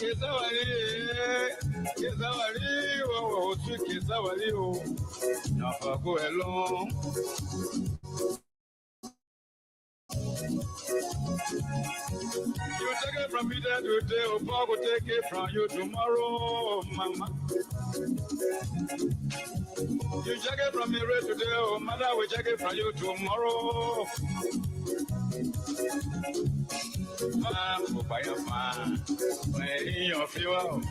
You take it from me today, or Bob will take it from you tomorrow, Mama. You take it from me today, or Mother will take it from you tomorrow. Buy a man, in your fuel.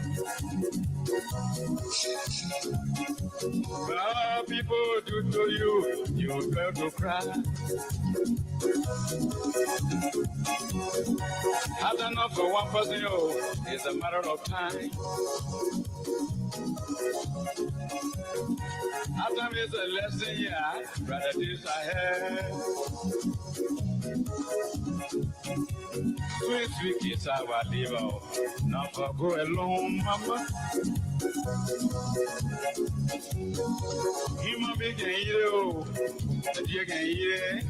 What people do to you, you go to cry. Had enough for one person, it's a matter of time. After me, it's a lesson, yeah, rather this ahead. Sweet, sweet kids, our liver, not for go alone, Mama. He might be getting you, and you can hear.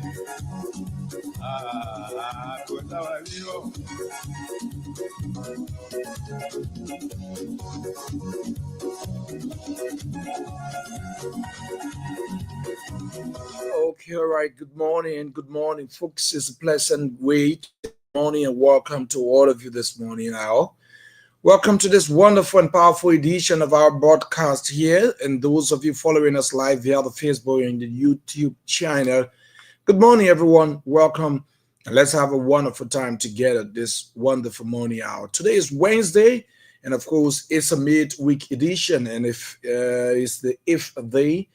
Good our liver. Okay, all right. Good morning, folks. It's a pleasant week. Good morning, and welcome to all of you this morning. Now, welcome to this wonderful and powerful edition of our broadcast here, and those of you following us live via the Facebook and the YouTube channel. Good morning, everyone. Welcome, and let's have a wonderful time together this wonderful morning hour. Today is Wednesday, and of course, it's a midweek edition, and it's the 8th day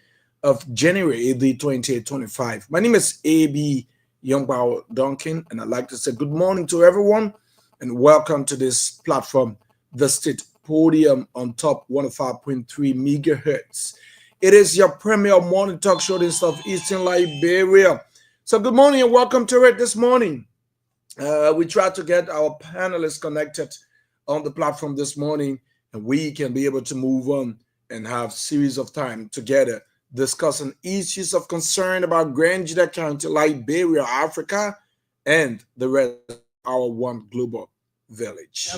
of January the 2025. My name is A.B. Youngbao Duncan, and I'd like to say good morning to everyone and welcome to this platform, the State Podium on top 105.3 megahertz. It is your premier morning talk show in Southeastern Liberia. So good morning and welcome to it this morning. We try to get our panelists connected on the platform this morning, and we can be able to move on and have series of time together discussing issues of concern about Grand GEDEH County, Liberia, Africa, and the rest of our one global village.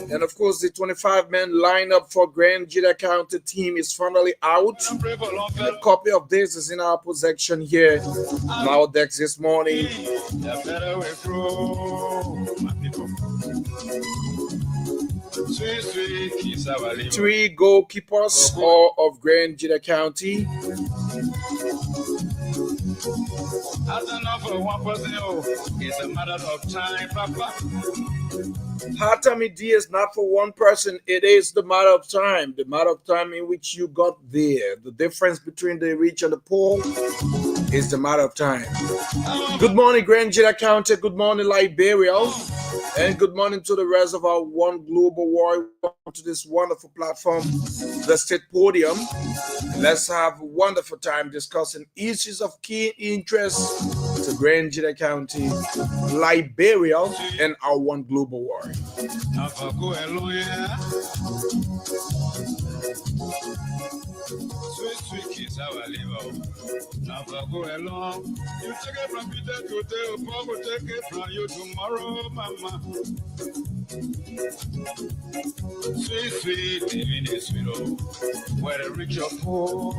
And of course, the 25-man lineup for Grand GEDEH County team is finally out. A copy of this is in our possession here on our decks this morning. 3 goalkeepers of Grand GEDEH County. That's enough for one person. It's a matter of time, Papa. Hatami D is not for one person. It is the matter of time. The matter of time in which you got there. The difference between the rich and the poor is the matter of time. Good morning, Grand GEDEH County. Good morning, Liberia. And good morning to the rest of our one global world. Welcome to this wonderful platform, the State Podium. Let's have a wonderful time discussing issues of key interest to Grand GEDEH County, Liberia, and our one global world. Sweet kids, our liver. Never go along. You take it from me today, Bob will take it from you tomorrow, Mama. Sweet, sweet, living is sweet, where the rich or poor.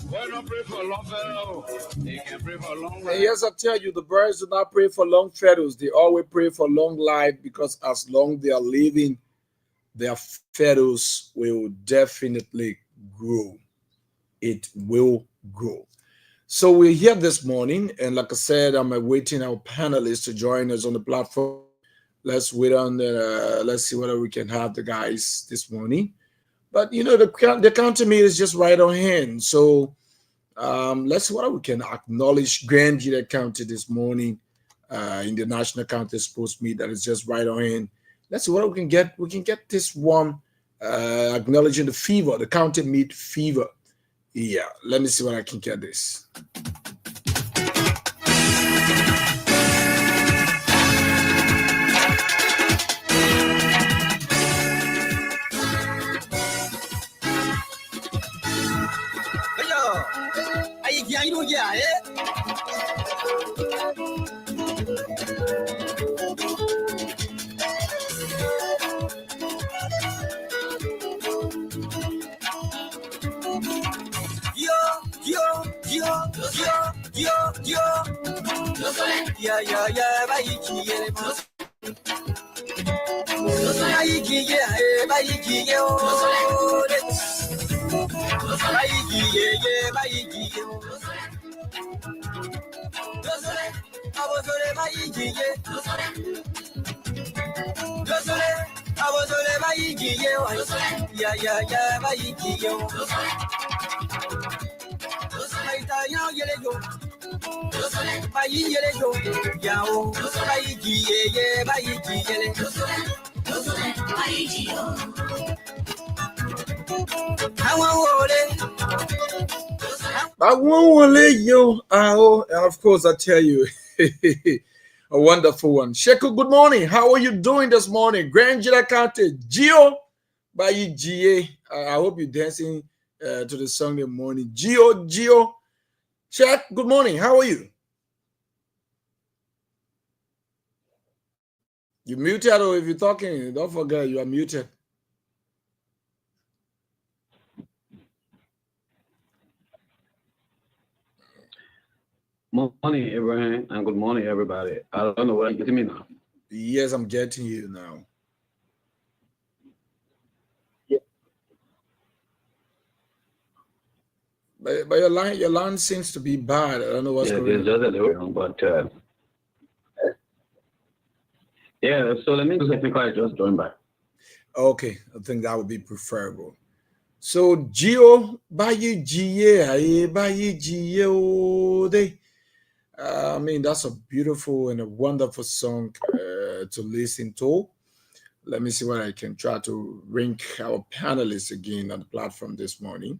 Why not pray for a long fellow? They can pray for a long life. And yes, I tell you, the birds do not pray for long feathers. They always pray for long life, because as long they are living, their feathers will definitely grow. It will grow. So we're here this morning, and like I said, I'm awaiting our panelists to join us on the platform. Let's wait on let's see whether we can have the guys this morning. But you know, the county meet is just right on hand. So let's see whether we can acknowledge Grand GEDEH County this morning in the National County Sports Meet that is just right on hand. Let's see what we can get. We can get this one acknowledging the fever, the county meet fever. Yeah, let me see what I can get this. And of course, I tell you, a wonderful one. Sheku, good morning. How are you doing this morning? Grand Jira County, Gio by GA. I hope you're dancing to the song this morning. Gio. Shek, good morning. How are you? You muted, or if you're talking, don't forget you are muted. Morning, Abraham, and good morning, everybody. I don't know whether you getting me now. Yes, I'm getting you now. Yeah. But your line seems to be bad. I don't know what's going on. It's just a little wrong, but yeah. So let me just join back. Okay, I think that would be preferable. So Gio Bayi GA Bayi GA. I mean, that's a beautiful and a wonderful song to listen to. Let me see what I can try to rank our panelists again on the platform this morning.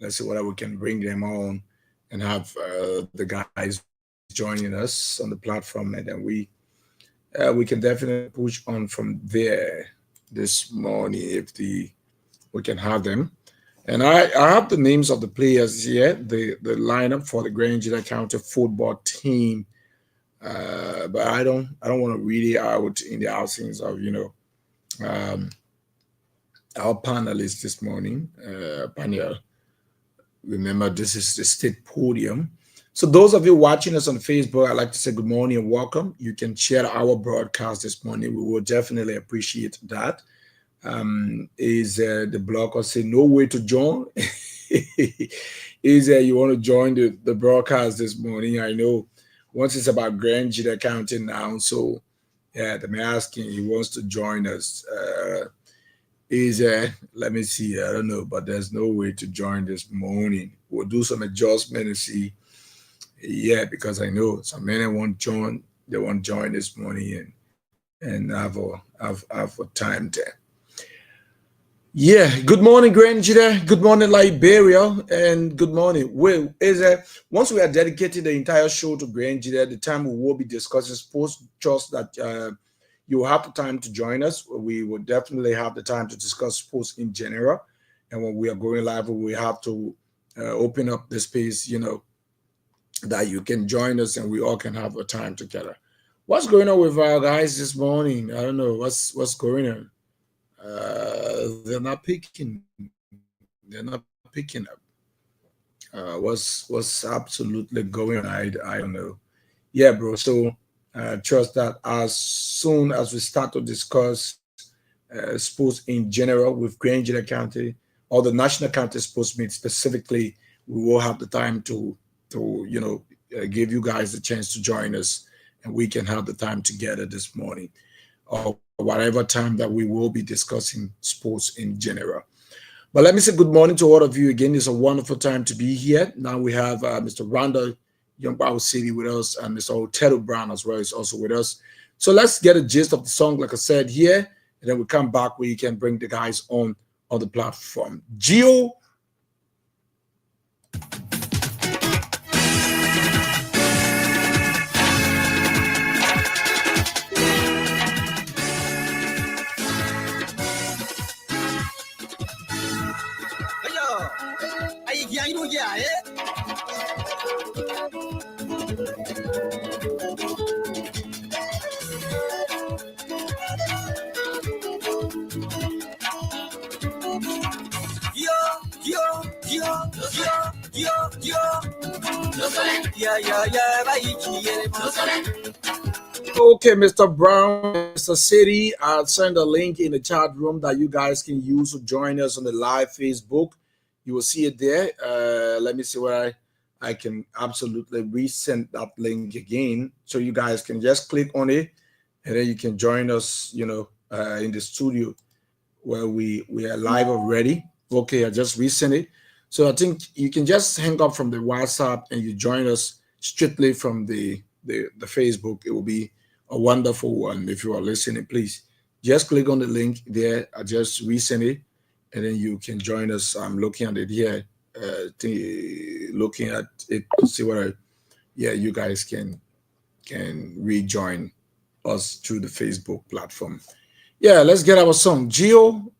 Let's see whether we can bring them on and have the guys joining us on the platform, and then we can definitely push on from there this morning if we can have them. And I have the names of the players here, the lineup for the Grand Jira County football team, but I don't want to read it out in the absence of our panelists this morning. Panel, remember this is the state podium. So those of you watching us on Facebook, I'd like to say good morning and welcome. You can share our broadcast this morning. We will definitely appreciate that. Is the blog or say no way to join? Is you want to join the broadcast this morning? I know once it's about Grand Jira County now, so yeah, I'm asking he wants to join us. Let me see, I don't know, but there's no way to join this morning. We'll do some adjustment and see. Yeah, because I know some men won't join. They won't join this morning and have a time there. Yeah, good morning, Grand Jira. Good morning, Liberia, and good morning. Well, once we are dedicating the entire show to Grand Jira, the time we will be discussing sports, just that you will have the time to join us. We will definitely have the time to discuss sports in general, and when we are going live, we have to open up the space, that you can join us and we all can have a time together. What's going on with our guys this morning? I don't know what's going on. They're not picking up. What's absolutely going on? I don't know. Yeah, bro. So trust that as soon as we start to discuss sports in general with Grand Jira County or the National County Sports Meet specifically, we will have the time to give you guys the chance to join us, and we can have the time together this morning, or whatever time that we will be discussing sports in general. But let me say good morning to all of you again. It's a wonderful time to be here. Now we have Mr. Randall Young City with us, and Mr. Otero Brown as well is also with us. So let's get a gist of the song, like I said here, and then we come back where you can bring the guys on the platform. Gio. Okay, Mr. Brown, Mr. City, I'll send a link in the chat room that you guys can use to join us on the live Facebook. You will see it there. Let me see where I can absolutely resend that link again, so you guys can just click on it, and then you can join us, in the studio where we are live already. Okay, I just resent it. So I think you can just hang up from the WhatsApp and you join us strictly from the Facebook. It will be a wonderful one. If you are listening, please just click on the link there. I just resent it, and then you can join us. I'm looking at it here, looking at it to see whether, you guys can rejoin us through the Facebook platform. Yeah, let's get our song. Gio.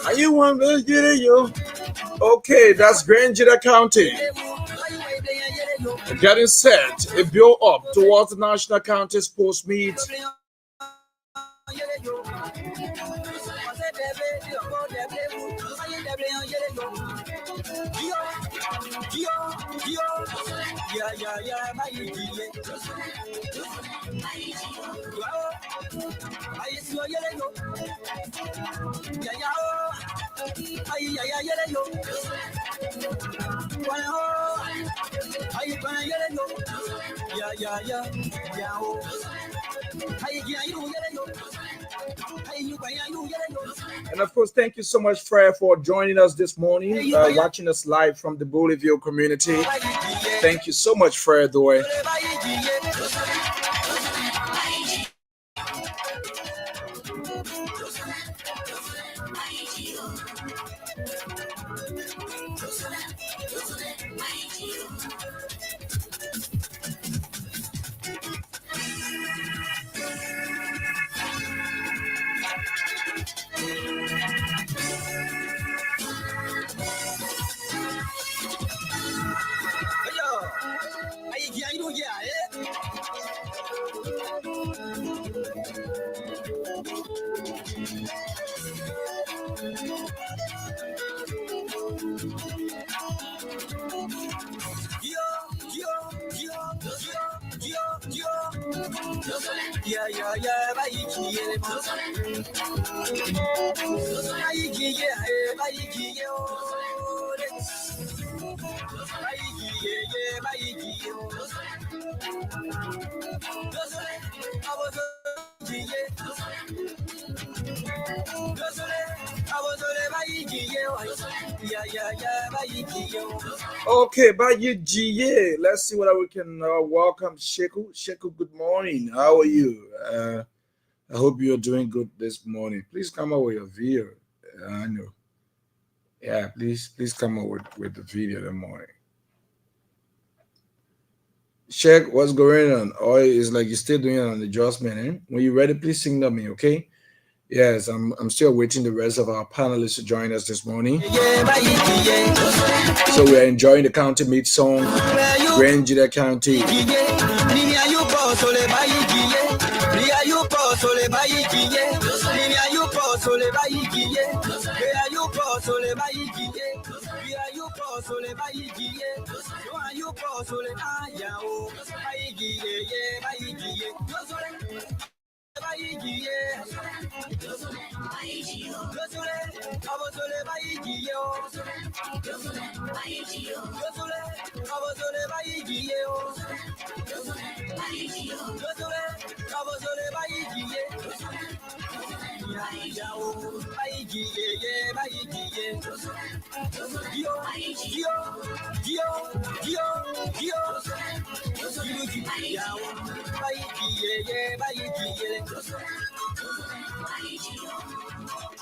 Are you one to get it, yo? Okay, that's Grand GEDEH County. Getting set, a build up towards the National County Sports Meet. And of course, thank you so much, Fred, for joining us this morning, watching us live from the Bolivia community. Thank you so much, Fred. Okay, by you, GA. Let's see what we can welcome Sheku. Sheku, good morning. How are you? I hope you're doing good this morning. Please come up with your video. I know. Yeah, please come up with the video this morning. Check what's going on. Or it's like you're still doing an adjustment. Eh? When you're ready, please signal me, okay? Yes, I'm still waiting the rest of our panelists to join us this morning. So we are enjoying the county meet song, GEDEH County.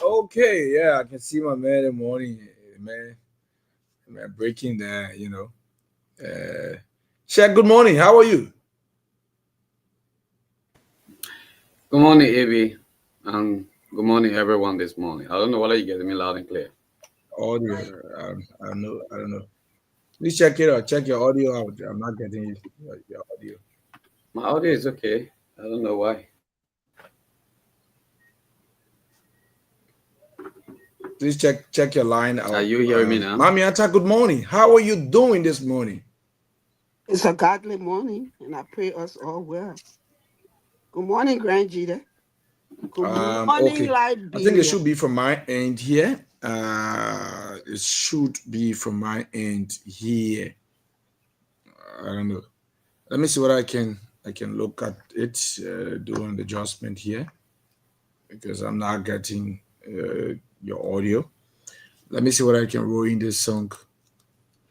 Okay, yeah, I can see my man in the morning, man breaking there, you know. Shaq, good morning. How are you? Good morning, AB. Good morning, everyone, this morning. I don't know whether you getting me loud and clear. Audio. I don't know. Please check it out. Check your audio out. I'm not getting your audio. My audio is okay. I don't know why. Please check your line out. Are you hearing me now? Mami Ata, good morning. How are you doing this morning? It's a godly morning, and I pray us all well. Good morning, Grand GEDEH. Good morning, okay. Liberia. I think it should be from my end here. It should be from my end here. I don't know. Let me see what I can look at it, do an adjustment here, because I'm not getting your audio. Let me see what I can roll in this song.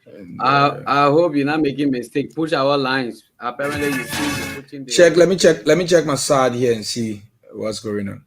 And, I hope you're not making mistake. Push our lines. Apparently, you see putting the check. Let me check my side here and see what's going on.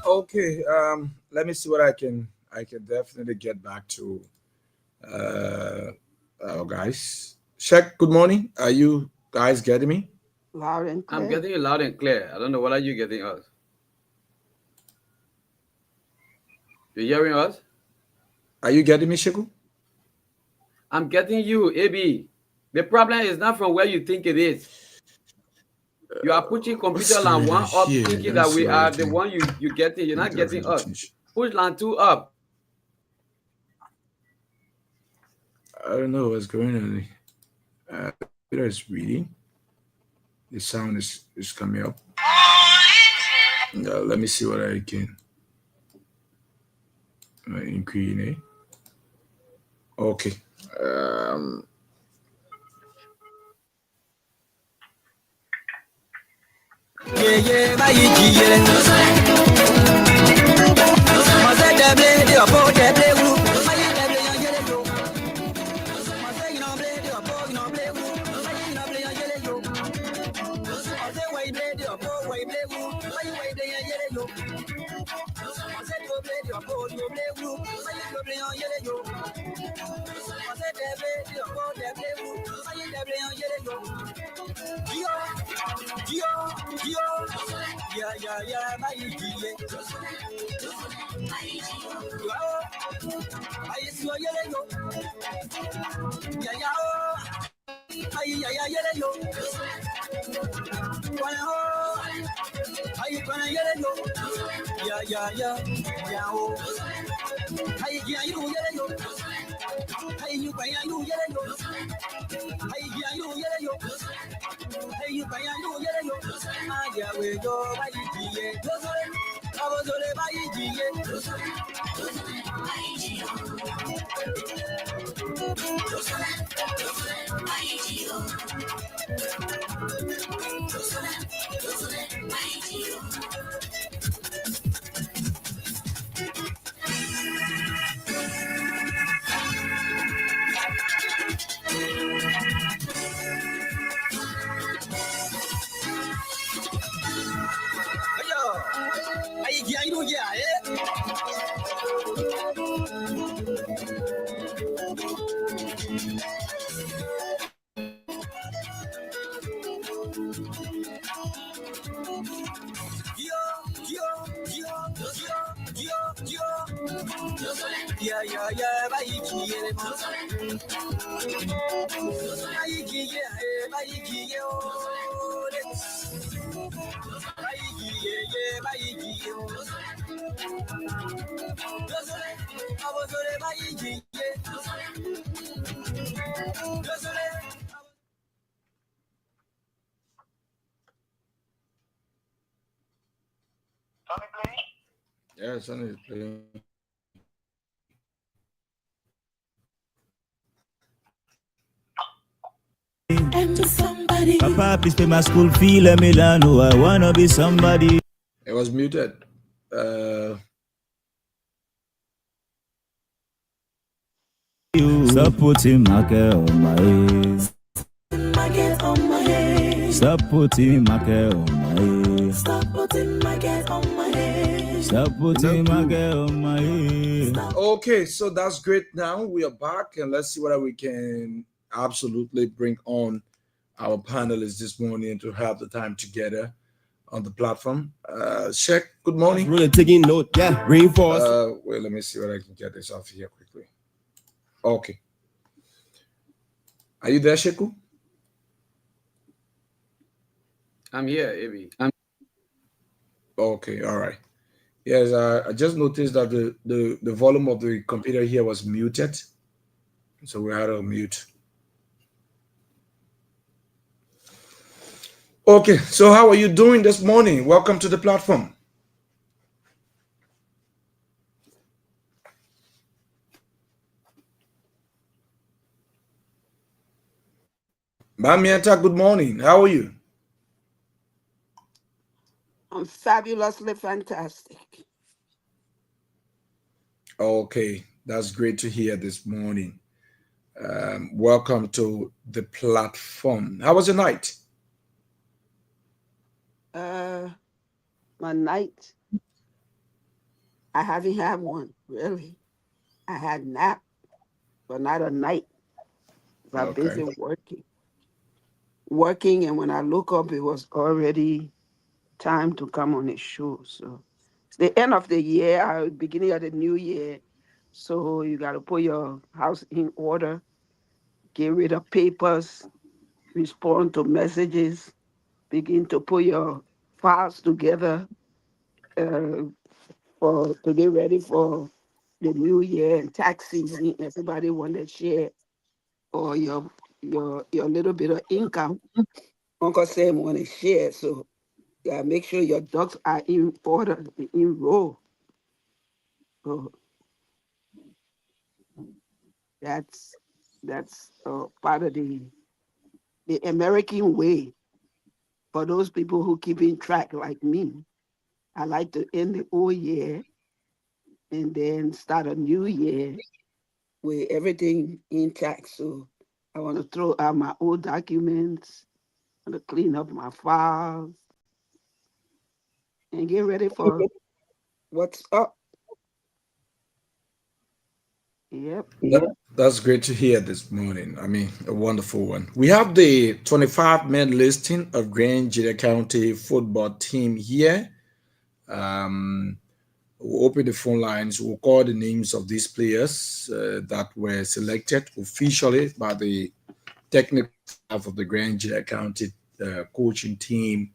Okay, let me see what I can definitely get back to guys. Shaq, good morning. Are you guys getting me? Loud and clear. I'm getting you loud and clear. I don't know whether you're getting us. You hearing us? Are you getting me, Sheku? I'm getting you, AB. The problem is not from where you think it is. You are putting computer line 1 up, thinking that we are the one you getting. You're not getting us. Push line 2 up. I don't know what's going on. The computer is reading. The sound is coming up. Let me see what I can increase. Okay. Um, yeah, sound is playing. Papa, please pay my school fee. Let me learn who I wanna be somebody. It was muted. Stop putting my girl on my head. Stop putting my girl on my head. Stop putting my girl on my head. Stop putting my girl on my head. Okay, so that's great. Now we are back, and let's see whether we can absolutely bring on our panelists this morning to have the time together on the platform. Sheikh, good morning. Really taking note, yeah. Reinforce. Wait, let me see whether I can get this off here quickly. Okay. Are you there, Sheku? I'm here, AB. Okay, all right. Yes, I just noticed that the volume of the computer here was muted, so we had to mute. Okay, so how are you doing this morning? Welcome to the platform. Bamiata, good morning. How are you? I'm fabulously fantastic. Okay, that's great to hear this morning. Welcome to the platform. How was your night? My night, I haven't had one, really. I had nap, but not a night. I'm busy working, and when I look up, it was already time to come on the show. So it's the end of the year, beginning of the new year. So you got to put your house in order, get rid of papers, respond to messages, begin to put your files together to get ready for the new year and tax season. Everybody want to share or your little bit of income, Uncle Sam want to share. So yeah, make sure your ducks are in order, in row. So that's part of the American way. For those people who keep in track like me, I like to end the old year and then start a new year with everything intact. So I want to throw out my old documents, I want to clean up my files, and get ready for what's up. Yep. That's great to hear this morning. I mean, a wonderful one. We have the 25-man listing of Grand Jita County football team here. We'll open the phone lines. We'll call the names of these players that were selected officially by the technical staff of the Grand Jita County coaching team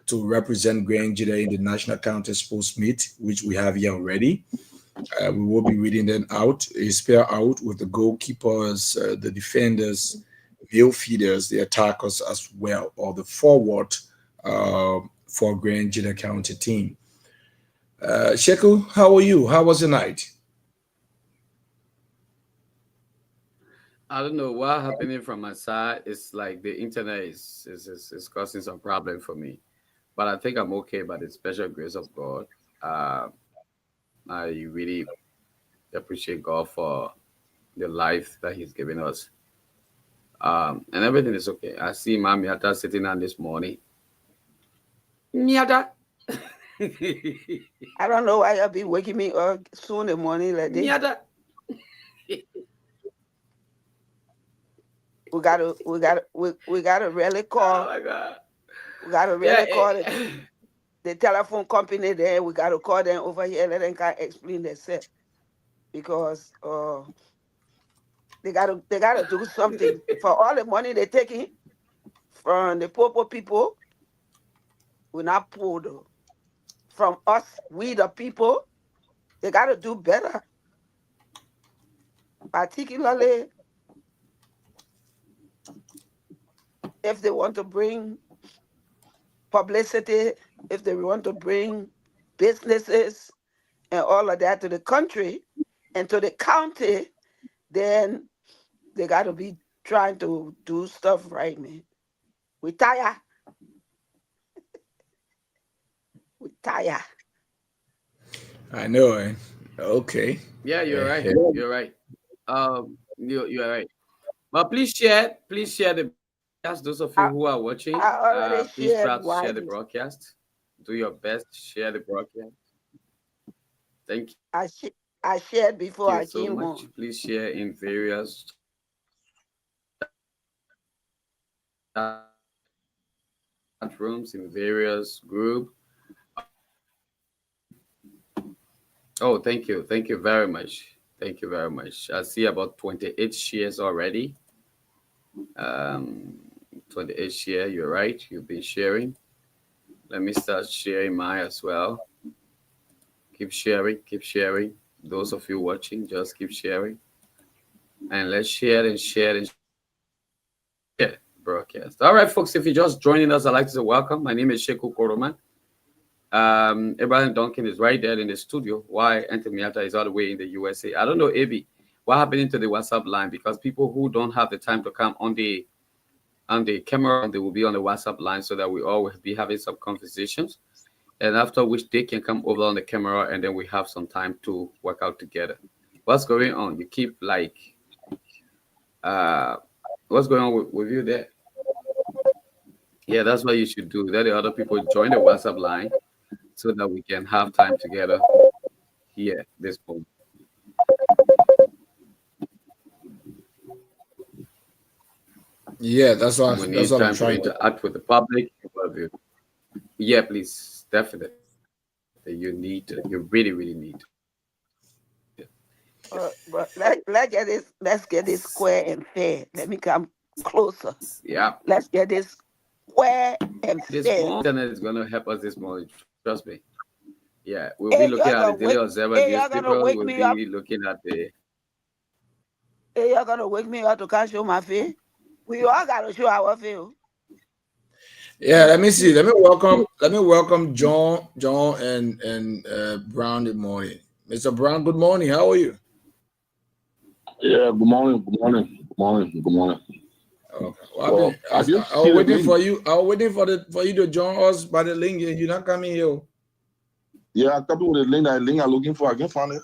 to represent Grand Jita in the National County Sports Meet, which we have here already. We will be reading them out, spell out with the goalkeepers, the defenders, midfielders, the attackers as well, or the forward for Grand Jita County team. Sheku, how are you? How was your night? I don't know what happening from my side. It's like the internet is causing some problem for me, but I think I'm okay by the special grace of God. I really appreciate God for the life that He's given us. And everything is okay. I see my Miata sitting down this morning. Miata. I don't know why you'll be waking me up soon in the morning like this. Miata. We gotta really call. Oh my God. We gotta really call the telephone company there. We gotta call them over here, let them kind of explain themselves. Because they gotta do something for all the money they're taking from the poor people. We're not poor though. From us, we the people, they gotta do better. Particularly if they want to bring publicity, if they want to bring businesses and all of that to the country and to the county, then they got to be trying to do stuff right, man. We tired. We tired. I know. Okay. Yeah, you're right. You're right. You're right. But please share the broadcast. Those of you who are watching, I already please shared try to share the widely. broadcast. Do your best. Share the broadcast. Thank I shared before you I so came much. on. Please share in various chat rooms, in various group. Oh, thank you. Thank you very much. Thank you very much. I see about 28 shares already. 28 share. You're right. You've been sharing. Let me start sharing mine as well. Keep sharing. Keep sharing. Those of you watching, just keep sharing. And let's share and share and share broadcast. All right, folks, if you're just joining us, I'd like to say welcome. My name is Sheku Koroman. Abraham Duncan is right there in the studio. Why Anthony Miata is all the way in the USA. I don't know, AB, what happened to the WhatsApp line, because people who don't have the time to come on the camera, they will be on the WhatsApp line so that we all will be having some conversations, and after which they can come over on the camera and then we have some time to work out together. What's going on? You keep like, what's going on with you there? Yeah, that's what you should do. Let the other people join the WhatsApp line so that we can have time together here this moment. Yeah, that's what We need that's what I'm time to trying to. interact with the public. Yeah, please, definitely. You really, really need. But let's get this square and fair. Let me come closer. Yeah. Let's get this square and This fair. morning, internet is going to help us this morning. Trust me. Yeah, we'll be Hey, looking y'all at the gonna Daily wake, Observer hey, y'all gonna newspaper. wake We'll me up. be looking at the. Hey, you're gonna wake me up to come show my face? We all gotta show our face. Yeah, let me see. Let me welcome John and Brown this morning. Mr. Brown, good morning. How are you? Yeah, good morning, good morning, good morning, good morning. Okay. Well, I I just was see the waiting link. for you. I was waiting for you to join us by the link. You're not coming here. Yeah, I copy with the link. That link I'm looking for. I can't find it.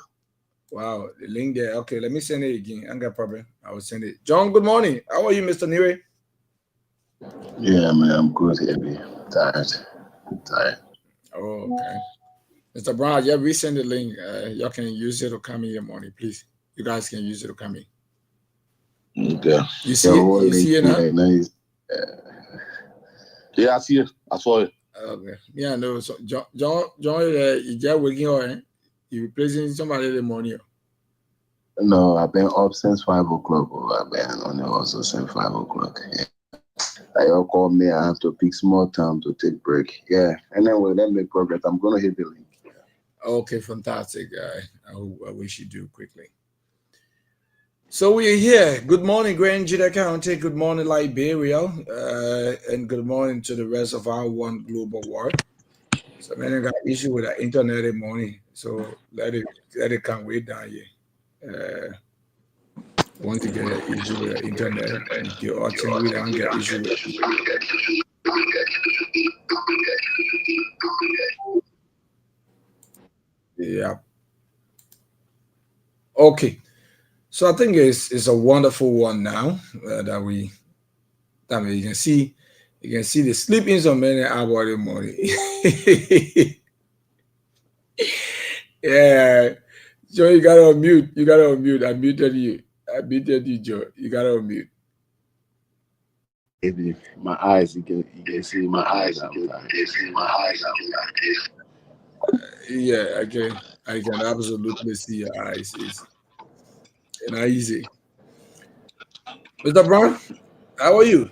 Wow, the link there. Okay, let me send it again. I ain't got problem. I will send it. John, good morning. How are you, Mr. Nire? Yeah, man, I'm good, heavy. Tired. Oh, okay. Mr. Brown, yeah, resend the link. Y'all can use it to come in your morning, please. You guys can use it to come in. Okay. You see it? You see it now? Nice. Yeah, I see it. I saw it. Okay. Yeah, no. So John, you just waking up, eh? You replacing somebody in the morning. No, I've been up since 5 o'clock. I've been on it also since 5 o'clock. Yeah. Y'all call me. I have to pick small time to take break. Yeah, and then we'll then make progress. I'm gonna hit the link. Okay, fantastic. I wish you do quickly. So we're here. Good morning, Grand GEDEH County. Good morning, Liberia, and good morning to the rest of our one global world. So man, I got issue with the internet this morning. So let it come way down here. Once you get an issue with the internet, you get watching, we don't get issue with it. Yeah. Okay. So I think it's a wonderful one now that you can see the sleeping so many hours in the morning. Yeah. Joe, you gotta unmute. I muted you, Joe. You gotta unmute. Heavy. My eyes, you can see my eyes. You can see my eyes. Yeah, I can absolutely see your eyes. It's not easy. Mr. Brown, how are you?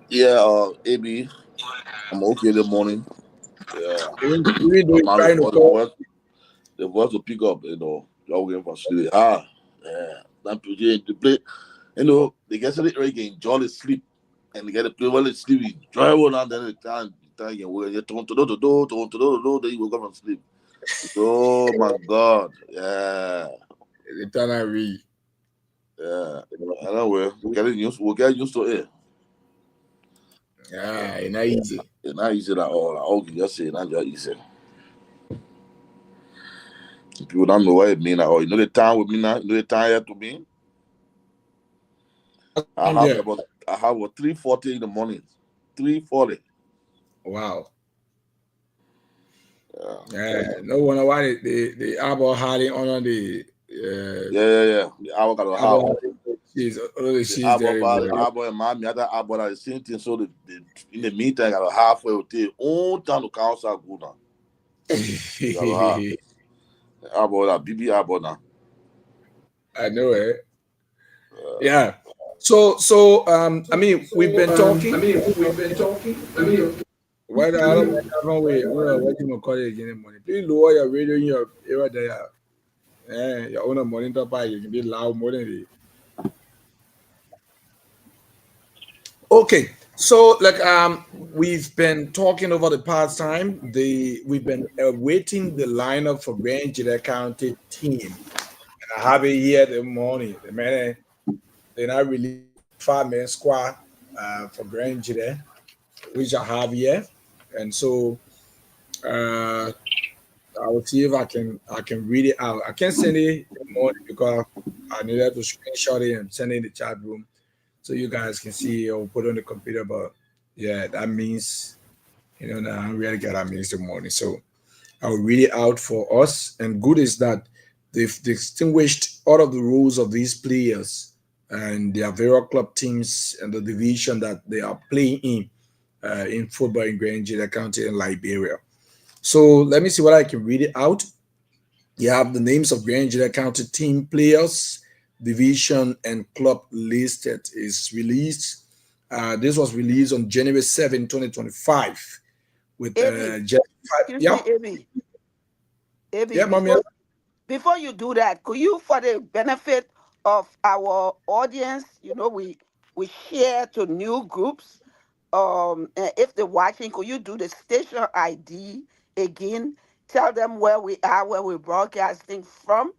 Yeah, AB, I'm okay this morning. Yeah, Even though I'm you're not trying to call. the voice to pick up. Y'all going for sleep. Yeah, that today to play. They get it right, enjoy the sleep, and they get to play while they sleep. You drive on and then the time you where you turn to do, then you wake up from sleep. Oh my God, yeah. The time I read. Yeah, I know we'll get used to it. Yeah, it's not easy. It's not easy at all. Like, okay, just say it's not just easy. People don't know what it means at all. You know the time with me now? You know the time here to me? I have Yeah. about 3:40 in the morning. 3:40. Wow. Yeah. No wonder why the eyeball hiding on the Yeah. The hour got a half. eyeball she's The eyeball and mommy, other eyeball are the same thing. So in the meantime, got a halfway with the own time to counsel good now. Got a half. The eyeball, that BB eyeball now. I know it. Yeah. So I mean we've been talking. Why the hell am I having way? What you call it again in the morning? Please lower your radio in your area there. Your own monitor by you can be loud more than it. Okay. So we've been talking over the past time. We've been awaiting the lineup for Grand GEDEH County team. And I have it here this morning. The man they now released 5-man squad for Grand GEDEH, which I have here. And so I will see if I can read it out. I can't send it more because I needed to screenshot it and send it in the chat room so you guys can see it or put it on the computer. But yeah, that means now I really got that means the morning. So I will read it out for us. And good is that they've distinguished all of the roles of these players and their various club teams and the division that they are playing in football in Grand GEDEH County in Liberia. So let me see what I can read it out. You have the names of Grand GEDEH County team players, division, and club listed. Is released. This was released on January 7, 2025. With Excuse yeah, me, AB. yeah, mommy. before you do that, could you, for the benefit of our audience, we share to new groups. If they're watching, could you do the station ID again? Tell them where we are, where we're broadcasting from,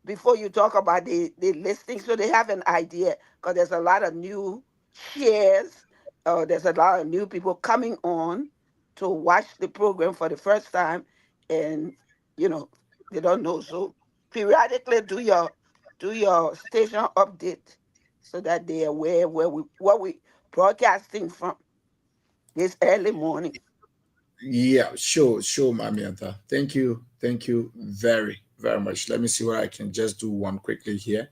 before you talk about the listing, so they have an idea, because there's a lot of new shares. There's a lot of new people coming on to watch the program for the first time, and you know they don't know. So periodically do your station update so that they're aware where we broadcasting from this early morning. Yeah, sure, Mamianta. Thank you very, very much. Let me see what I can just do one quickly here,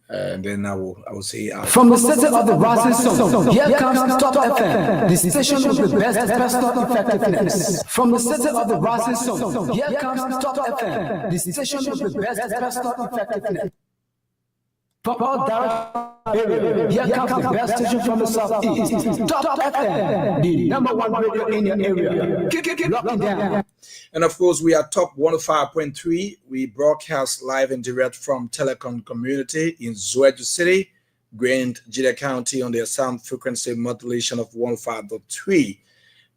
and then I will say out. From the center of the rising sun, here comes Top FM, the station with the best personal effectiveness. From the center of the rising sun, here comes Top FM, the station with the best personal effectiveness. For all direct area, here comes the best station from the southeast. Top FM, the number one radio in your area. Keep locking down. And of course, we are Top 105.3. We broadcast live and direct from Telecom Community in ZWEDRU City, Grand GEDEH County, on their sound frequency modulation of 105.3.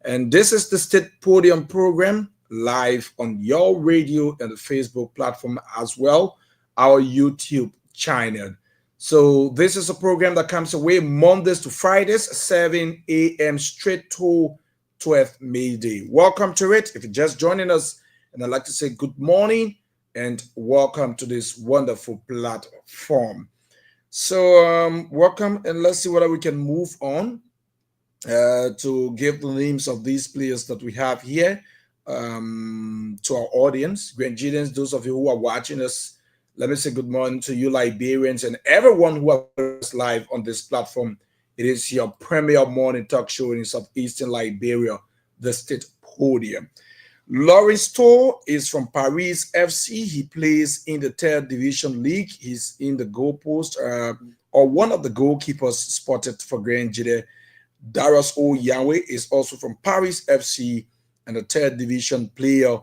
And this is the State Podium program, live on your radio and the Facebook platform as well, our YouTube channel. So this is a program that comes away Mondays to Fridays, 7 a.m. straight to 12th May Day. Welcome to it. If you're just joining us, and I'd like to say good morning and welcome to this wonderful platform. So welcome, and let's see whether we can move on to give the names of these players that we have here to our audience. Grenadians, those of you who are watching us, let me say good morning to you, Liberians, and everyone who is live on this platform. It is your premier morning talk show in southeastern Liberia, the State Podium. Lawrence Stoll is from Paris FC. He plays in the 3rd Division League. He's in the goalpost, or one of the goalkeepers spotted for Grand GEDEH. Darius O. Yahweh is also from Paris FC and the 3rd Division player.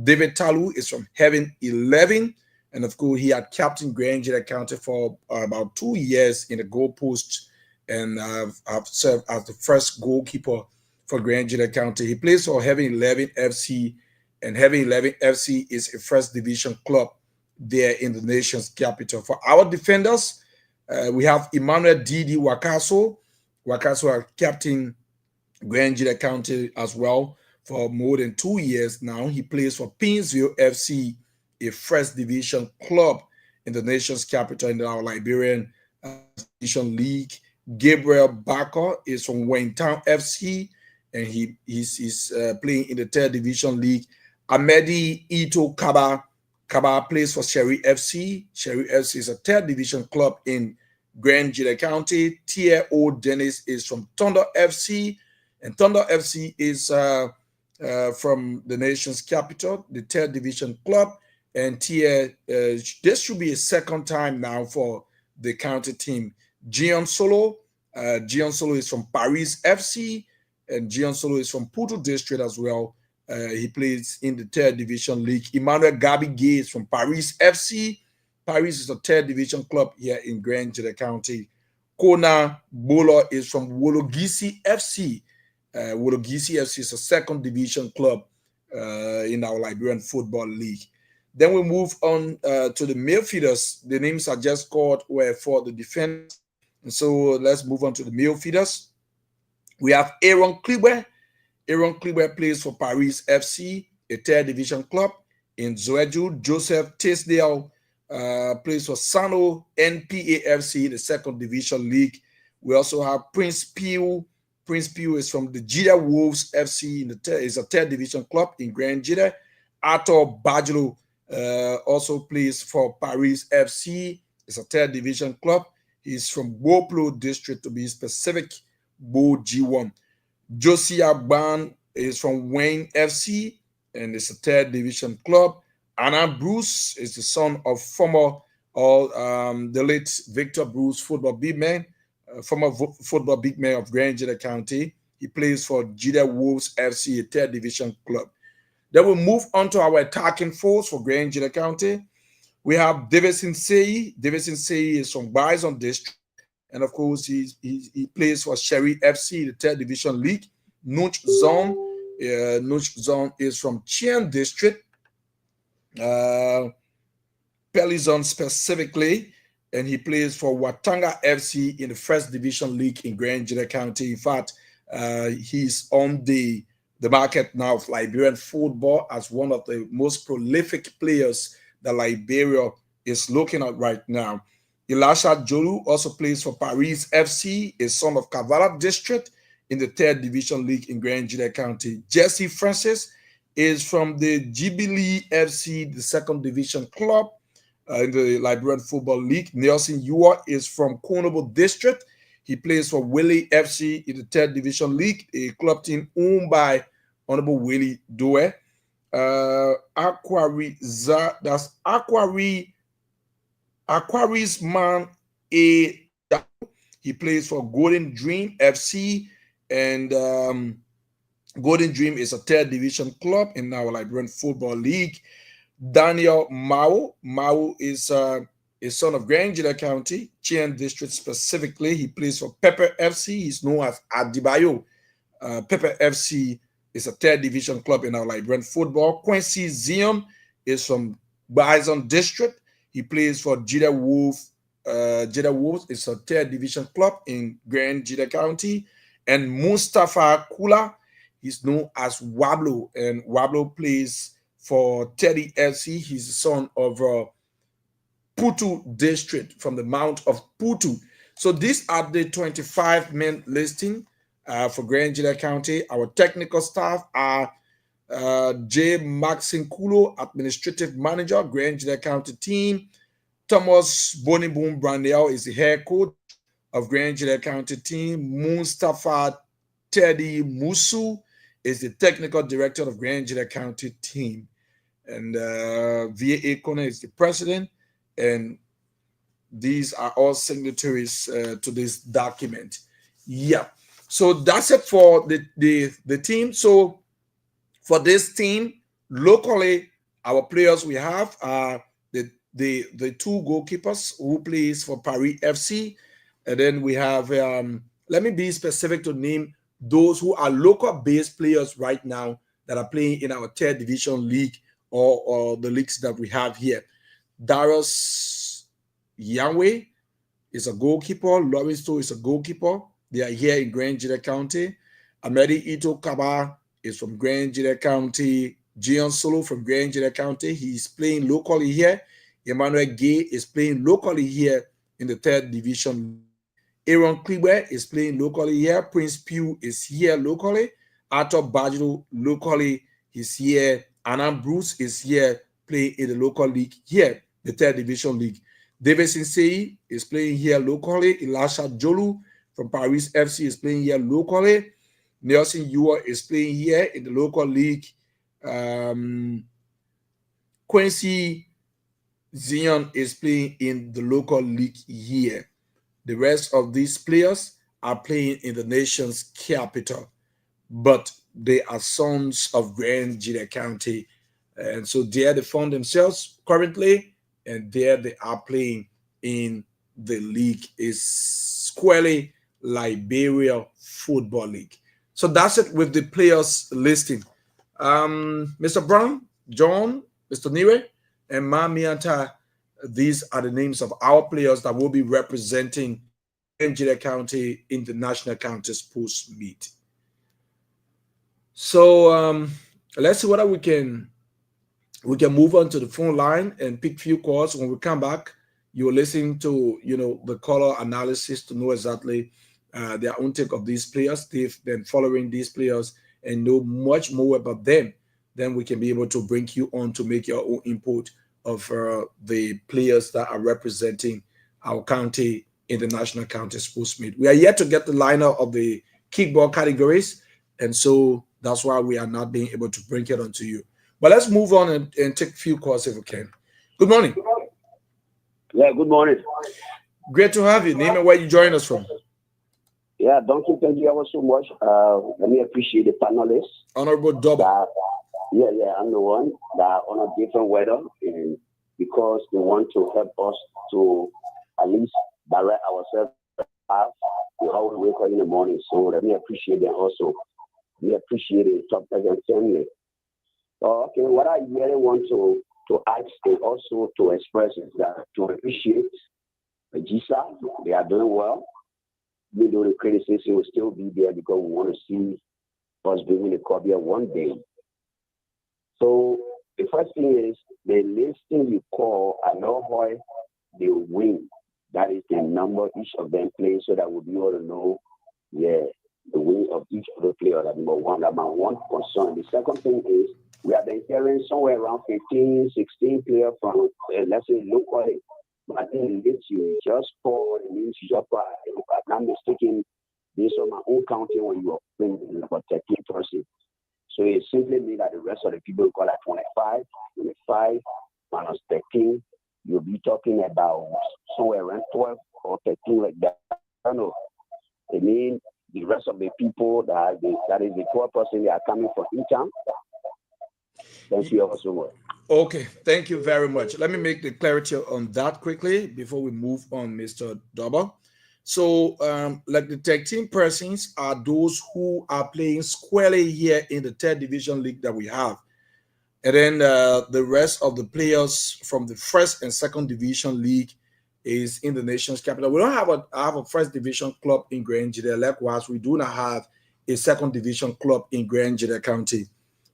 David Talu is from Heaven 11. And of course, he had captained Grand GEDEH County for about 2 years in the goalpost, and I've served as the first goalkeeper for Grand GEDEH County. He plays for Heaven 11 FC, and Heaven 11 FC is a 1st Division club there in the nation's capital. For our defenders, we have Emmanuel Didi Wakaso. Wakaso has captained Grand GEDEH County as well for more than 2 years now. He plays for Pinsville FC, a 1st Division club in the nation's capital in our Liberian Division League. Gabriel Barker is from Wayne Town FC, and he's playing in the 3rd Division League. Amedi Ito Kaba plays for Sherry FC. Sherry FC is a 3rd Division club in Grand GEDEH County. Tia O. Dennis is from Thunder FC, and Thunder FC is from the nation's capital, the 3rd Division club. And Tia, this should be a 2nd time now for the county team. Gian Solo is from Paris FC, and Gian Solo is from Putu District as well. He plays in the 3rd Division League. Emmanuel Gabi Gay is from Paris FC. Paris is a 3rd Division club here in Grand GEDEH County. Kona Bolo is from Wologisi FC. Wologisi FC is a 2nd Division club in our Liberian Football League. Then we move on to the midfielders. The names I just called were for the defense. And so let's move on to the midfielders. We have Aaron Kliwe. Aaron Kliwe plays for Paris FC, a 3rd Division club in ZWEDRU. Joseph Tisdale plays for Sano NPA FC, the 2nd Division League. We also have Prince Pew. Prince Pew is from the GEDEH Wolves FC, is a 3rd Division club in Grand GEDEH. Arthur Bajolo also plays for Paris FC. It's a 3rd Division club. He's from Boplo District, to be specific, Bo G1. Josiah Ban is from Wayne FC, and it's a 3rd Division club. Anna Bruce is the son of the late Victor Bruce, football big man, former football big man of Grand GEDEH County. He plays for GEDEH Wolves FC, a 3rd Division club. Then we move on to our attacking force for Grand Gila County. We have Davidson Sei. Davidson Sei is from Bison District. And of course, he plays for Sherry FC, the 3rd Division League. Nuch Zone. Nuch Zone is from Chien District. Pelizon specifically. And he plays for Watanga FC in the 1st Division League in Grand Gila County. In fact, he's on the market now of Liberian football as one of the most prolific players that Liberia is looking at right now. Elisha Jolu also plays for Paris FC, a son of Kavala District in the 3rd Division League in Grand Gila County. Jesse Francis is from the Jubilee FC, the 2nd Division club in the Liberian Football League. Nelson Yua is from Konobo District. He plays for Willie FC in the 3rd Division League, a club team owned by Honorable Willie Doe. Aquaris Man A. He plays for Golden Dream FC, and Golden Dream is a 3rd Division club in our Liberian Football League. Daniel Mao is a son of Grand Gila County, Chien District specifically. He plays for Pepper FC. He's known as Adibayo. Pepper FC is a 3rd Division club in our Liberian football. Quincy Zion is from Bison District. He plays for GEDEH Wolf. GEDEH Wolves is a 3rd Division club in Grand Gila County. And Mustafa Kula, he's known as Wablo, and Wablo plays for Teddy FC. He's the son of Putu District from the Mount of Putu. So these are the 25-man listing for Grand Gila County. Our technical staff are J. Maxine Kulo, Administrative Manager, Grand Gila County team. Thomas Bonibun Brandel is the head coach of Grand Gila County team. Mustafa Teddy Musu is the technical director of Grand Gila County team. And V.A. Kone is the president. And these are all signatories to this document. Yeah. So that's it for the team. So for this team, locally, our players we have are the 2 goalkeepers who plays for Paris FC. And then we have, let me be specific to name those who are local-based players right now that are playing in our 3rd Division League or the leagues that we have here. Darius Yangwei is a goalkeeper. Lawrence is a goalkeeper. They are here in Grand Gila County. Amedi Ito Kaba is from Grand Gila County. Jion Solo from Grand Gila County. He's playing locally here. Emmanuel Gay is playing locally here in the 3rd Division. Aaron Kliwe is playing locally here. Prince Pugh is here locally. Arthur Bajiro locally is here. Anand Bruce is here playing in the local league here, the 3rd Division League. Davidson Sei is playing here locally. Elisha Jolu from Paris FC is playing here locally. Nelson Yua is playing here in the local league. Quincy Zion is playing in the local league here. The rest of these players are playing in the nation's capital, but they are sons of Grand Gila County. And so there they found themselves currently, and there they are playing in the league. Is squarely Liberia Football League. So that's it with the players listing. Mr. Brown, John, Mr. Niwe, and Mamianta, these are the names of our players that will be representing Grand County in the National County Sports Meet. So let's see whether we can move on to the phone line and pick few calls. When we come back, you're listening to the caller analysis to know exactly their own take of these players. They've been following these players and know much more about them. Then we can be able to bring you on to make your own input of the players that are representing our county in the National County Sports Meet. We are yet to get the lineup of the kickball categories, and so that's why we are not being able to bring it onto you. But let's move on and take a few calls if we can. Good morning. Yeah, good morning. Great to have you. Name and where you join us from. Yeah, thank you ever so much. Let me appreciate the panelists. Honorable Double. Yeah, I'm the one that are on a different weather, and because they want to help us to at least direct ourselves path. We always wake up in the morning, so let me appreciate them also. We appreciate it, top and family. Okay, what I really want to ask and also to express is that to appreciate GSA, they are doing well. Even though the criticism will still be there because we want to see us bringing the cup here one day. So the first thing is the listing you call, I know how they win. That is the number each of them plays so that we'll be able to know, the win of each of the players. That's number one. That's my one concern. The second thing is we have been hearing somewhere around 15, 16 players from, let's say, locally. But I think it's you just for the means you just if I'm not mistaken, based on my own counting when you are playing about 13 person. So it simply means that the rest of the people call it 25 minus 13. You'll be talking about somewhere around 12 or 13 like that. I don't know. I mean, the rest of the people that is the 12 person, they are coming from Intown. Thank you so much. Okay, thank you very much. Let me make the clarity on that quickly before we move on, Mr. Double. So, like the 13 persons are those who are playing squarely here in the third division league that we have. And then the rest of the players from the first and second division league is in the nation's capital. We don't have a first division club in Grand GEDEH. Likewise, we do not have a second division club in Grand GEDEH County.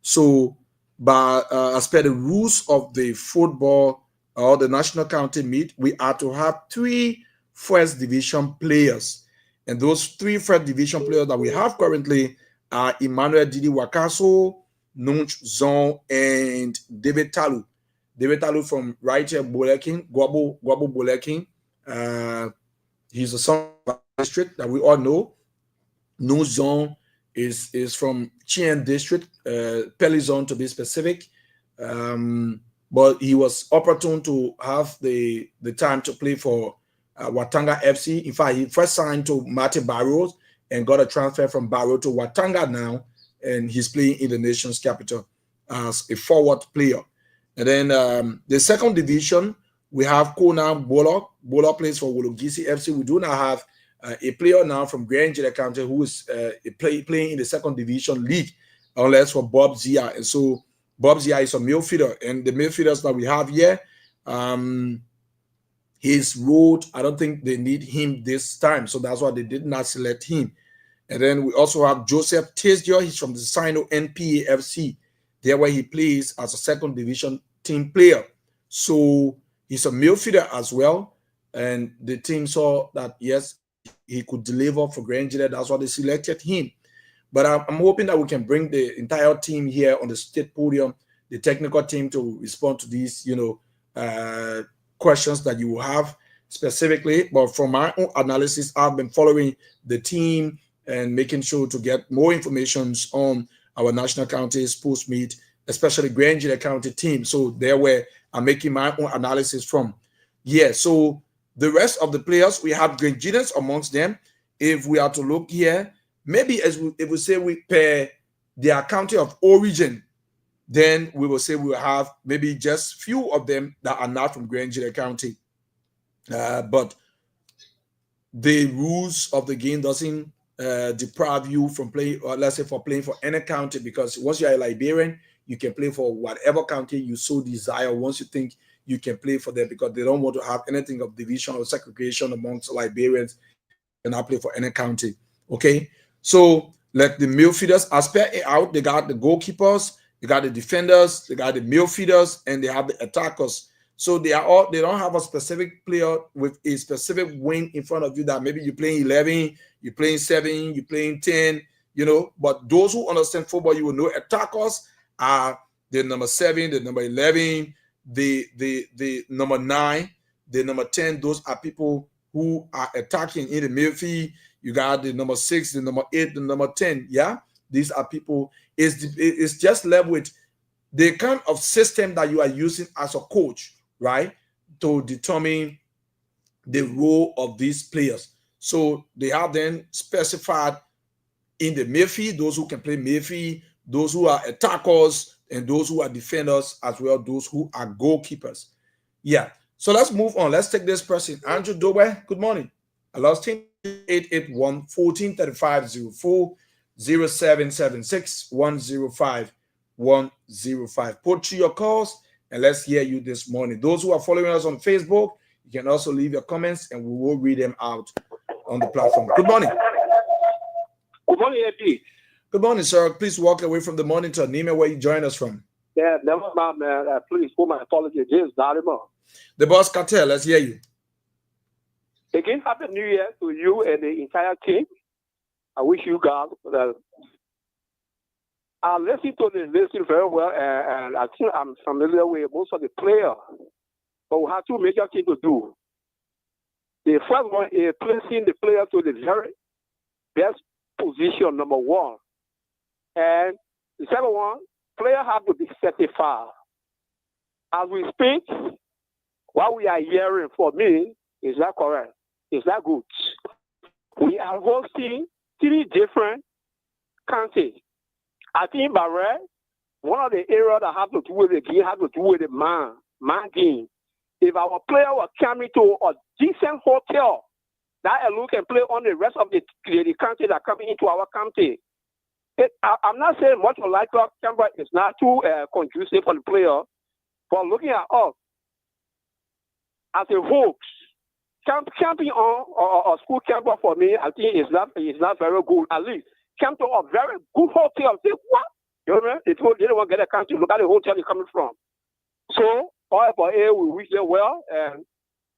So, but as per the rules of the football or the national county meet, we are to have 3 first division players. And those 3 first division players that we have currently are Emmanuel Didi Wakaso, Nunch Zon, and David Talu. David Talu from right here, Bolekin, Gwabo Bolekin. He's a son of the district that we all know. Nunch Zon is from Chien district, Pelizon to be specific. But he was opportune to have the time to play for Watanga FC. In fact, he first signed to Martin Barrows and got a transfer from Barrow to Watanga now, and he's playing in the nation's capital as a forward player. And then the second division, we have Kona Bola. Bola plays for Wologisi FC. We do not have a player now from Grand GEDEH County who is playing in the second division league, unless for Bob Zia. And so Bob Zia is a midfielder, and the midfielders that we have here, his road, I don't think they need him this time, so that's why they did not select him. And then we also have Joseph Tesdio. He's from the Sino NPA FC, there where he plays as a second division team player. So he's a midfielder as well, and the team saw that yes, he could deliver for Grand GEDEH. That's why they selected him. But I'm hoping that we can bring the entire team here on the state podium, the technical team, to respond to these, questions that you will have specifically. But from my own analysis, I've been following the team and making sure to get more information on our national counties post meet, especially Grand GEDEH County team. So there where I'm making my own analysis from. Yeah, so the rest of the players, we have Grand GEDEHs amongst them. If we are to look here, maybe if we say we pair their county of origin, then we will say we will have maybe just few of them that are not from Grand GEDEH County. But the rules of the game doesn't deprive you from playing, or let's say for playing for any county, because once you are a Liberian, you can play for whatever county you so desire once you think you can play for them, because they don't want to have anything of division or segregation amongst Liberians and not play for any county. Okay, so let the midfielders aspect it out. They got the goalkeepers, they got the defenders, they got the midfielders, and they have the attackers. So they don't have a specific player with a specific wing in front of you that maybe you're playing 11, you're playing 7, you're playing 10, but those who understand football, you will know attackers are the number 7, the number 11, the number 9, the number 10. Those are people who are attacking in the midfield. You got the number 6, the number 8, the number 10. Yeah, these are people. It's just left with the kind of system that you are using as a coach, right, to determine the role of these players. So they have then specified in the midfield those who can play midfield, those who are attackers, and those who are defenders as well, those who are goalkeepers. Yeah. So let's move on. Let's take this person. Andrew Dobe, good morning. I lost him. 881 1435 04 0776 105 105. Put through your calls and let's hear you this morning. Those who are following us on Facebook, you can also leave your comments and we will read them out on the platform. Good morning. Good morning, AP. Good morning, sir. Please walk away from the monitor. Name where you join us from. Yeah, never mind, man. Please, for my apology, James Darima. The Boss Cartel, let's hear you. Again, Happy New Year to you and the entire team. I wish you guys I listened to this listen very well, and I think I'm familiar with most of the players. But we have two major things to do. The first one is placing the player to the very best position, number one. And the second one, players have to be certified. As we speak, what we are hearing for me is not correct. It's not good. We are hosting 3 different countries. I think Barret, one of the areas that have to do with the game has to do with the man game. If our player were coming to a decent hotel, that alone can play on the rest of the country that coming into our country. I'm not saying much like Canberra is not too conducive for the player, but looking at us as a whole, camping on a school camper for me, I think is not very good. At least camp to a very good hotel. Say what? You know what I mean? If you don't want to get a country, look at the hotel you're coming from. So, all for A, we wish them well, and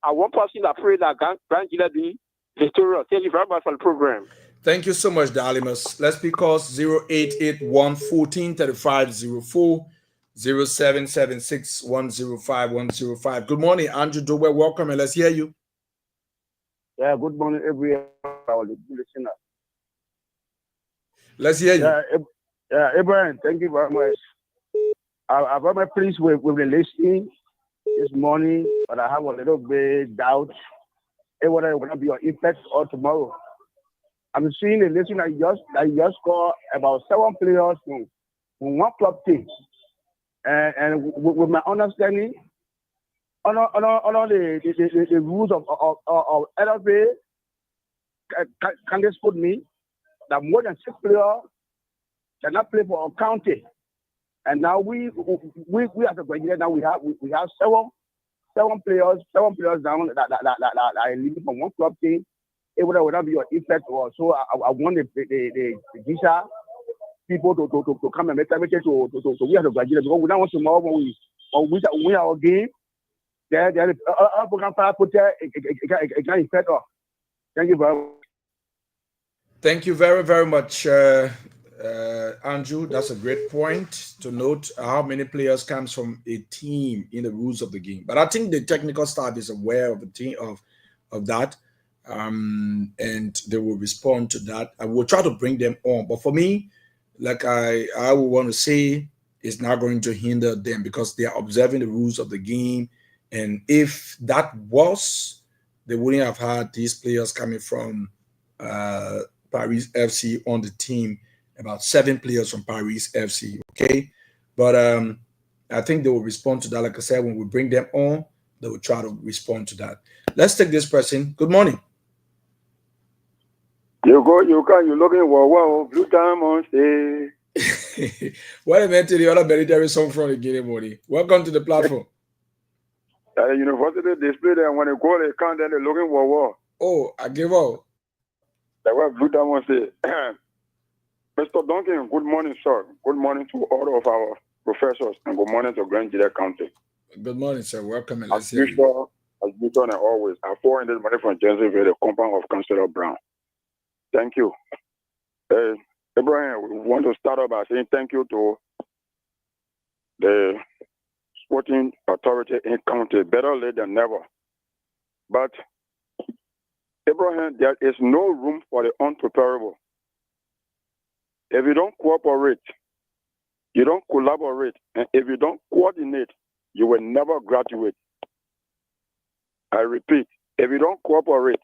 I one person that pray that Grand GEDEH be victorious. Thank you very much for the program. Thank you so much, Dalimus. Let's be calls 0881 1435 04 0776 105 105. Good morning, Andrew Dobe. Welcome, and let's hear you. Yeah, good morning, everyone. Listener. Let's hear you. Yeah, Abraham, thank you very much. I'm very pleased with the listening this morning, but I have a little bit doubt whether it's going to be an impact or tomorrow. I'm seeing a listen that just scored about 7 players from one club team. And with my understanding, under the rules of LFA, can this put me that more than 6 players cannot play for our county? And now we as a graduate, now we have 7 players down that are leaving from one club team. It would not be an effect or so. I want the GISA people to come and make everything to we as a graduate, because we don't want tomorrow when we win our game. There program put there it can affect us. Thank you very much. Thank you very, very much, Andrew. That's a great point to note how many players comes from a team in the rules of the game. But I think the technical staff is aware of the team of that, and they will respond to that. I will try to bring them on. But for me, like I would want to say, it's not going to hinder them because they are observing the rules of the game. And if that was, they wouldn't have had these players coming from Paris FC on the team, about 7 players from Paris FC, okay? But I think they will respond to that. Like I said, when we bring them on, they will try to respond to that. Let's take this person. Good morning. You looking for blue diamond stay. What I meant to the other military song from the Guinea morning. Welcome to the platform. University display there when they go, they come there, they're looking for war. Oh, I give up. That's what blue diamond say. Mr. Duncan, good morning, sir. Good morning to all of our professors, and good morning to Grand GEDEH County. Good morning, sir. Welcome. And as usual, and always, I forwarded money from Jerseyville, the compound of Councillor Brown. Thank you. Abraham, we want to start off by saying thank you to the sporting authority in county. Better late than never. But, Abraham, there is no room for the unpreparable. If you don't cooperate, you don't collaborate, and if you don't coordinate, you will never graduate. I repeat, if you don't cooperate,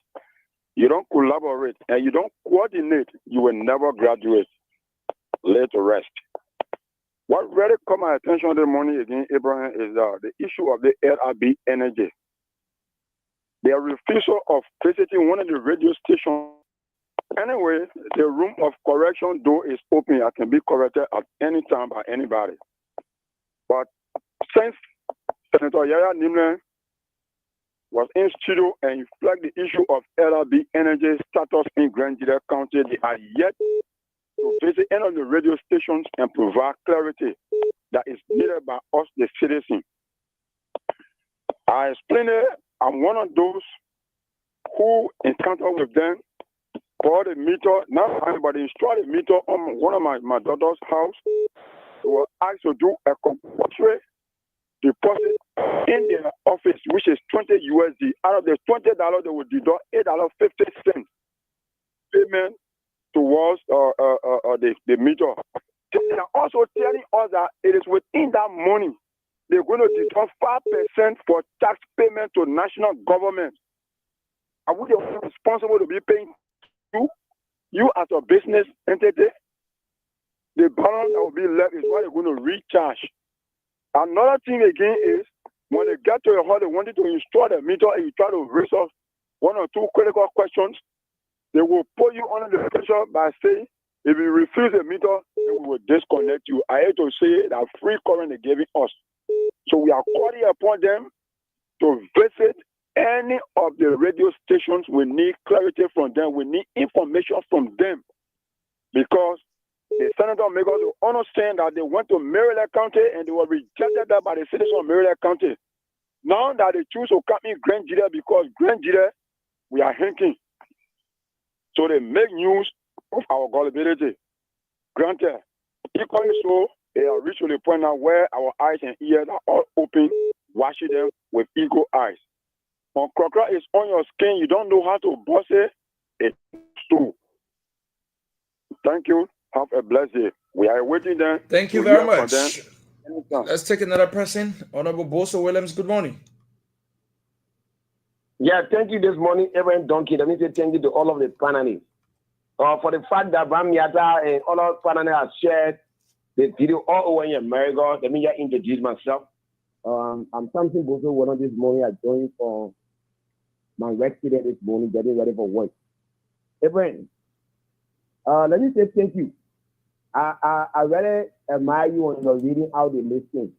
you don't collaborate, and you don't coordinate, you will never graduate. Let rest. What really caught my attention this morning again, Abraham, is the issue of the LRB energy. Their refusal of visiting one of the radio stations. Anyway, the room of correction door is open. I can be corrected at any time by anybody. But since Senator Yaya Nimle was in studio and he flagged the issue of LRB energy status in Grand GEDEH County, they are yet to visit any of the radio stations and provide clarity that is needed by us, the citizens. I explained it. I'm one of those who encounter with them, bought a meter, not anybody installed a meter on one of my daughter's house. They were asked to do a compulsory deposit in their office, which is $20 USD. Out of the $20, they would deduct $8.50 payment towards the meter. They are also telling us that it is within that money they're going to deduct 5% for tax payment to national government. Are we responsible to be paying you as a business entity? The balance that will be left is what they're going to recharge. Another thing again is when they get to your hall, they wanted to install the meter and you try to raise up one or two critical questions, they will put you under the pressure by saying, if you refuse the meter, then we will disconnect you. I hate to say that free current they're giving us. So we are calling upon them to visit any of the radio stations. We need clarity from them. We need information from them. Because the senator made us understand that they went to Maryland County and they were rejected by the citizens of Maryland County. Now that they choose to come in Grand GEDEH, because Grand GEDEH, we are hinting. So they make news of our gullibility. Granted, equally so, they are reached to the point now where our eyes and ears are all open, watching them with eagle eyes. When crocodile is on your skin, you don't know how to bust it, it's true. Thank you. Have a blessed day. We are waiting there. Thank you very much. Let's take another person. Honorable Boso Williams, good morning. Yeah, thank you this morning, Evan Donkey. Let me say thank you to all of the panelists. For the fact that Bam Yata and all of the panelists have shared the video all over in America. Let me just introduce myself. I'm Samson Boso. One of this morning, I joined for my work today this morning, getting ready for work. Evan, let me say thank you. I really admire you on your reading out the listing.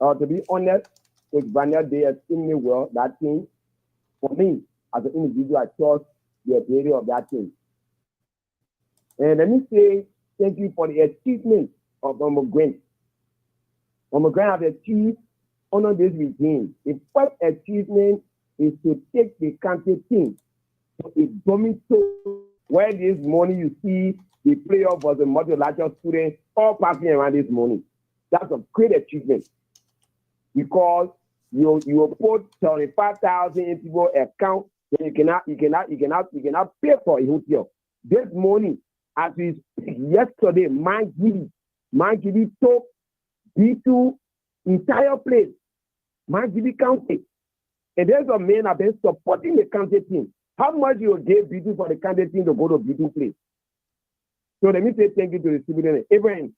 To be honest, with Vanya, they extremely well that thing. For me, as an individual, I trust the ability of that thing. And let me say thank you for the achievement of Mama Grant. Mama Grant has achieved under this regime. The first achievement is to take the country team to a dormitory where this morning you see the playoff was a multilateral student all passing around this morning. That's a great achievement because you put 75,000 in people's account, then you cannot pay for a hotel. This morning, as we speak, yesterday, Mangibi took B2 entire place, Mangibi County. And there's a man have been supporting the county team. How much you gave B2 for the county team to go to B2 place? So let me say thank you to the civilian. Abraham,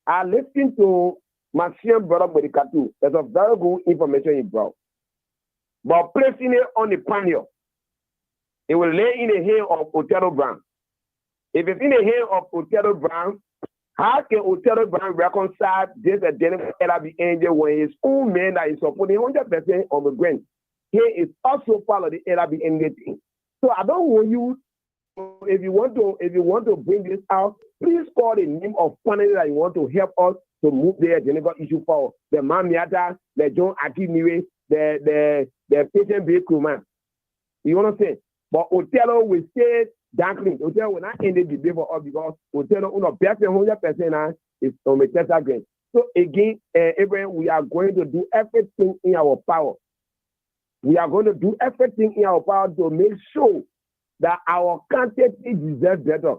I listened to Maxime brought up with the cartoon. There's a very good information he brought. But placing it on the panel, it will lay in the hand of Otero Brown. If it's in the hand of Otero Brown, how can Otero Brown reconcile this identity LRB angel when his own man that is supporting 100% on the grant? He is also part of the LRB angel thing. So I don't want you, if you want to bring this out, please call the name of panel that you want to help us to move the identical issue forward. The Mamiata, the John Akiniwe, the patient based man. You understand? But Otero will say darkly. Otero will not end the debate for us because Otero, 100% is on the test grant. So again, Abraham, we are going to do everything in our power. We are going to do everything in our power to make sure that our country deserves better.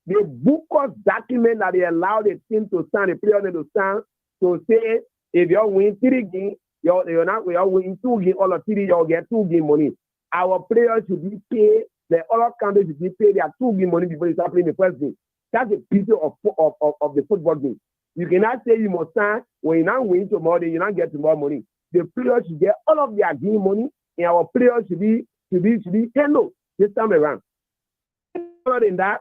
The book of document that they allow the team to sign, the player to sign, to say if you win 3 games, you're not win 2 games, all of 3, you'll get 2 game money. Our players should be paid, the other countries should be paid their 2 game money before they start playing the first game. That's the beauty of the football game. You cannot say you must stand when you now win tomorrow, you not get more money. The players should get all of their game money, and our players should be handled this time around. Other than that,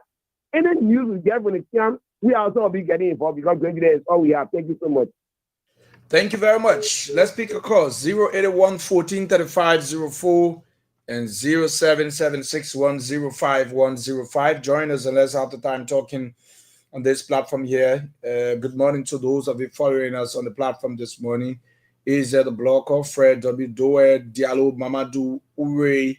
any news we get when it comes, we also will be getting involved because GEDEH is all we have. Thank you so much. Thank you very much. Let's pick a call 081 14 35 04 and 0776105105. Join us and let's have the time talking on this platform here. Good morning to those of you following us on the platform this morning. Is the blocker Fred W. Doe, Diallo, Mamadou, Ure,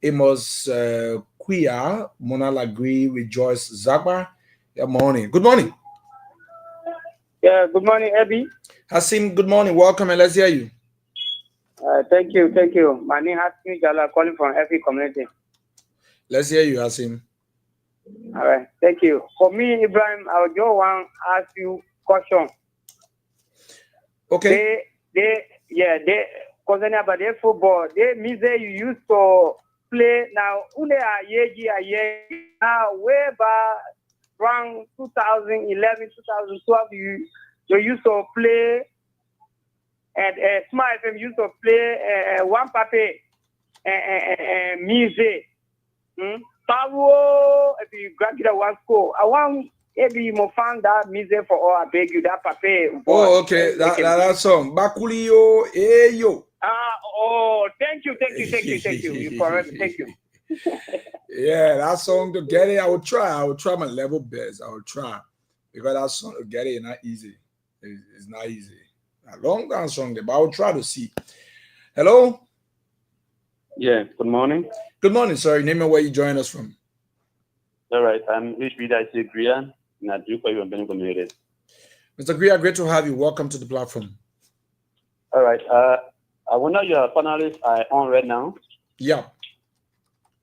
Amos, Quia, Mona Lagri, Rejoice, Zagba. Good morning. Good morning. Yeah, good morning, Abby. Hasim, good morning. Welcome and let's hear you. Thank you. My name is Hasim Jala, calling from every community. Let's hear you, Hasim. All right, thank you. For me, Ibrahim, I would just want to ask you a question. Okay. Concerning about their football, they music you used to play now, way back around 2011, 2012, you used to play, and Smart FM used to play one pape music. Paro, if you graduate one school, I want maybe you more find that music for all. I beg you that pape. Oh, okay, that song. Bakulio, yo. Thank you. You correct. Thank you. Yeah, that song to get it, I will try my level best. I will try because that song to get it is not easy. It's not easy. A long dance song, but I will try to see. Hello. Yeah. Good morning. Good morning, sir. Name me where you join us from. All right. I'm HBDIC Grian. Mr. Grian, great to have you. Welcome to the platform. All right. I wonder your panelists are on right now. Yeah.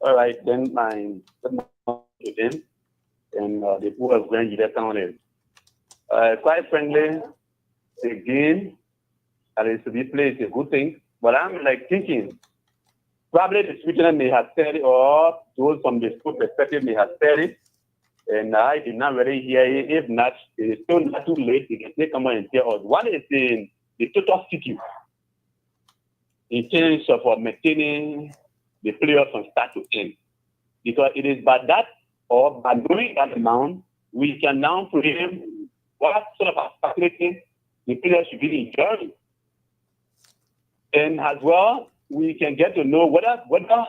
All right, then my to them and the poor of Grand GEDEH County. Quite frankly, the game that is to be played is a good thing, but I'm like thinking probably the Switzerland may have said it, or those from the school perspective may have said it, and I did not really hear it. If not, it is still not too late. You can take come on and tell us what is the total figure in terms of maintaining the players from start to end. Because it is by that or by doing that amount, we can now frame what sort of facility the players should be enjoying. And as well, we can get to know whether whatever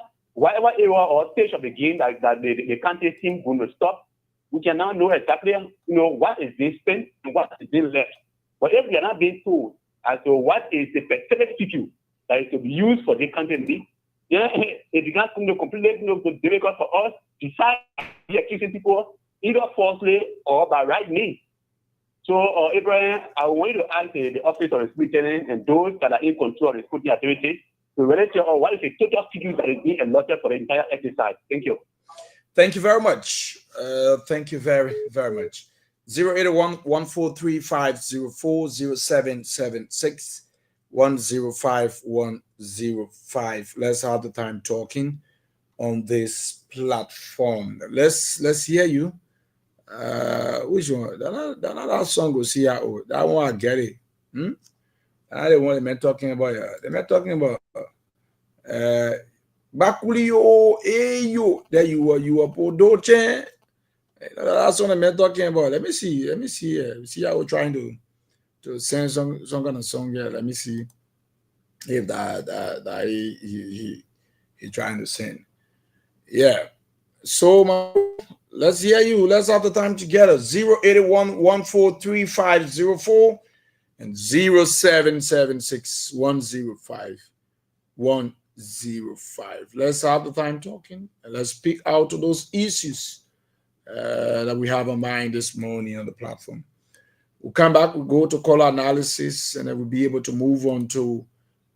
area or stage of the game that the country team going to stop, we can now know exactly what is being spent and what is being left. But if we are not being told as to what is the specific figure that is to be used for the country, it becomes completely difficult for us to decide accusing people either falsely or by right means. So, Abraham, I want you to ask the Office of the Superintendent and those that are in control of the scrutiny activity to really tell what is the total figure that is being allotted for the entire exercise. Thank you. Thank you very much. Thank you very, very much. 081-143-504-0776. 105-105. Let's have the time talking on this platform. Let's hear you. Which one? That song goes here. That one I get it. I didn't want them talking about. They were talking about Bakulio, yo. There you were Podoche. That's what I'm talking about. Let me see. See how we're trying to sing some kind of song here. Let me see if that he trying to sing. Yeah. So let's hear you. Let's have the time together. 081-143-504 and 0776-105-105. Let's have the time talking and let's speak out to those issues that we have in mind this morning on the platform. We'll come back, we'll go to caller analysis, and then we'll be able to move on to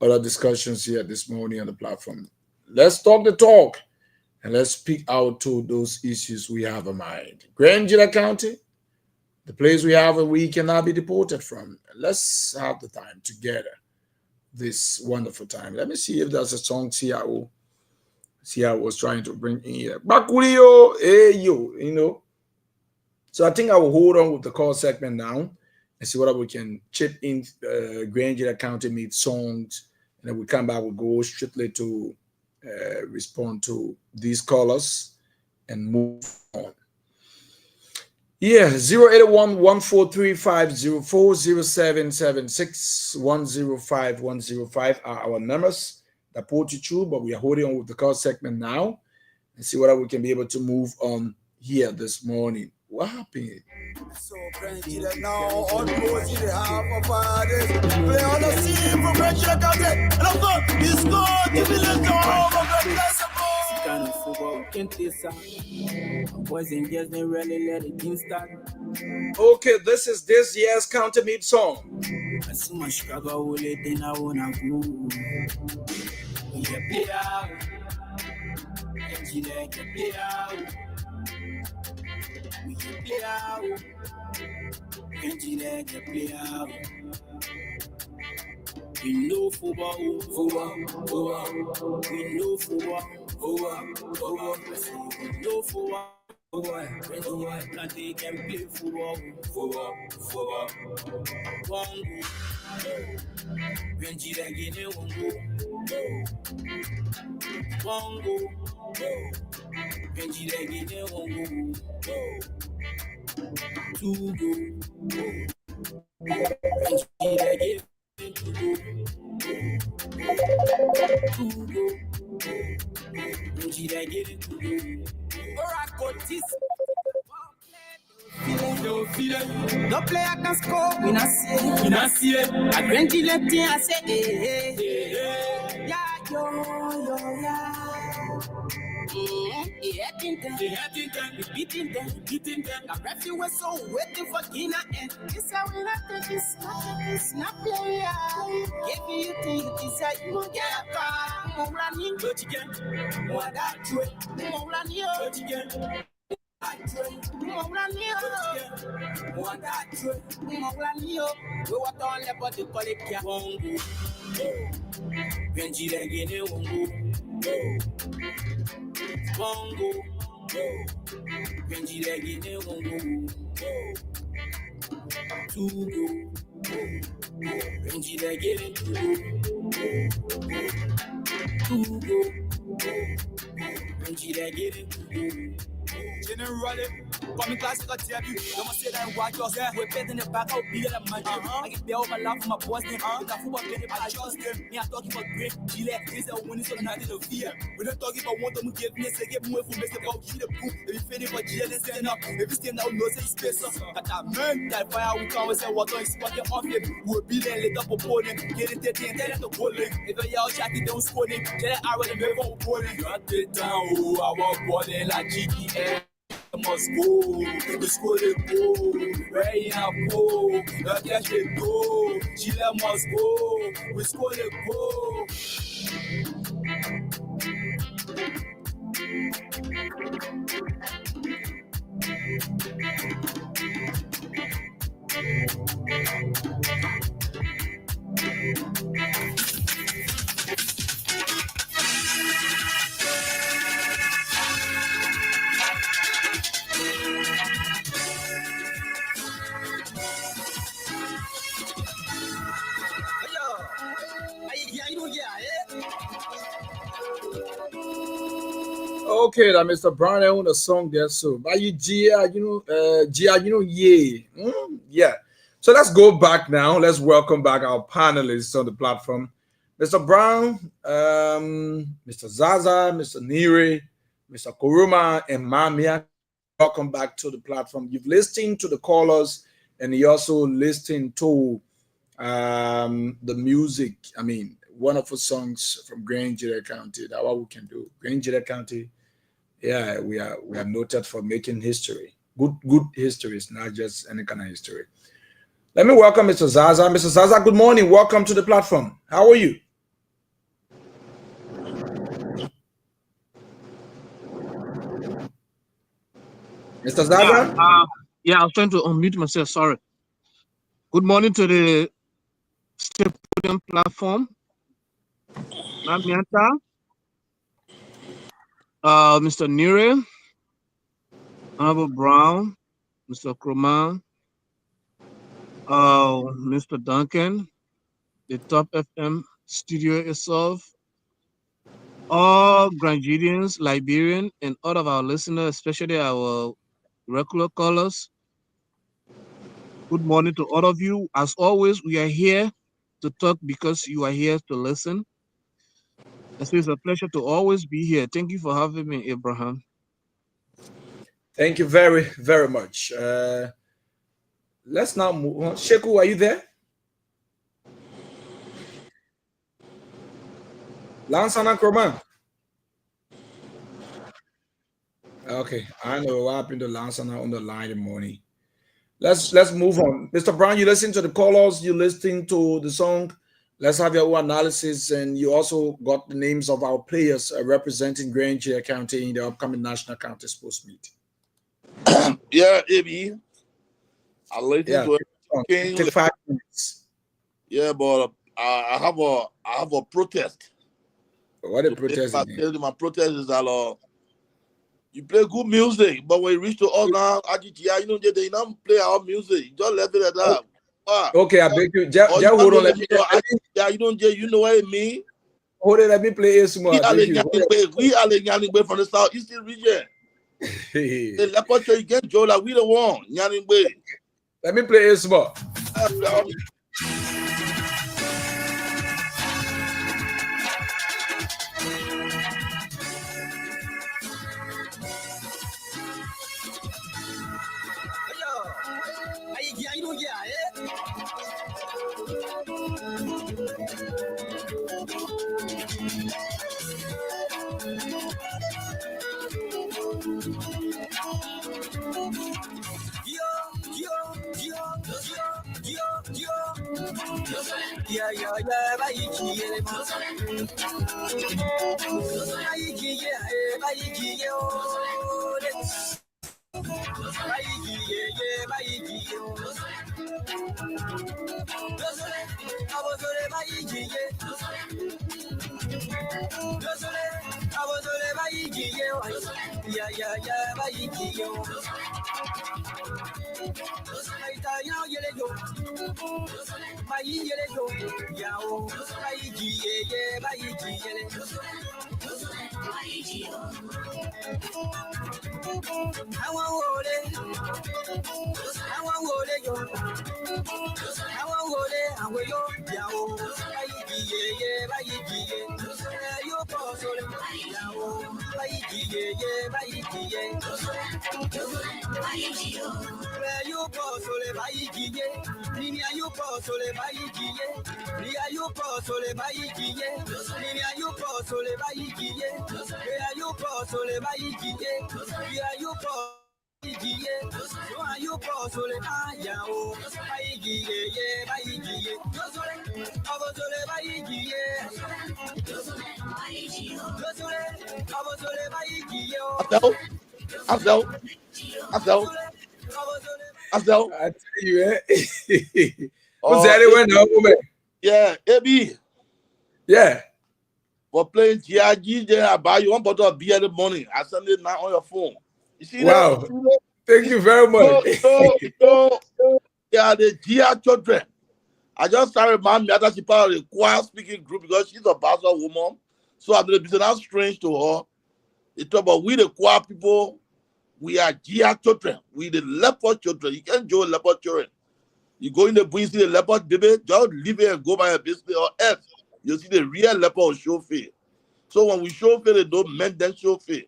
other discussions here this morning on the platform. Let's talk the talk, and let's speak out to those issues we have in mind. Grand GEDEH County, the place we have and we cannot be deported from. Let's have the time together, this wonderful time. Let me see if there's a song CIO was trying to bring in here. Bakulio, hey yo, So I think I will hold on with the call segment now. and see what we can chip in Grand Jeddah County Meet songs, and then we come back, we'll go strictly to respond to these callers and move on. Yeah, 081-143-504-0776-105-105 are our numbers that put you through, but we are holding on with the call segment now and see whether we can be able to move on here this morning. What happened? So now all boys in the half of others play on the scene from Grand Jeddah County. And of course, it's good to be left home of the kind of football we can't taste out. Boys and girls they really let it game start. Okay, this is this year's counter meet song. I see my Chicago will it then I wanna go. We get play out. GEDEH get play out. We get play out. GEDEH get play out. We know football. We know football. We know football. Can't take and play football. Bongo. When GEDEH get it, bongo. When GEDEH get it, to go. When GEDEH get it, to go. When GEDEH get it, to go. No player can score, we not see it. I Grand Jeddah team, I say, hey. Yeah, yo, yeah. We beating them. The referee was so waiting for Gina and this how we not take this not player. Give you think you say you won't get a car. More running, but again. More that way. More running, but again. More running, more that way. More running, we were on the body collect Bongo. When GEDEH get it, bongo. When GEDEH get it, to go. When GEDEH get it, to go. When GEDEH get it, generally, coming classic or debut. Don't say that white girls we're better in the back, I'll be like my I get there with my love for my boys, then with the football play, I trust them. Me, I'm talking about great GEDEH. This is a winning, so not in the fear. We're not talking about one to give me, say, get more from this about you, the book. If you finish for GEDEH, stand up. If you stand out, no, say space up. Got that man, that fire, we can't say what on spotting off it. We'll be there later for bowling. Get it, and tell it to bowling. If a y'all chat it, don't score it. Get it out of the middle for bowling. Got it down, I want bowling like GEDEH. Must go, the school they go, ready now go, the cash they go, GEDEH must go, we school they go. Okay, that Mr. Brown owned a song there, so by you, Gia, yeah. So let's go back now. Let's welcome back our panelists on the platform, Mr. Brown, Mr. Zaza, Mr. Niri, Mr. Kuruma, and Mamia. Welcome back to the platform. You've listened to the callers, and you also listened to the music. I mean, wonderful songs from Grand Jeddah County. That's what we can do. Grand Jeddah County. Yeah, we are noted for making history. Good history. It's not just any kind of history. Let me welcome Mr. Zaza. Mr. Zaza, good morning. Welcome to the platform. How are you? Mr. Zaza? Yeah, I was trying to unmute myself. Sorry. Good morning to the PODIUM platform. Namiata, Mr. Nire, Honorable Brown, Mr. Kroman, Mr. Duncan, the Top FM studio itself, all Granadians, Liberian, and all of our listeners, especially our regular callers. Good morning to all of you. As always, we are here to talk because you are here to listen. And so it's a pleasure to always be here. Thank you for having me, Abraham. Thank you very, very much. Let's now move on. Sheku, are you there? Lansana Kroman. Okay, I know what happened to Lansana on the line in the morning. Let's move on. Mr. Brown, you listen to the callers, you listening to the song. Let's have your own analysis, and you also got the names of our players representing Granger County in the upcoming National County Sports Meet. Yeah, AB. I listen to it. Take 5 minutes. Yeah, but I have a protest. What a protest? My protest is that you play good music, but when you reach to us now, you don't play our music. You just left it at that. Okay, I beg you. Hold on, you know what I mean? Hold on, let me play a small. We are the from the southeastern region. The leopard you get Joe like we the one. Let me play a small. I tell you, what's anywhere now, woman? Yeah, AB. Yeah. For playing GIG, then I buy you one bottle of beer in the morning. I send it now on your phone. You see wow. that? Thank you very much. Yeah, the GI children. I just started my mother. She part of the choir speaking group because she's a pastor woman. So I'm going to be not strange to her. It's about we the choir people. We are GI children. We the leopard children. You can't join leopard children. You go in the bush, see the leopard baby, just leave it and go by a business or else. You see the real leopard show face. So when we show face, they don't men then show face.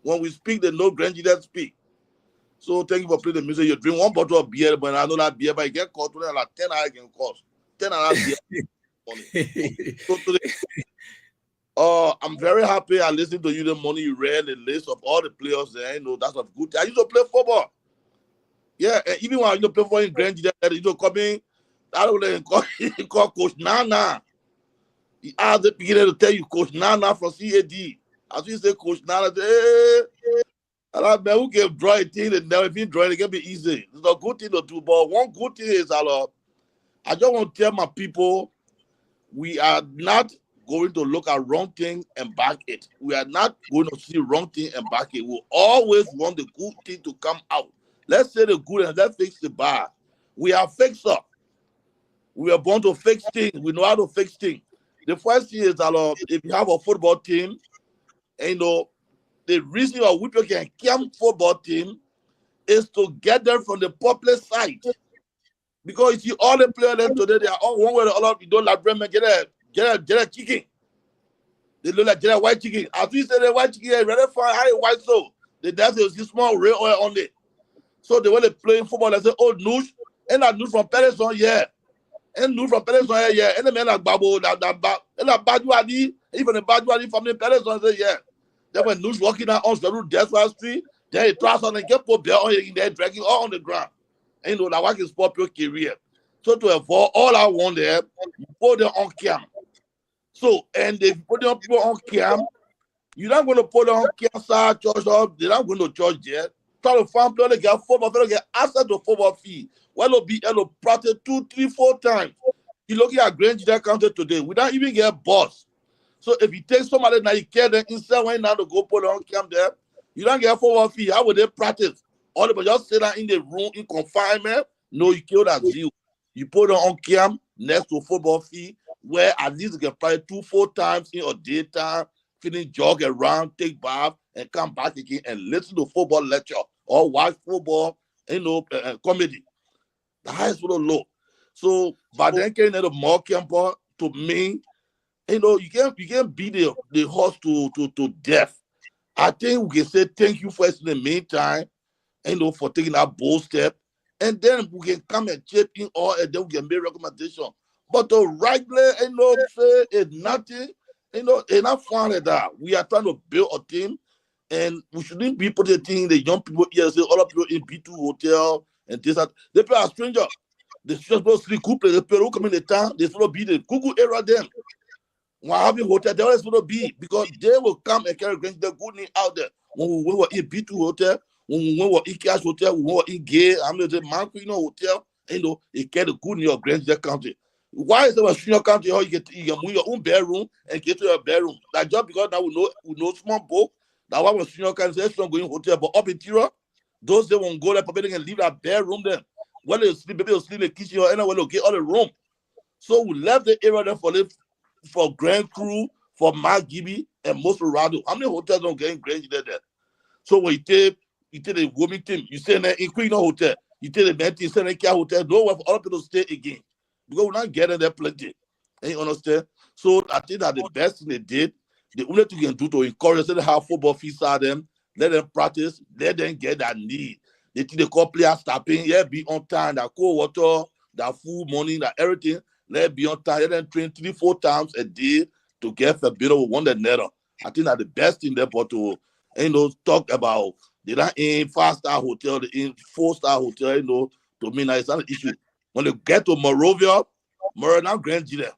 When we speak, they know grandchildren speak. So thank you for playing the music. You drink one bottle of beer, but I know that beer, but you get caught today like 10 hours can cost. 10 hours beer. So today, I'm very happy I listened to you the morning. You read the list of all the players there. You know, that's a good thing. I used to play football. Yeah, and even when I used to play football in grandchildren, you know, coming, I don't know, call Coach Nana. He asked the beginner to tell you, Coach Nana from CAD. As you say, Coach Nana, and I man, who can draw a thing and now if you draw it, it can be easy. It's a good thing to do, but one good thing is I just want to tell my people, we are not going to look at wrong thing and back it. We are not going to see wrong thing and back it. We always want the good thing to come out. Let's say the good and let's fix the bad. We are fixer. We are born to fix things. We know how to fix things. The first thing is that if you have a football team, and the reason why we can camp football team is to get them from the popular side. Because you see, all the players them today, they are all one way or the other. You don't like Bremen, get a chicken. They look like get a white chicken. As we say the white chicken, rather find how white so. The dance is this small red oil on it. So they want to play football. They say, oh, Noosh, and that Noosh from Peterson, yeah. And Noosh from Peterson, yeah. And the man like Babo, and that Badwadi, even the Badwadi family Peterson say, yeah. Then when Noosh walking down on ZWEDRU Desert Street, then he tries on and get put there on in there, dragging all on the ground. And that work is popular career. So to avoid all I want there, you put them on cam. So, and if you put them people on cam, you're not going to put them on cam side church up, they're not going to church there. Try to find people that get football, they get access to football fee. Well, it'll be able to practice 2, 3, 4 times. You look at GEDEH County today, we don't even get boss. So if you take somebody now, you care them instead when now to go put on camp there, you don't get football fee. How would they practice? All the just sit down in the room in confinement. No, you kill that zeal. You put them on camp next to football fee, where at least you can play 2, 4 times in a daytime, finish jog around, take bath, and come back again and listen to football lecture or watch football, comedy. The highest for the low. So by then getting the more camper to me, you can't beat the horse to death. I think we can say thank you first in the meantime, for taking that bold step, and then we can come and chip in all, and then we can make recommendation. But to rightly, say it's nothing, it's not fun like that. We are trying to build a team, and we shouldn't be putting the young people here, say all of people in B2 hotel and this that. They play a stranger. They just go sleep couple, the people who come in the town, they supposed to be the Google area them. When having hotel, they're supposed to be, because they will come and carry the good name out there. When we were in B2 hotel, when we were in Cash hotel, we were in Gay, hotel, it get the good name of GEDEH County. Why is there a senior county how you can move your own bedroom and get to your bedroom? That just because now we know small boat, that one was senior county, that's not going hotel, but up in Tira, those they won't go there, probably can leave that bedroom then. When they sleep, maybe they'll sleep in the kitchen or anywhere, they'll get all the room. So we left the area there for Grand Crew, for Mark Gibby, and most of Rado. How many hotels don't get in GEDEH there? So when you take the women team, you stay in Queen Hotel, you take the men team, you stay in the Care Hotel, nowhere for other people to stay again. Because we're not getting there plenty. You understand? So I think that the best thing they did, the only thing you can do to encourage them to have football fees at them, let them practice, let them get that need. They think they call players stopping, be on time, that cold water, that food, money, that everything, let be on time, let them train 3, 4 times a day to get a bit of one another. I think that the best thing there, but to talk about they not in 5-star hotel, they in 4-star hotel, to me now it's not an issue. When they get to Moravia, now GEDEH,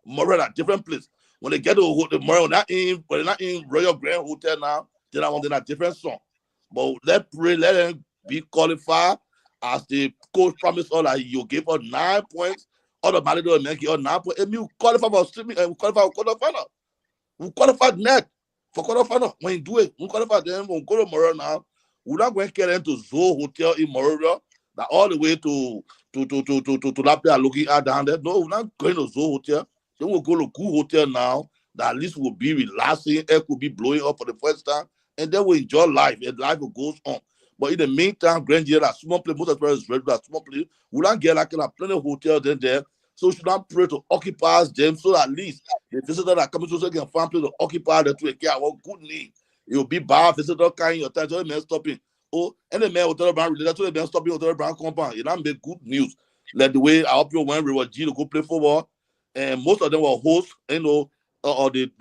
Moravia, different place. When they get to Moravia, they're not in Royal Grand Hotel now, then I want a different song. But let's pray, let them be qualified as the coach promised all that you give us 9 points. All the money don't make it 9 points. And you qualify for streaming and we qualify for quarterfinal. We qualified net for quarterfinal. When you do it, we qualify them. When we go to Moravia now, we're not going to get into Zoo Hotel in Moravia, that all the way to that place looking at down there. No, we're not going to Zoo Hotel. Then we'll go to Good Hotel now, that at least will be relaxing, air could be blowing up for the first time, and then we enjoy life, and life goes on. But in the meantime, GEDEH, that small place, most of the parents ready that small place, we don't get like plenty of hotels in there. So we should not pray to occupy them, so at least the visitors that come to us can find place to occupy them to get our good need. It will be bad visitor kind your time, so the man stopping. Oh, and the man will tell about related to the man stopping hotel brand compound. It not make good news. Like the way our people went we were G to go play football, and most of them were hosts, or the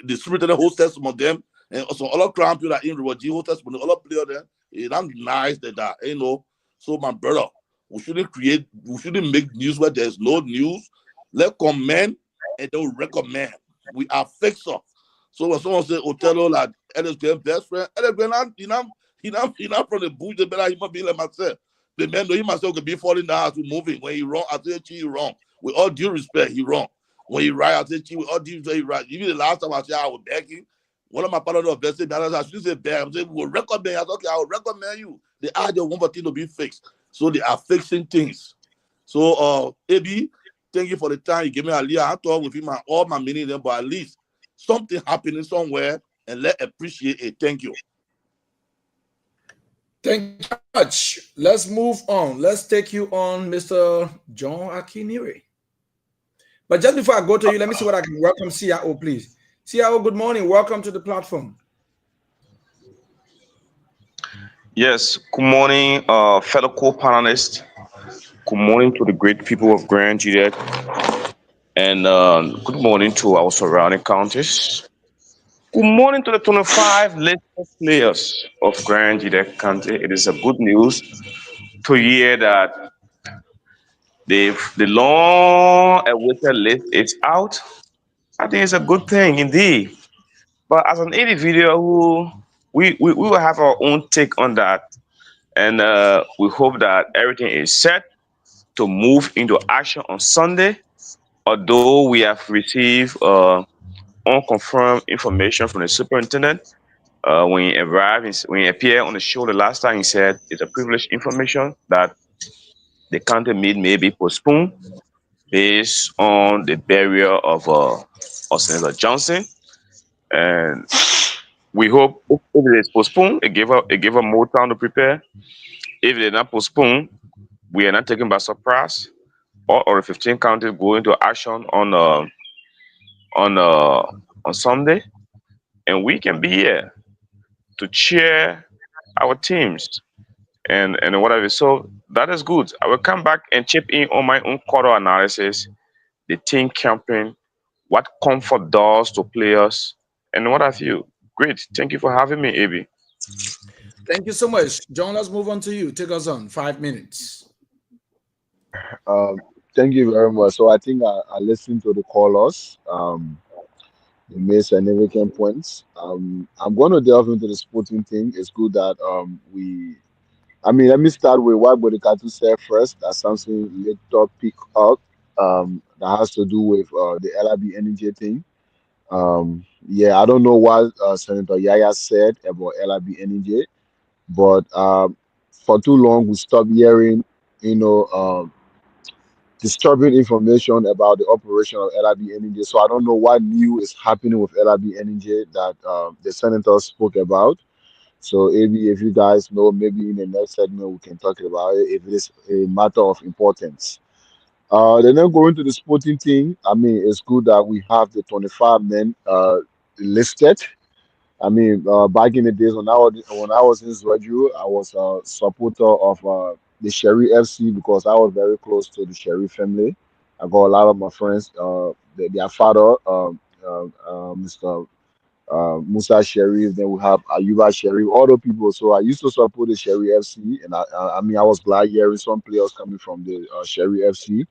distributed hostess, some of them, and some other crown people that in River G hostess, but the other player there, it's not nice that. So my brother, we shouldn't make news where there's no news. Let's comment and don't recommend. We are fixer. So when someone say Othello like LSGM best friend, LSGM he not from the bush, they better he must be like myself. The man know he myself could be falling down as we moving. When he wrong, I say he wrong. With all due respect, he wrong. When he right, I say with all due respect, he right. Even the last time I said I was begging, one of my partners of best I should say beg. I'm saying we'll recommend. I said, okay, I will recommend you. They are the one thing to be fixed. So they are fixing things. So, AB, thank you for the time you gave me. I talk with him all my meaning, but at least something happening somewhere, and let's appreciate it. Thank you. Thank you much. Let's move on. Let's take you on, Mr. John Akinire. But just before I go to you, let me see what I can welcome CIO, please. CIO, good morning. Welcome to the platform. Yes, good morning, fellow co-panelists. Good morning to the great people of Grand GEDEH, and good morning to our surrounding counties. Good morning to the 25 latest players of Grand GEDEH County. It is a good news to hear that the long-awaited list is out. I think it's a good thing indeed. But as an individual who we will have our own take on that, and we hope that everything is set to move into action on Sunday. Although we have received unconfirmed information from the superintendent, when he arrived, when he appeared on the show the last time, he said it's a privileged information that the county meet may be postponed based on the burial of Senator Johnson, and we hope if it is postponed, it gave her more time to prepare. If they're not postponed, we are not taken by surprise. All of the 15 counties go into action on Sunday, and we can be here to cheer our teams and whatever. So that is good. I will come back and chip in on my own quarter analysis, the team campaign, what comfort does to players, and what have you. Great. Thank you for having me, AB. Thank you so much. John, let's move on to you. Take us on 5 minutes. Thank you very much. So I think I listened to the callers. They made significant points. I'm going to delve into the sporting thing. It's good that let me start with what Bodikatu said first. That's something later pick up that has to do with the LRB energy thing. Yeah, I don't know what Senator Yaya said about LRB energy, but for too long we stopped hearing, disturbing information about the operation of LRB Energy. So I don't know what new is happening with LRB Energy that the senators spoke about. So maybe if you guys know, maybe in the next segment we can talk about it if it is a matter of importance. Then going to the sporting thing, it's good that we have the 25 men listed. Back in the days when I was in ZWEDRU, I was a supporter of the Sherry FC because I was very close to the Sherry family. I got a lot of my friends, their father, Mr. Musa Sherry. Then we have Ayuba Sherry, other people. So I used to support the Sherry FC, and I was glad hearing some players coming from the Sherry FC.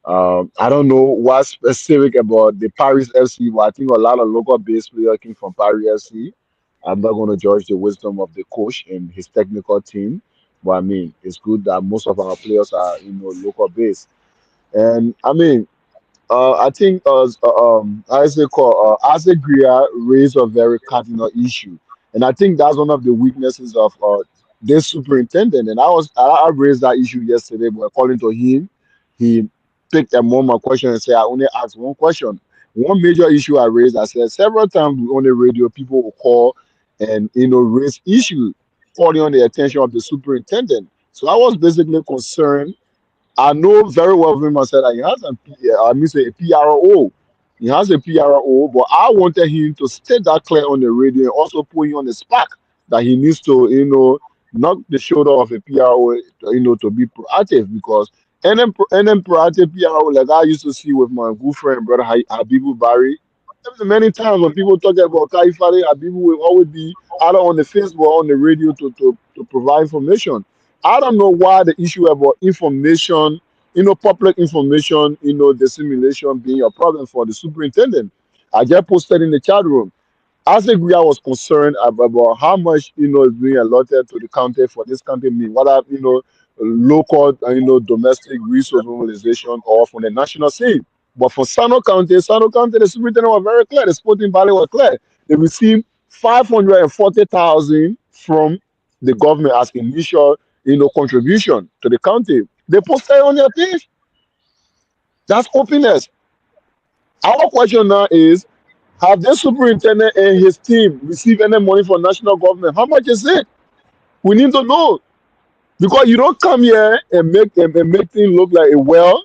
I don't know what's specific about the Paris FC, but I think a lot of local based players came from Paris FC. I'm not going to judge the wisdom of the coach and his technical team, but it's good that most of our players are local based. And I think Isaac Greer raised a very cardinal issue, and I think that's one of the weaknesses of this superintendent. And I raised that issue yesterday, but according to him, he picked a normal question and said, "I only asked one question." One major issue I raised, I said several times on the radio, people will call and raise issues calling on the attention of the superintendent. So I was basically concerned. I know very well of him. I said that he has a PRO. He has a PRO, but I wanted him to state that clear on the radio and also put him on the spot that he needs to, knock the shoulder of a PRO, to be proactive because any proactive PRO like I used to see with my good friend, brother Habibu Barry. Many times when people talk about Kaifari, Habibu will always be either on the Facebook or on the radio to provide information. I don't know why the issue about information, public information, dissemination being a problem for the superintendent. I just posted in the chat room. As a I was concerned about how much, is being allotted to the county for this county mean, whether, local, domestic resource mobilization or from the national scene. But for Sano County, the superintendent was very clear. The sporting valley was clear. They received 540,000 from the government as initial, contribution to the county. They post it on their page. That's openness. Our question now is, have the superintendent and his team received any money from national government? How much is it? We need to know. Because you don't come here and make things look like a well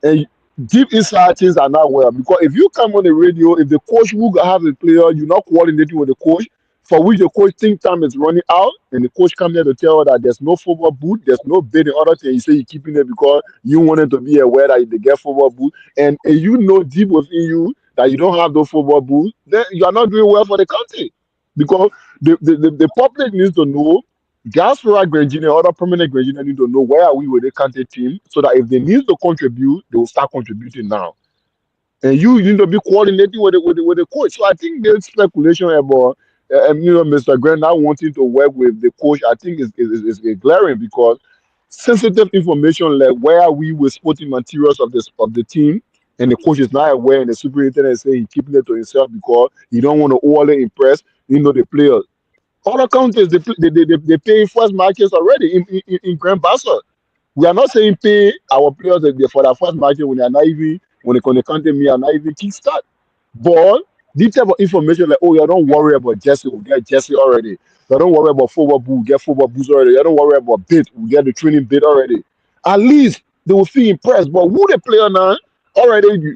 and deep inside things are not well. Because if you come on the radio, if the coach who have a player, you're not coordinating with the coach, for which the coach think time is running out, and the coach come here to tell her that there's no football boot, there's no bid in other things. You say you're keeping it because you wanted to be aware that they get football boot, and you know deep within you that you don't have those football boots, then you are not doing well for the country. Because the public needs to know. Diaspora Grenjine, other permanent Grenjine need to know where are we with the country team so that if they need to contribute, they will start contributing now. And you need to be coordinating with the coach. So I think there's speculation about Mr. Grant not wanting to work with the coach. I think is glaring because sensitive information like where are we with sporting materials of the team, and the coach is not aware, and the superintendent is saying he's keeping it to himself because he don't want to overly impress the players. Other countries they pay first matches already in Grand Bassa. We are not saying pay our players for their first matches when they are not even when the country me are not even kickstart. But this type of information like, oh, you don't worry about Jesse, we'll get Jesse already. You don't worry about football boo, we'll get football boos already. You don't worry about bid, we'll get the training bid already. At least they will feel impressed. But who the player now already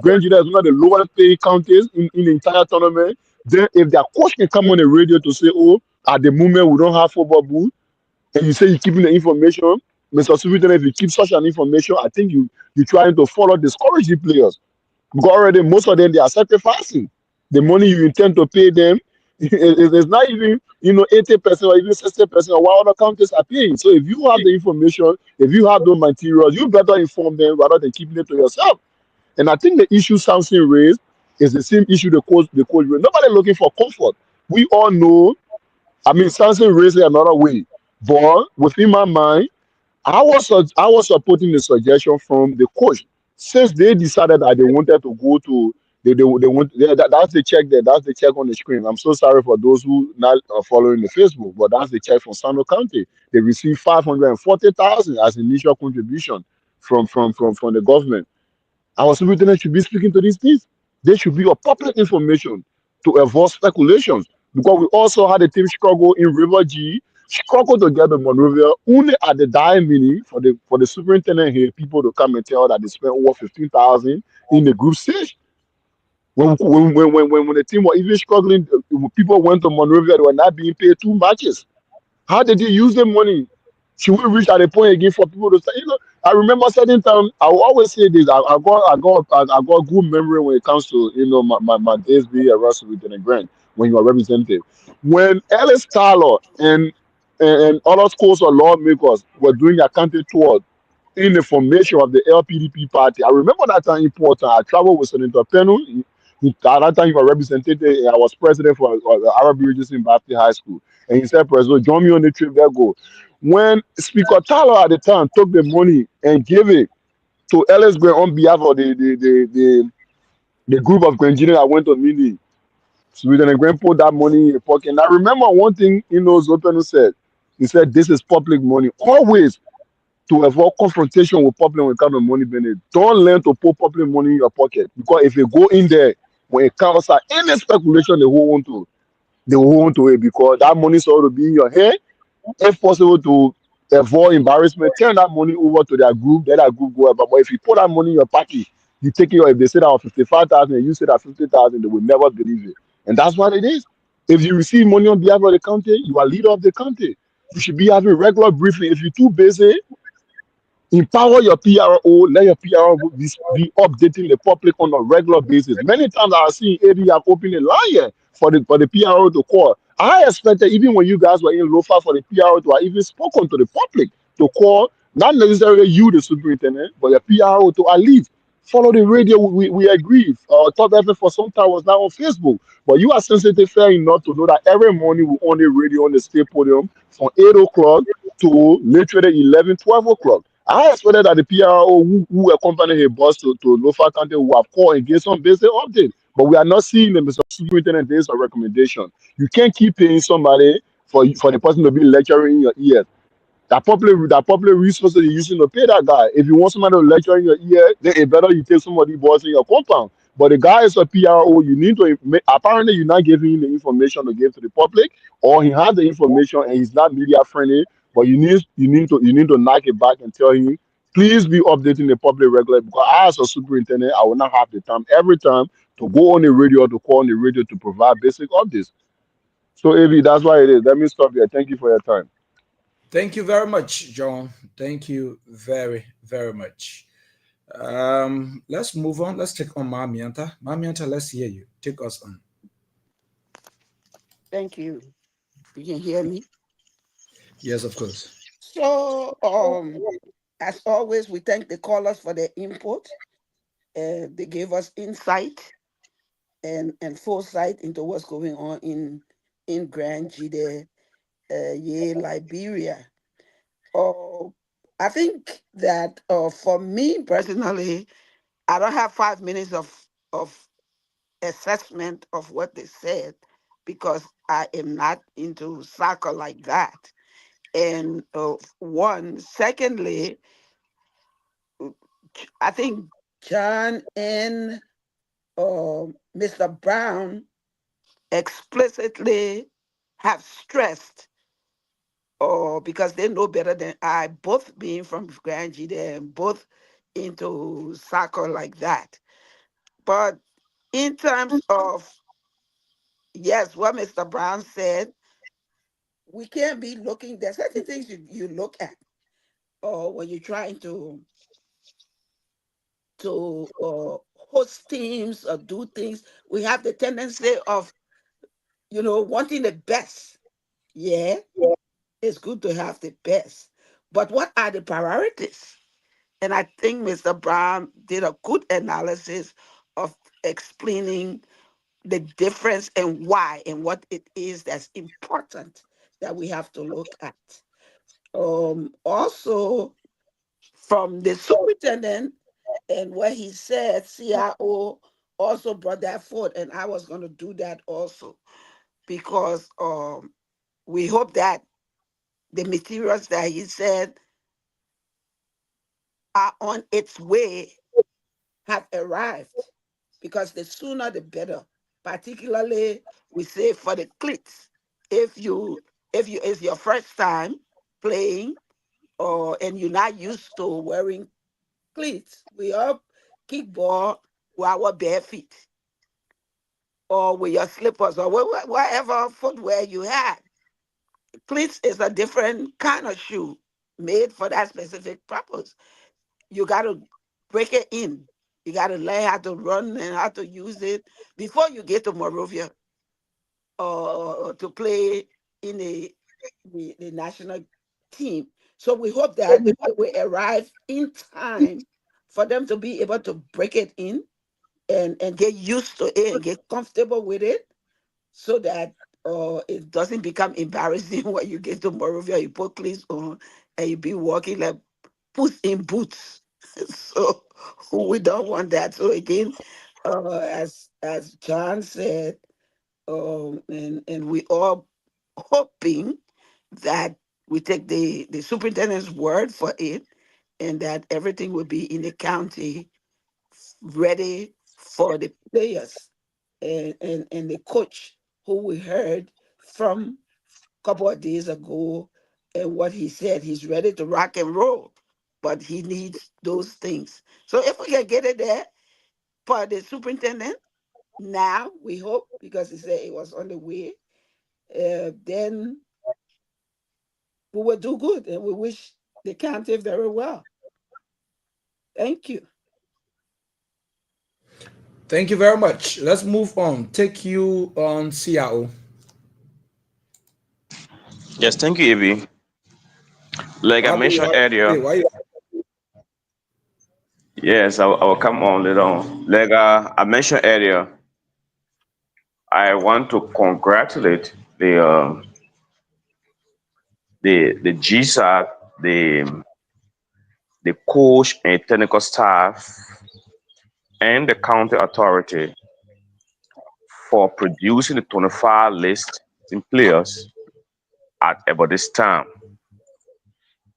Grand Judah is one of the lowest paying counties in the entire tournament. Then if their coach can come on the radio to say, oh, at the moment we don't have football booth, and you say you're keeping the information, Mr. Superintendent, if you keep such an information, I think you're trying to follow discourage the players. Because already most of them they are sacrificing. The money you intend to pay them is not even 80% or even 60% of what other countries are paying. So if you have the information, if you have those materials, you better inform them rather than keeping it to yourself. And I think the issue Samson raised is the same issue the coach raised. Nobody looking for comfort. We all know. I mean, Samson raised it another way, but within my mind, I was supporting the suggestion from the coach since they decided that they wanted to go to that's the check there. That's the check on the screen. I'm so sorry for those who not are following the Facebook, but that's the check from Sano County. They received 540,000 as initial contribution from the government. Our superintendent should be speaking to these things. They should be a public information to avoid speculations. Because we also had a team struggle in River G, struggle to get the Monrovia, only at the dying minute for the superintendent here, people to come and tell that they spent over 15,000 in the group stage. When the team were even struggling, people went to Monrovia, they were not being paid 2 matches. How did you use the money? Should we reach at a point again for people to say, I remember certain time, I will always say this, I got good memory when it comes to, my days being a Russell with the Grant when you are representative. When Ellis Tyler and other schools or lawmakers were doing a country tour in the formation of the LPDP party, I remember that time important. I traveled with Senator Penu. At that time, you were representative. I was president for the Arab Regions in Baptist High School. And he said, President, join me on the trip, there go. When Speaker Tyler at the time took the money and gave it to Ellis Grant on behalf of the group of Grenjine that went to Mini, Sweden Grant put that money in your pocket. And I remember one thing, Zopenu said. He said, this is public money. Always to avoid confrontation with public when it comes to money, Bennett. Don't learn to put public money in your pocket. Because if you go in there, when it comes out any speculation, they hold on to it because that money is already be in your hand. If possible to avoid embarrassment, turn that money over to their group, let that group go about. But if you put that money in your pocket, you take it, if they say that on 55,000 and you say that 50,000, they will never believe it. And that's what it is. If you receive money on behalf of the country, you are leader of the country. You should be having regular briefing. If you're too busy, empower your PRO, let your PRO be updating the public on a regular basis. Many times I see AD open a line for the PRO to call. I expected even when you guys were in Lofa for the PRO to have even spoken to the public to call, not necessarily you, the superintendent, but the PRO to at least follow the radio. We agree. Top FM for some time was now on Facebook, but you are sensitive fair enough to know that every morning we on the radio on the state podium from 8 o'clock to literally 11, 12 o'clock. I expected that the PRO who accompanied his boss to Lofa County who have called and give some basic update. But we are not seeing the Mr. Superintendent based on recommendation. You can't keep paying somebody for the person to be lecturing in your ear. That public resources you're using to pay that guy. If you want somebody to lecture in your ear, then it better you take somebody boss in your compound. But the guy is a PRO. You need to apparently you're not giving him the information to give to the public, or he has the information and he's not media friendly. But you need to knock it back and tell him, please be updating the public regularly. Because I, as a superintendent, I will not have the time every time to go on the radio, to call on the radio to provide basic updates. So, Avi, that's why it is. Let me stop here. Thank you for your time. Thank you very much, John. Thank you very, very much. Let's move on. Let's take on Mamianta. Mamianta, let's hear you. Take us on. Thank you. You can hear me? Yes, of course. So, as always, we thank the callers for their input. They gave us insight and foresight into what's going on in Grand GEDEH, Liberia. I think that for me personally, I don't have 5 minutes of assessment of what they said because I am not into soccer like that. And secondly, I think John and Mr. Brown explicitly have stressed, because they know better than I, both being from Grand GEDEH and both into soccer like that. But in terms of, yes, what Mr. Brown said, we can't be looking, there's certain things you look at when you're trying to host teams or do things. We have the tendency of, wanting the best. Yeah, it's good to have the best. But what are the priorities? And I think Mr. Brown did a good analysis of explaining the difference and why and what it is that's important that we have to look at. Also, from the superintendent and what he said, CIO also brought that forward, and I was going to do that also because we hope that the materials that he said are on its way have arrived, because the sooner the better. Particularly, we say for the cleats, if it's your first time playing, and you're not used to wearing cleats, we all kickball with our bare feet or with your slippers or whatever footwear you have. Cleats is a different kind of shoe made for that specific purpose. You got to break it in. You got to learn how to run and how to use it before you get to Morovia or to play in the national team. So we hope that it will arrive in time for them to be able to break it in and get used to it and get comfortable with it, so that it doesn't become embarrassing when you get to Morovia, you put cleats on and you be walking like Puss in Boots. So we don't want that. So again, as John said, and we all hoping that we take the superintendent's word for it, and that everything will be in the county ready for the players and the coach who we heard from a couple of days ago, and what he said, he's ready to rock and roll, but he needs those things. So if we can get it there for the superintendent, now we hope, because he said it was on the way, then we will do good, and we wish the county very well. Thank you. Thank you very much. Let's move on. Take you on CIO. Yes, thank you, Avi. Like I mentioned earlier, yes, I will come on later on. Like I mentioned earlier, I want to congratulate the GSAC, the coach and technical staff, and the county authority for producing the 25 list in players at about this time.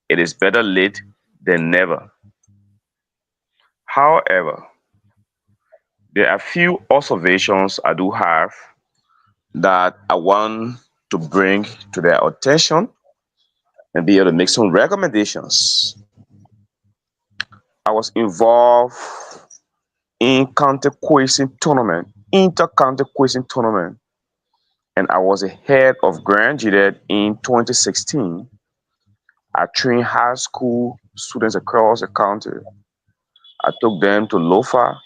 it is better late than never. However, there are few observations I do have that I want to bring to their attention and be able to make some recommendations. I was involved in county quizzing tournament, inter-county quizzing tournament, and I was a head of Grand GEDEH in 2016. I trained high school students across the country. I took them to Lofa.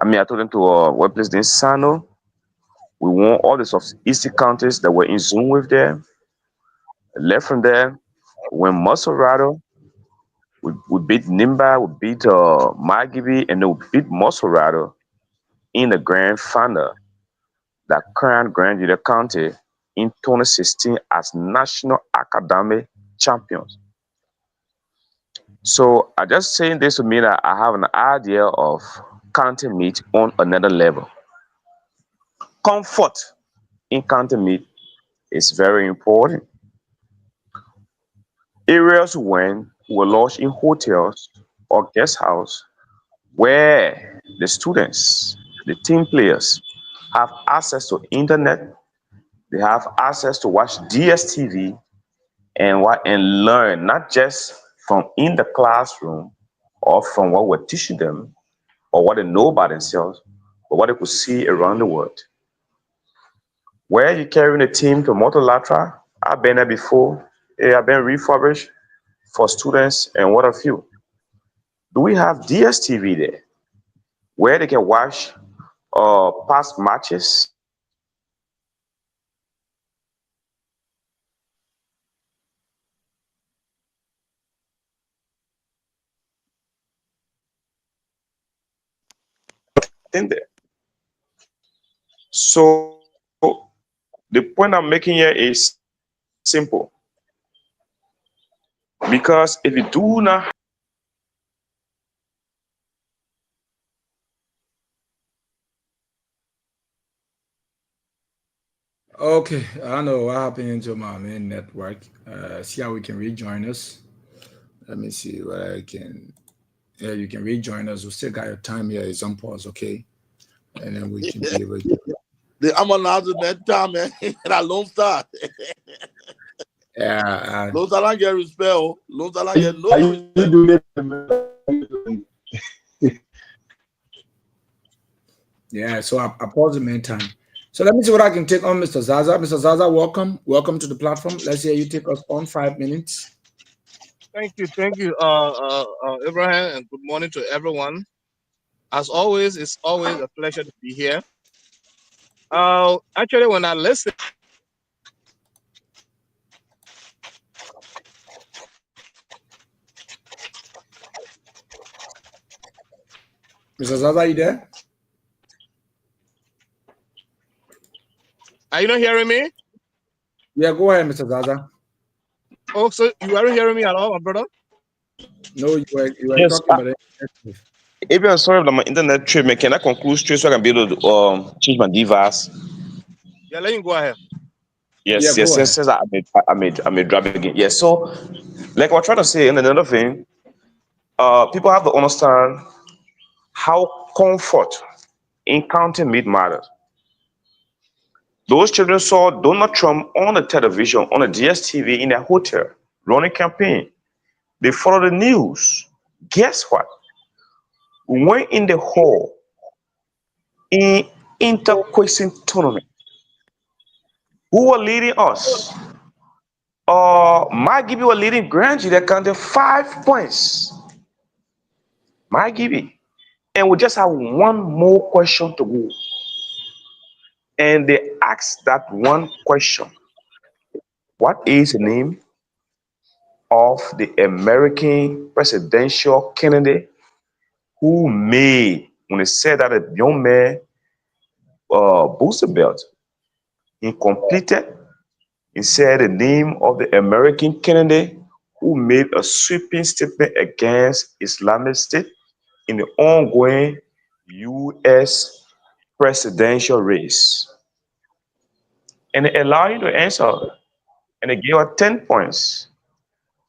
I took them to a workplace in Sano. We won all the southeastern counties that were in Zoom with them. Left from there, went Masorado. We beat Nimba, we beat Magibi, and then we beat Masorado in the grand final that crowned Grand GEDEH County in 2016 as national academic champions. So I just saying this to mean that I have an idea of county meet on another level. Comfort in county meet is very important. Areas when were lodged in hotels or guest house where the students, the team players have access to internet, they have access to watch DSTV and learn not just from in the classroom or from what we're teaching them or what they know about themselves, but what they could see around the world. Where you carrying a team to multilateral, I've been there before. I've been refurbished for students and what have you. Do we have DSTV there where they can watch past matches? In there. So the point I'm making here is simple. Because if you do not Okay, I don't know what happened to my main network. See how we can rejoin us. Let me see what I can. Yeah, you can rejoin us. We still got your time here. It's on pause, okay? And then we can be able to. I'm allowed to that time, man. That Lone Star. Yeah. Lone Star don't get respect. Lone Star don't get no respect. Yeah, so I pause the meantime. So let me see what I can take on Mr. Zaza. Mr. Zaza, welcome. Welcome to the platform. Let's hear you take us on 5 minutes. Thank you, Abraham, and good morning to everyone. As always, it's always a pleasure to be here. Actually, when I listen, Mr. Zaza, are you there? Are you not hearing me? Yeah, go ahead, Mr. Zaza. Oh, so you aren't hearing me at all, my brother? No, you were yes, talking about it. If you're sorry about my internet trip, man, can I conclude straight so I can be able to change my device? Yeah, let you go ahead. Yes, Yeah, go ahead. yes. I may drop it again. Yes, so like I was trying to say, and another thing, people have to understand how comfort in county meet matters. Those children saw Donald Trump on the television, on the DSTV in their hotel, running campaign. They follow the news. Guess what? We went in the hall in inter-quizzing tournament. Who were leading us? My Gibby were leading Grand GEDEH County 5 points. My Gibby. And we just have one more question to go. And they asked that one question. What is the name of the American presidential candidate who made, when they said that a young man booster belt, he completed, he said the name of the American candidate who made a sweeping statement against Islamic State in the ongoing U.S. presidential race. And they allowed you to answer, and they gave her 10 points.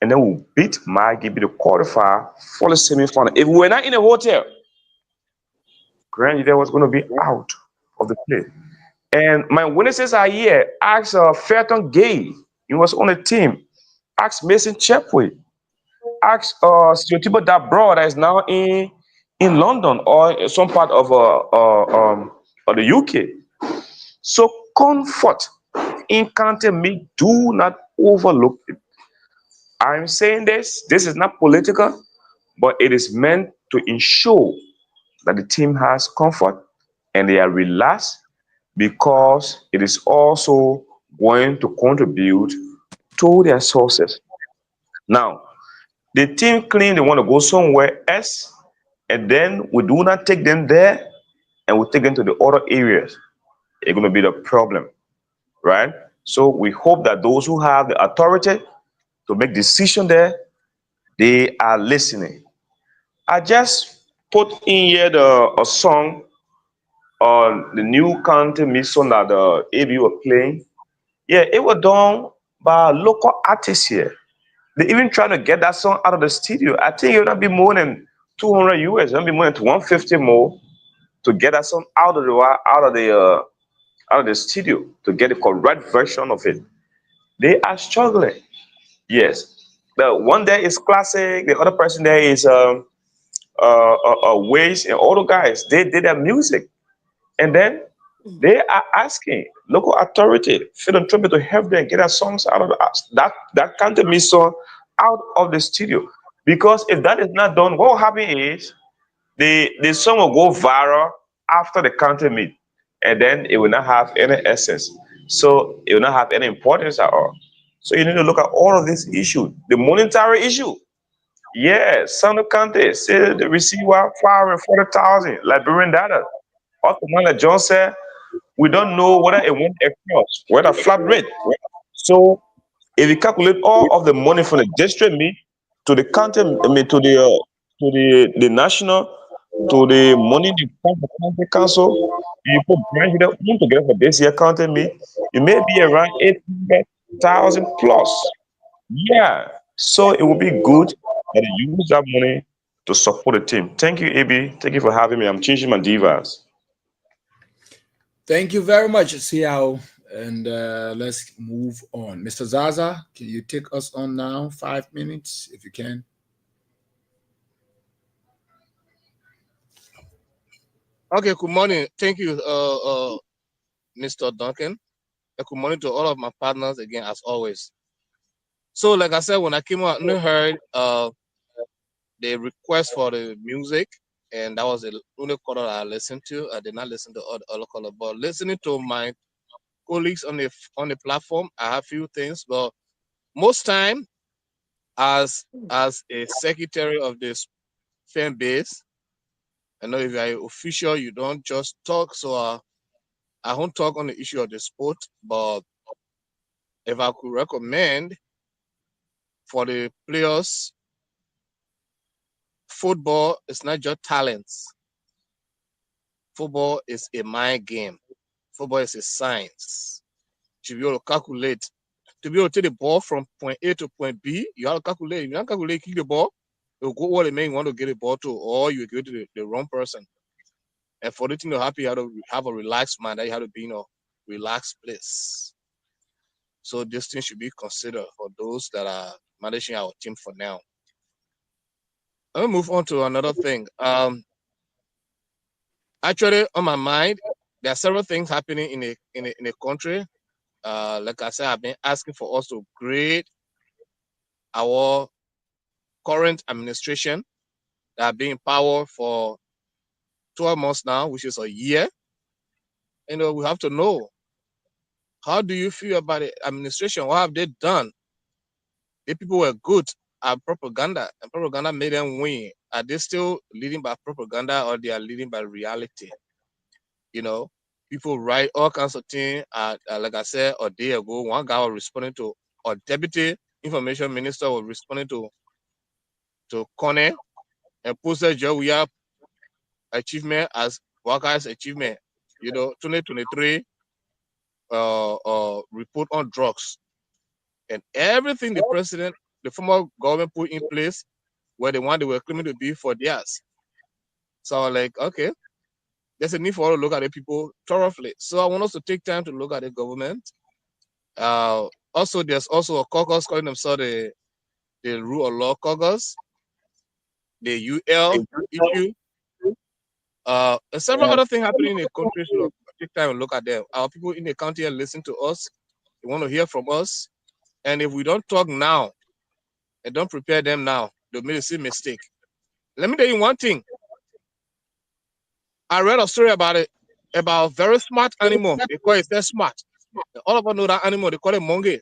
and then we'll beat Maggie, be the quarterfinal for the semifinal. If we were not in a hotel, Grand Leader was going to be out of the play. And my witnesses are here. Ask Fairton Gay, he was on the team. Ask Mason Chepway. Ask Stereotypo Dabro that is now in London or some part of the UK. So comfort in county me, do not overlook it. I'm saying this is not political, but it is meant to ensure that the team has comfort and they are relaxed, because it is also going to contribute to their sources. Now, the team claim they want to go somewhere else, and then we do not take them there and we take them to the other areas. It's going to be the problem, right? So we hope that those who have the authority to make decision there, they are listening. I just put in here a song on the new country mission that the AB were playing. Yeah, it was done by local artists here. They even trying to get that song out of the studio. I think it would not be more than 200 US. It would be more than 150 more to get that song out of the studio to get the correct version of it. They are struggling. Yes, the one there is classic. The other person there is Waze, and all the guys. They did their music, and then they are asking local authority, philanthropy to help them get their songs out of that country music song out of the studio. Because if that is not done, what will happen is the song will go viral after the country meet, and then it will not have any essence. So it will not have any importance at all. So you need to look at all of these issues. The monetary issue. Yes, some of the countries say they receive 540,000 Liberian data. Up to like John said, we don't know whether it went across, whether flat rate. So if you calculate all of the money from the district meet to the county, I mean to the national, to the money they come from county council, you put branch it up together for this year county meet, it may be around 800,000 plus. Yeah. So it would be good that you use that money to support the team. Thank you, AB. Thank you for having me. I'm changing my divas. Thank you very much, Siao. And let's move on. Mr. Zaza, can you take us on now? 5 minutes, if you can. Okay, good morning. Thank you, Mr. Duncan. Good morning to all of my partners again, as always. So, like I said, when I came out and heard the request for the music, and that was the only color I listened to. I did not listen to other color, but listening to my colleagues on the platform, I have few things. But most time, as a secretary of this fan base, I know if you're an official, you don't just talk. So I won't talk on the issue of the sport, but if I could recommend for the players, football is not just talents. Football is a mind game. Football is a science. To be able to calculate, to be able to take the ball from point A to point B, you have to calculate. If you don't calculate, kick the ball, you'll go what it means you want to get the ball to, or you give it to the wrong person. And for the thing to happen, you have to have a relaxed mind. That you have to be in a relaxed place. So this thing should be considered for those that are managing our team for now. Let me move on to another thing. Actually, on my mind, there are several things happening in a country. Like I said, I've been asking for us to grade our current administration that have been in power for 12 months now, which is a year. We have to know, how do you feel about the administration? What have they done? The people were good at propaganda, and propaganda made them win. Are they still leading by propaganda, or they are leading by reality? People write all kinds of things. Like I said, a day ago, one guy was responding to, or deputy information minister was responding to Kone, and posted we have achievement as workers' achievement. 2023 report on drugs, and everything the president the former government put in place where the one they were claiming to be for theirs. So I was like, okay, there's a need for us to look at the people thoroughly. So I want us to take time to look at the government. Also, there's also a caucus calling themselves the Rule of Law Caucus, the UL issue, and several other things happening in the country. So take time and look at them. Our people in the county are listening to us. They want to hear from us. And if we don't talk now and don't prepare them now, they'll make the same mistake. Let me tell you one thing. I read a story about it, about a very smart animal. They call it smart. All of us know that animal. They call it monkey.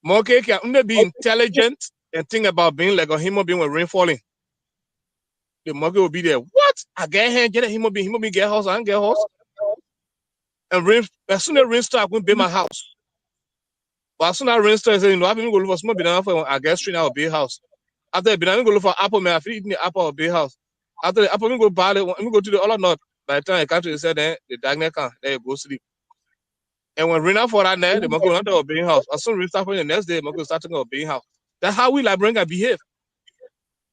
Monkey can only be intelligent and think about being like a human being when rain falling. The monkey will be there. What? I get here, get a human being get house, I don't get house. And rain, as soon as rain starts, I'm going to build my house. But as soon as rain starts, you know, I'm going to look for small banana for I get straight out of big house. After the banana, I'm going to look for apple, man. I feel eating the apple of big house. After the apple, I'm going to buy it. I'm going to go to the other north. By the time I come to the side, then the diagonal can, then you go sleep. And when rain out for that night, the monkey will not talk about being house. As soon as rain starts for the next day, the monkey will start talking about being house. That's how we like bring and behave.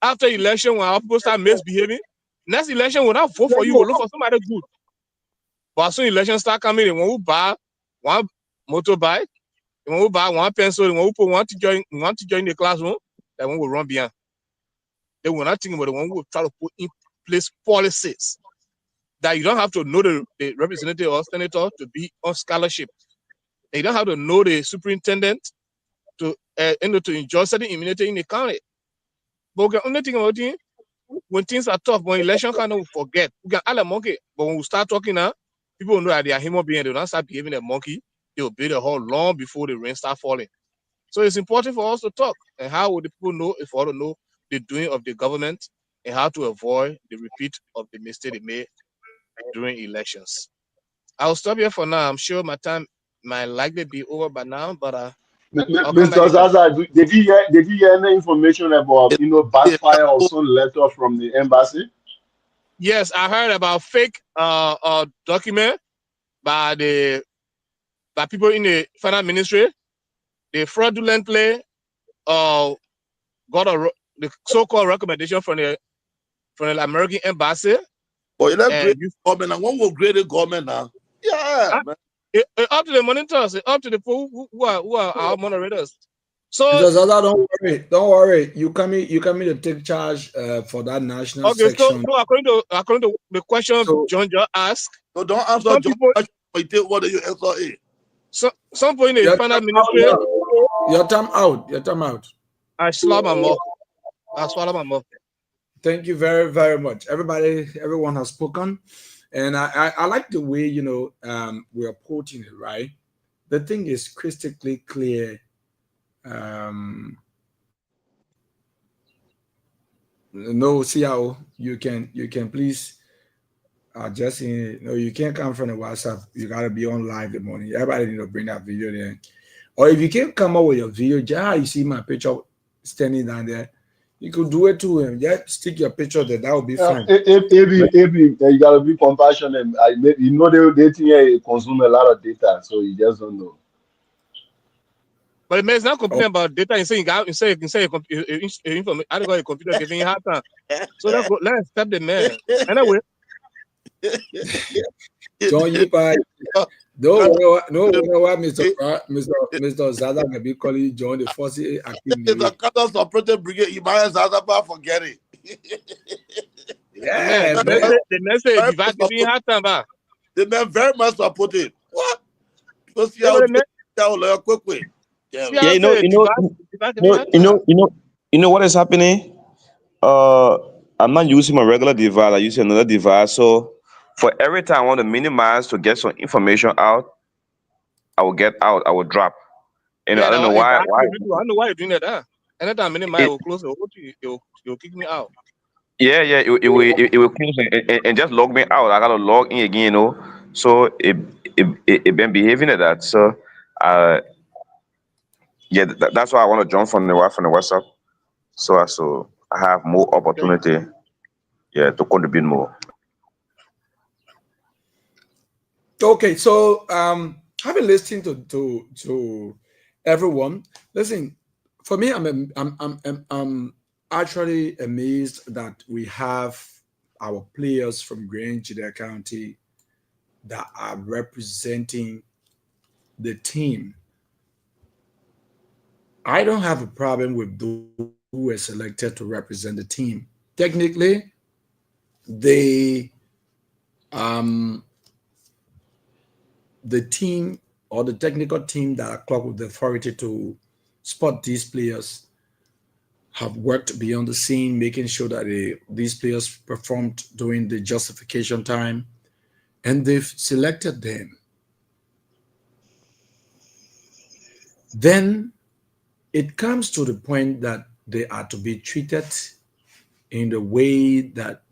After election, when our people start misbehaving, next election, when I vote for you, we'll look for somebody good. But as soon as election start coming, they won't buy one motorbike, they won't buy one pencil, they won't put one teacher in the classroom, that one will run behind. They will not think about the one who will try to put in place policies that you don't have to know the representative or senator to be on scholarship. And you don't have to know the superintendent to enjoy certain immunity in the county. But we can only think about it when things are tough, when election kind of forget. We can add a monkey, but when we start talking now, people will know that they are human beings. They don't start behaving a monkey. They will build a hole long before the rain start falling. So it's important for us to talk. And how would the people know if we want to know the doing of the government and how to avoid the repeat of the mistake they made during elections? I'll stop here for now. I'm sure my time might likely be over by now, but I'll come back Mr. again. Zaza, did you hear any information about backfire or some letter from the embassy? Yes, I heard about fake document by people in the finance ministry. The fraudulently got the so-called recommendation from the American embassy. But you let great government and one will grade the government now. Yeah, man. Up to the monitors, up to the people who are our moderators. So Mr. Zaza, don't worry. You come in to take charge for that national section. So according to the question John asked. So don't answer some John people, question. What do you answer? Some point in the finance ministry. Your time out. Your time out. I swallow my mouth. Thank you very, very much. Everyone has spoken. And I like the way, we're quoting it, right? The thing is critically clear. No, CIO, you can please just you can't come from the WhatsApp. You gotta be on live the morning. Everybody need to bring that video there. Or if you can't come up with your video, just how you see my picture standing down there, you could do it too. And just stick your picture there. That would be fine. You gotta be compassionate. They think you consume a lot of data, so you just don't know. But it means not complaining about data. You say you can say information. I don't got a computer giving you hard time. So let's stop the man. Anyway. John, you buy. No, what Mr. Zaza can be calling John the first active. It's a cutters operated brigade. You might Zaza forget it. Yeah, the message device giving hard time. The man very much supportive. What? Because quick. Yeah, you know what is happening? I'm not using my regular device. I use another device. So for every time I want to minimize to get some information out, I will get out. I will drop. I don't know why. I don't know why you're doing that. Anytime minimize, will close it will kick me out. Yeah, it will close and just log me out. I gotta log in again, So it been behaving like that. So yeah, that's why I want to jump from the WhatsApp. So I have more opportunity, to contribute more. Okay, so having listened to everyone, listen, For me, I'm actually amazed that we have our players from GEDEH County that are representing the team. I don't have a problem with those who were selected to represent the team. Technically, the team or the technical team that are clocked with the authority to spot these players have worked beyond the scene, making sure that these players performed during the justification time, and they've selected them. Then it comes to the point that they are to be treated in the way that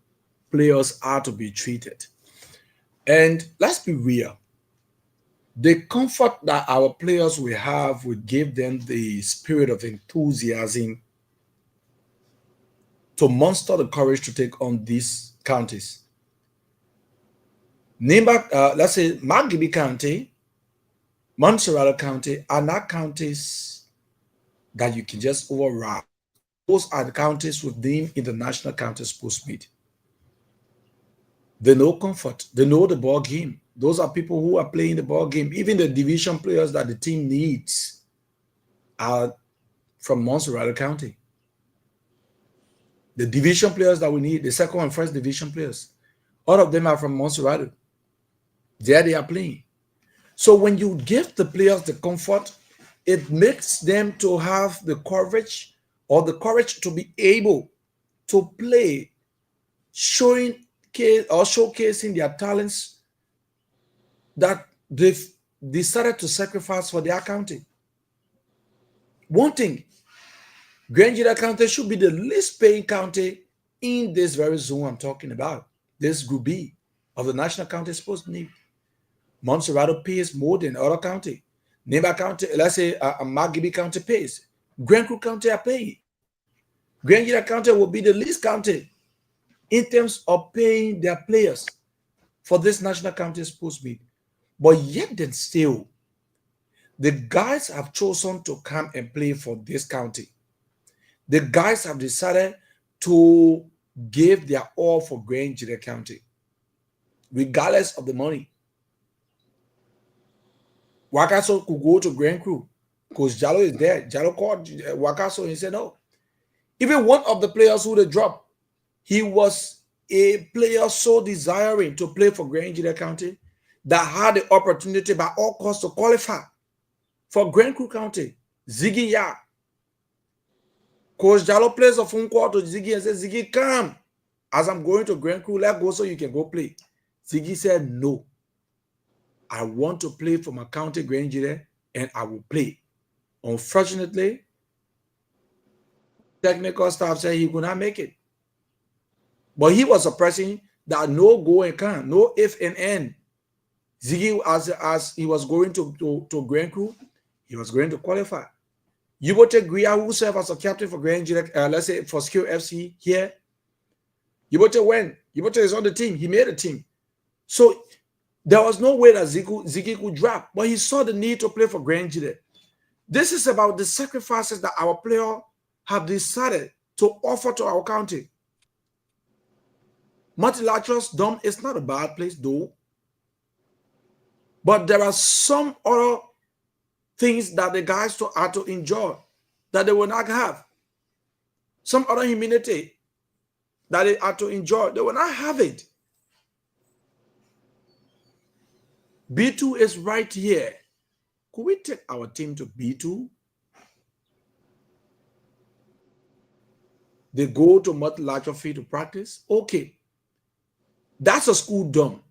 players are to be treated. And let's be real. The comfort that our players will have will give them the spirit of enthusiasm to muster the courage to take on these counties. Let's say Magibi County, Montserrat County are not counties that you can just override. Those are the counties within international counties post-meet. They know comfort. They know the ball game. Those are people who are playing the ball game. Even the division players that the team needs are from Montserrat County. The division players that we need, the second and first division players, all of them are from Montserrat. There they are playing. So when you give the players the comfort, it makes them to have the courage or the courage to be able to play, showing or showcasing their talents that they've decided to sacrifice for their county. One thing, GEDEH County should be the least paying county in this very zone I'm talking about, this Group B of the National County Sports Need. Montserrat pays more than other county. Neighbor county, let's say Magibi County pays. Grand Creek County are paying. GEDEH County will be the least county in terms of paying their players for this National County Sports Meet. But yet then still, the guys have chosen to come and play for this county. The guys have decided to give their all for GEDEH County, regardless of the money. Wakaso could go to Grand Crew because Jalo is there. Jalo called Wakaso and he said no. Even one of the players who they dropped, he was a player so desiring to play for GEDEH County that had the opportunity by all costs to qualify for Grand Crew County. Ziggy Ya. Coach Jalo plays a phone call to Ziggy and says, Ziggy, come. As I'm going to Grand Crew, let's go so you can go play. Ziggy said, no. I want to play for my county GEDEH and I will play. Unfortunately, technical staff said he could not make it. But he was suppressing that no go and can, no if and end. Ziggy, as he was going to Grand Crew, he was going to qualify. Yubote Guia, who served as a captain for GEDEH, let's say for Skill FC here. Yubote went. Yubote is on the team. He made a team. So there was no way that Ziggy could drop, but he saw the need to play for GEDEH. This is about the sacrifices that our players have decided to offer to our county. Multilaterals Dome is not a bad place, though. But there are some other things that the guys are to enjoy that they will not have. Some other immunity that they are to enjoy, they will not have it. B2 is right here. Could we take our team to B2? They go to multilateral field to practice. Okay. That's a school dome.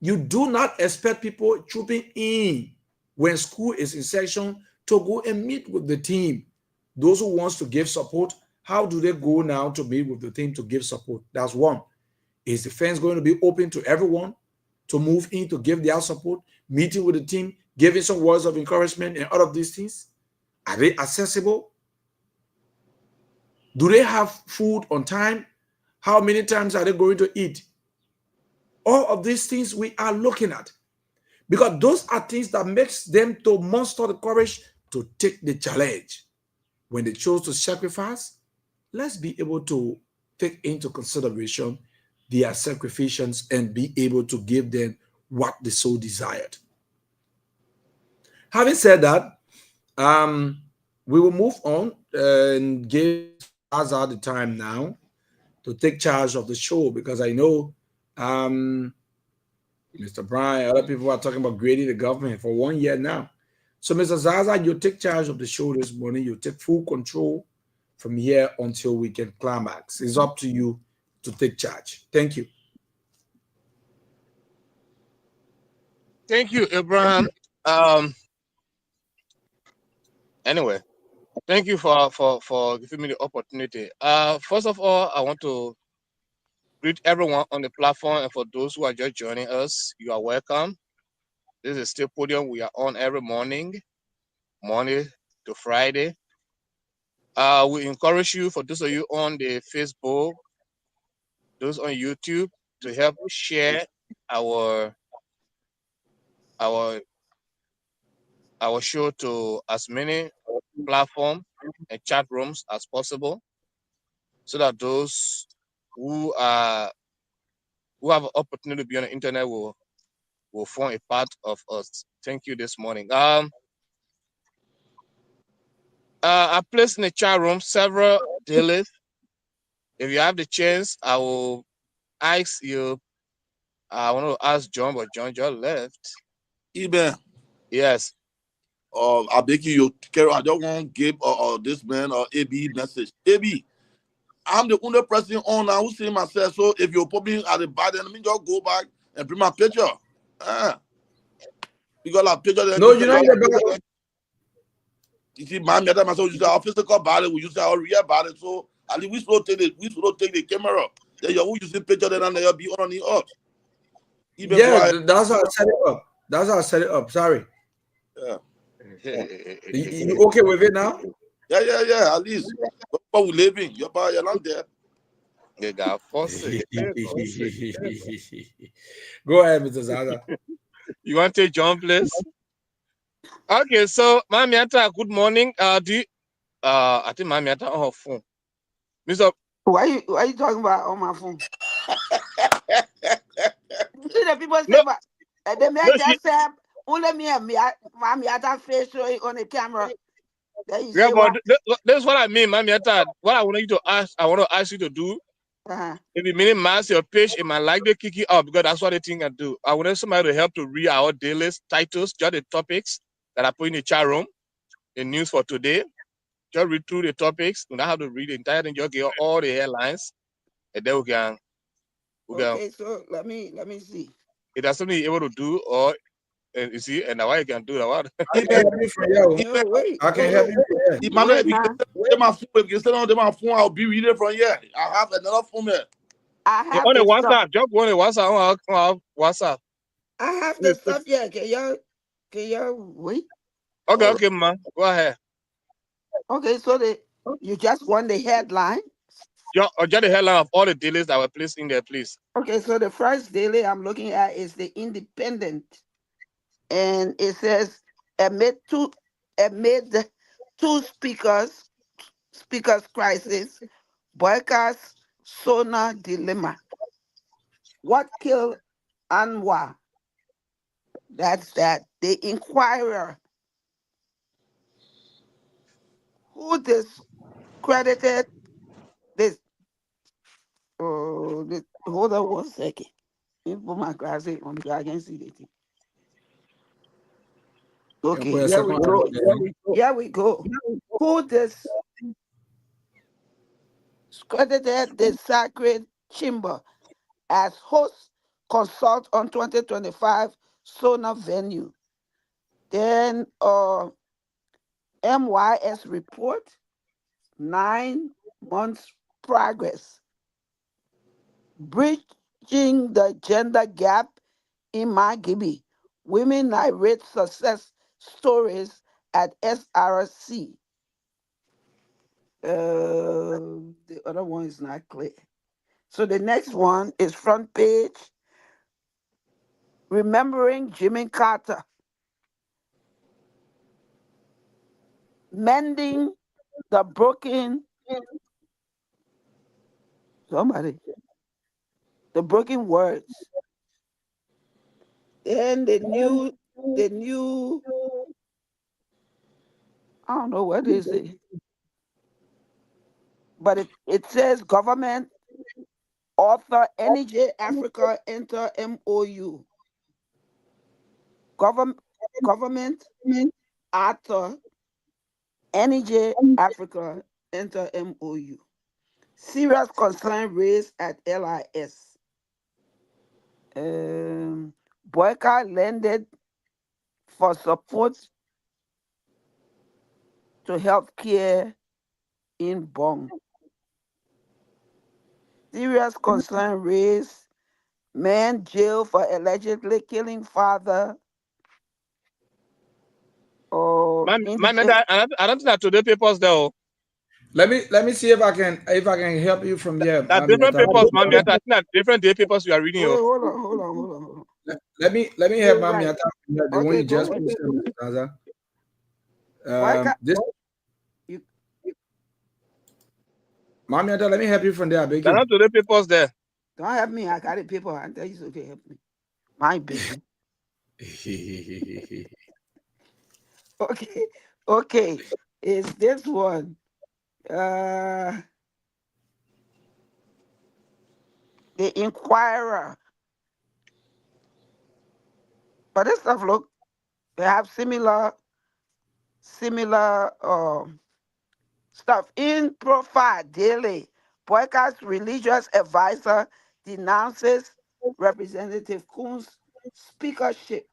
You do not expect people trooping in when school is in session to go and meet with the team. Those who wants to give support, how do they go now to meet with the team to give support? That's one. Is the fence going to be open to everyone to move in to give their support, meeting with the team, giving some words of encouragement and all of these things? Are they accessible? Do they have food on time? How many times are they going to eat? All of these things we are looking at, because those are things that makes them to muster the courage to take the challenge. when they chose to sacrifice, let's be able to take into consideration their sacrifices and be able to give them what they so desired. Having said that, we will move on and give Azar the time now to take charge of the show, because I know Mr. Brian, other people are talking about grading the government for 1 year now. So, Mr. Zaza, you take charge of the show this morning. You take full control from here until we can climax. It's up to you to take charge. Thank you. Thank you, Abraham. Anyway, thank you for giving me the opportunity. First of all, I want to greet everyone on the platform, and for those who are just joining us, you are welcome. This is still Podium. We are on every morning, Monday to Friday. We encourage you, for those of you on the Facebook, those on YouTube, to help share our show to as many platforms and chat rooms as possible, so that those who have an opportunity to be on the internet will form a part of us. Thank you this morning. I placed in the chat room several dailies. If you have the chance, I will ask you. I want to ask John, but John just left. Ibe. Yes. I beg you, Carol, I don't want to give this man or AB message. AB, I'm the only person on now who see myself. So if you're probably at the bad end, let me just go back and bring my picture. Because I picture there. No, you're not in the back. You see, my mother, myself, you say our physical body, we use our real body. So at least we should take the camera. Then you use the picture, then they'll be on the up. Yeah, that's how I set it up. That's how I set it up. Sorry. Yeah. You okay with it now? Yeah. At least. But we living. You're not there. You got force. Go ahead, Mr. Zaza. You want to take John, please? Okay, so Mamiata, good morning. I think Mamiata on her phone. Mr. Why you talking about on my phone? You see the people say, but the man just said, only me and Mamiata face showing on the camera. Then you say, but that's what I mean, Mamiata. What I want to ask you to do. If you minimize your page, it might likely kick you out, because that's what the thing I do. I want somebody to help to read our daily titles, just the topics that I put in the chat room, the news for today. Just read through the topics. You don't have to read the entire thing. Just get all the headlines, and then we can. Okay, so let me see. If that's something you're able to do, or you see, and now you can do that. I can help you from here. I can help you from here. Emmanuel, if you can send on my phone, I'll be reading from here. I have another phone there. I have on the WhatsApp. Jump on the WhatsApp. On WhatsApp. I have the stuff here. Can y'all wait? Okay, man. Go ahead. Okay, so you just want the headline? Just the headline of all the dailies that were placed in there, please. Okay, so the first daily I'm looking at is the Independent, and it says amid the two speakers crisis, boycotts Sona dilemma. What killed Anwar? That's that. The Inquirer, who discredited this. Hold on 1 second. Let me put my glasses on because I can't see the thing. Okay, here we go. Who discredited the sacred chamber as host consult on 2025 Sona venue? Then MYS report, 9 months progress. Bridging the gender gap in Magibi. Women narrate success stories at SRC. The other one is not clear. So the next one is front page. Remembering Jimmy Carter. Mending the broken the broken words. And the new I don't know what is it, but it says government author Energy Africa enter MOU. Government author Energy Africa enter MOU. Serious concern raised at LIS. Boycott lended for support to healthcare in Bong. Serious concern raised. Man jailed for allegedly killing father. I don't think that today papers there. Let me see if I can help you from there. That different papers, man. I think that different day papers you are reading. Wait, hold on. Let me help Mami. Right. The one you just posted, this Mami, let me help you from there. I beg you. Not today papers there. Don't help me. I got the paper. I tell you so to help me. My baby. Okay. Is this one? The Inquirer. But this stuff, look, they have similar stuff. In Profile Daily, Boycott's religious advisor denounces Representative Kuhn's speakership.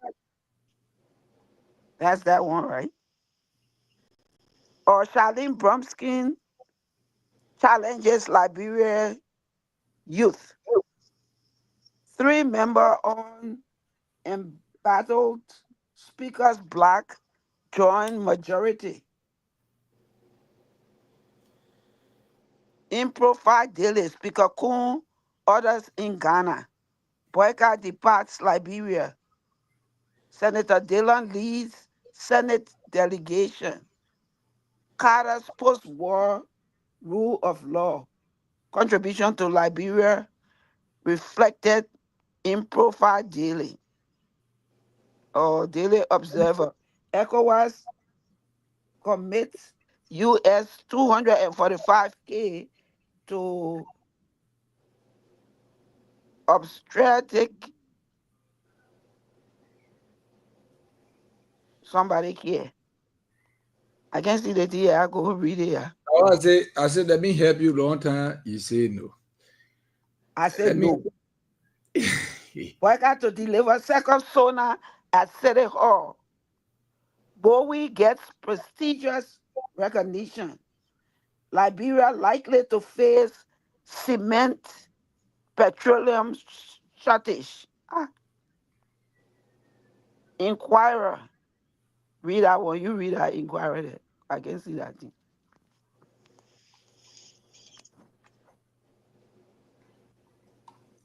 That's that one, right? Or Charlene Brumskin challenges Liberia youth. 3-member on embattled speakers black join majority. In Profile Daily, Speaker Kuhn orders in Ghana. Boycott departs Liberia. Senator Dillon leads Senate delegation. Carter's post-war rule of law contribution to Liberia reflected in Profile Daily or Daily Observer. ECOWAS commits US $245K to obstetric. Somebody here. I can't see that here. I go read it. I said, let me help you long time. You say no. I said no. Boycott to deliver second sonar at City Hall. Bowie gets prestigious recognition. Liberia likely to face cement, petroleum shortage. Inquirer. Read that one. You read that Inquirer. I can see that thing.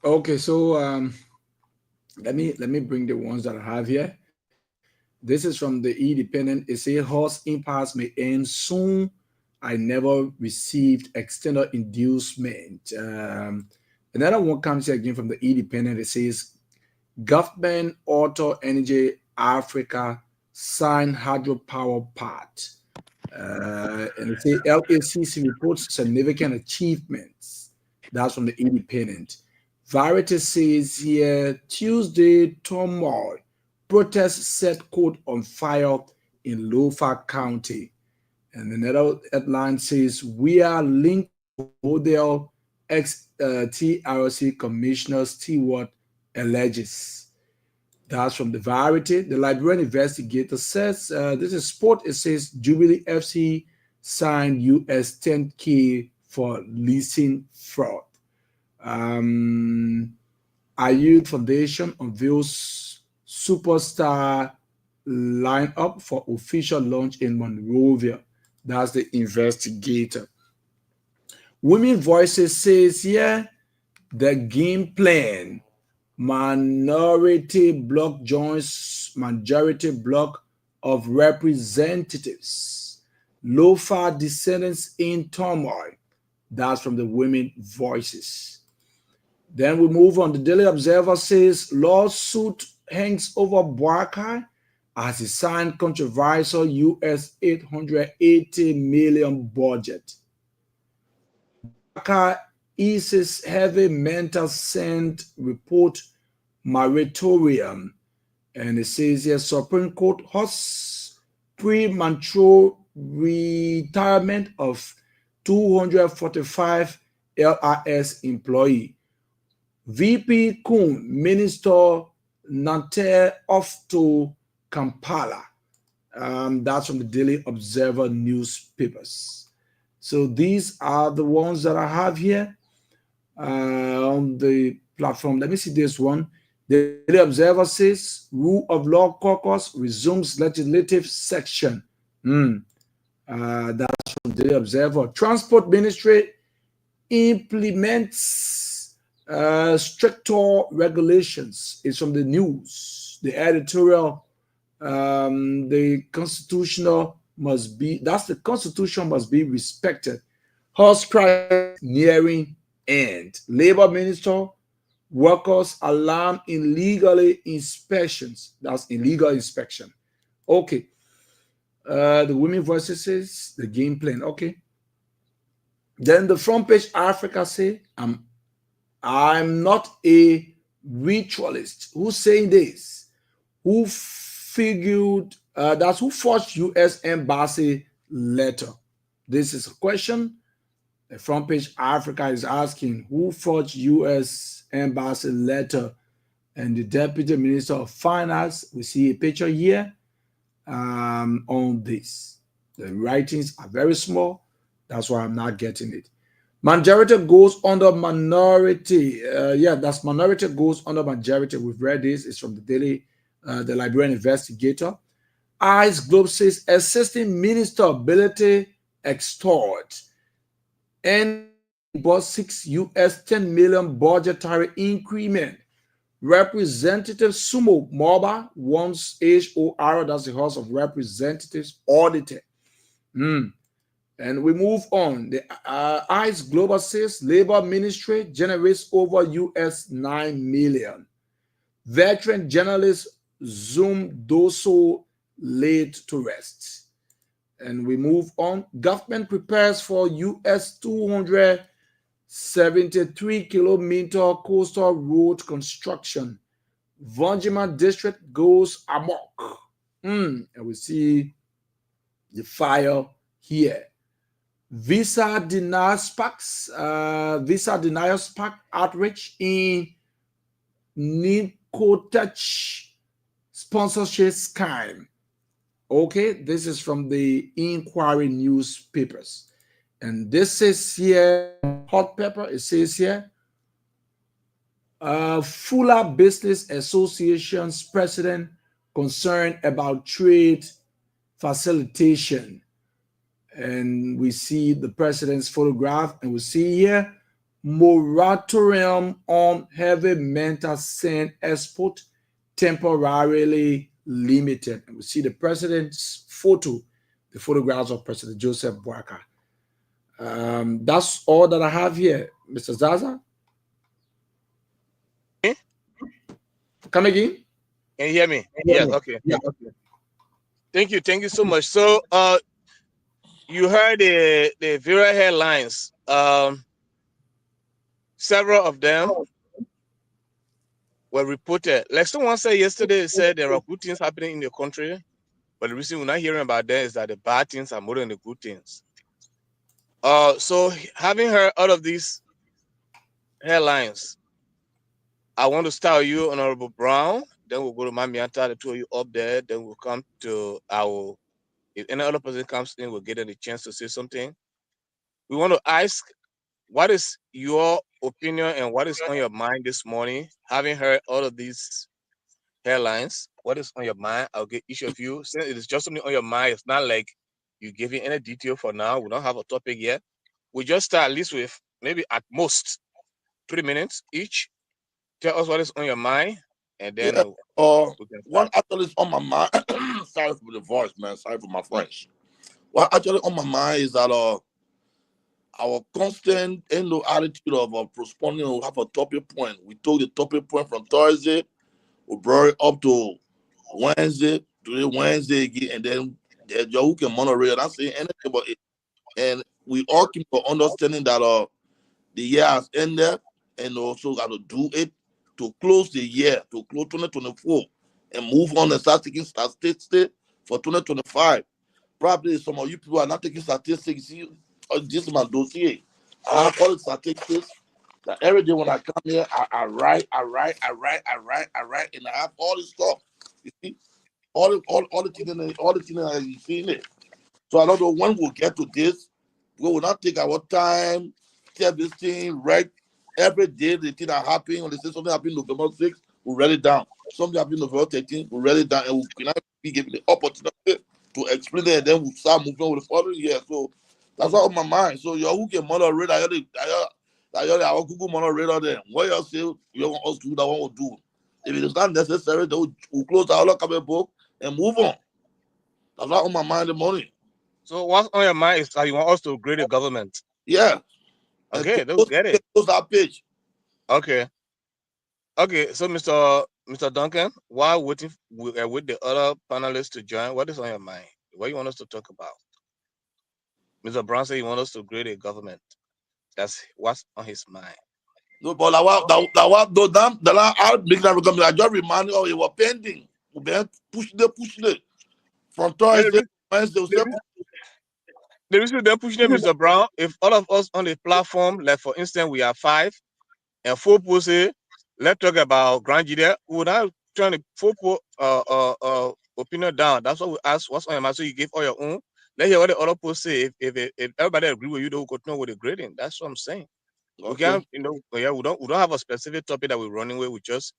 Okay, so let me bring the ones that I have here. This is from the Independent. It says horse impasse may end soon. I never received external inducement. Another one comes here again from the Independent. It says government auto energy Africa sign hydropower part. And it says LACC reports significant achievements. That's from the Independent. Variety says here Tuesday turmoil. Protests set court on fire in Lofa County. And another headline says, we are linked to Model ex-TRC Commissioner Stewart alleges. That's from the Variety. The Liberian investigator says, this is sport. It says, Jubilee FC signed US 10K for leasing fraud. Ayud Foundation unveils superstar lineup for official launch in Monrovia. That's the investigator. Women Voices says, yeah, the game plan. Minority bloc joins majority bloc of representatives. Lofa descendants in turmoil. That's from the Women Voices. Then we move on. The Daily Observer says lawsuit hangs over Boakai as he signed controversial US $880 million budget. Boakai eases heavy mental scent report moratorium. And it says here Supreme Court hosts premature retirement of 245 LRS employee. VP Kun, Minister Nanter off to Kampala. That's from the Daily Observer newspapers. So these are the ones that I have here on the platform. Let me see this one. The Daily Observer says Rule of Law Caucus resumes legislative section. That's from the Daily Observer. Transport Ministry implements stricter regulations. It's from the news. The editorial, the constitutional must be, that's the constitution must be respected. Horse crisis nearing end. Labor Minister, workers alarm illegally inspections. That's illegal inspection. Okay. The Women Voices says the game plan. Okay. Then the front page Africa say, I'm not a ritualist. Who's saying this? Who figured that's who forged U.S. Embassy letter? This is a question. The front page Africa is asking who forged U.S. Embassy letter, and the Deputy Minister of Finance. We see a picture here on this. The writings are very small. That's why I'm not getting it. Majority goes under minority. That's minority goes under majority. We've read this. It's from the Daily, the Liberian Investigator. ICE Globe says assisting minister ability extort. And bought 6 US 10 million budgetary increment. Representative Sumo Moba wants HOR, that's the House of Representatives, audited. And we move on. The ICE Global says Labor Ministry generates over US 9 million. Veteran journalist Zoom Doso laid to rest. And we move on. Government prepares for US 273 kilometer coastal road construction. Vonjima district goes amok. And we see the fire here. Visa denies visa denials pack outreach in Nicotech sponsorship scheme. Okay, this is from the Inquiry newspapers. And this is here, hot pepper, it says here, Fuller Business Association's president concerned about trade facilitation. And we see the president's photograph, and we see here, moratorium on heavy mental scent export temporarily limited. And we see the president's photo, the photographs of President Joseph Boakai. That's all that I have here, Mr. Zaza. Come again? Can you hear me? Yes, okay. Yeah, okay. Thank you so much. So you heard the viral headlines. Several of them were reported. Like someone said yesterday, said there are good things happening in the country, but the reason we're not hearing about that is that the bad things are more than the good things. So having heard all of these headlines, I want to start with you, Honorable Brown. Then we'll go to Mamianta, the two of you up there. Then we'll come to our, if any other person comes in, we'll get a chance to say something. We want to ask, what is your opinion and what is on your mind this morning? Having heard all of these headlines, what is on your mind? I'll get each of you. Since it is just something on your mind, it's not like you giving any detail for now. We don't have a topic yet. We just start at least with maybe at most 3 minutes each. Tell us what is on your mind, and then we can one actually is on my mind. Sorry for the voice, man. Sorry for my French. What actually on my mind is that our constant attitude of postponing will have a topic point. We took the topic point from Thursday, we brought it up to Wednesday, today Wednesday again, and then you can monorail. Not saying anything about it. And we all keep on understanding that the year has ended, and also got to do it to close the year, to close 2024, and move on and start taking statistics for 2025. Probably some of you people are not taking statistics. This is my dossier. I call it statistics. That every day when I come here, I write, and I have all this stuff. You see, all the things that you see in it. So I don't know when we'll get to this. We will not take our time, tell this thing, right? Every day, the thing that happened, when they say something happened November 6th, we'll write it down. Something happened November 13th, we'll write it down, and we'll be given the opportunity to explain it, and then we'll start moving on with the following year. So that's all on my mind. So your who can moderate, I Google moderate them. What you say, you want us to do that one will do. If it is not necessary, then we'll close our comic book and move on. That's all on my mind in the morning. So what's on your mind is that you want us to upgrade the government. Yeah. Okay, don't get it. Close that page. Okay. Okay, so Mr. Duncan, while waiting with the other panelists to join, what is on your mind? What you want us to talk about? Mr. Brown said you want us to upgrade the government. That's what's on his mind. No, but I just remind you, it was pending. We push it from Thursday, Wednesday. The reason they're pushing it, Mr. Brown, if all of us on the platform, like for instance, we are 5, and 4 people say, let's talk about Grand GEDEH, we would not turn the 4 people opinion down. That's what we ask, what's on your mind, so you give all your own. Let's hear what the other people say. If everybody agree with you, they will continue with the grading. That's what I'm saying. Okay. We can't, we don't have a specific topic that we're running with. We're just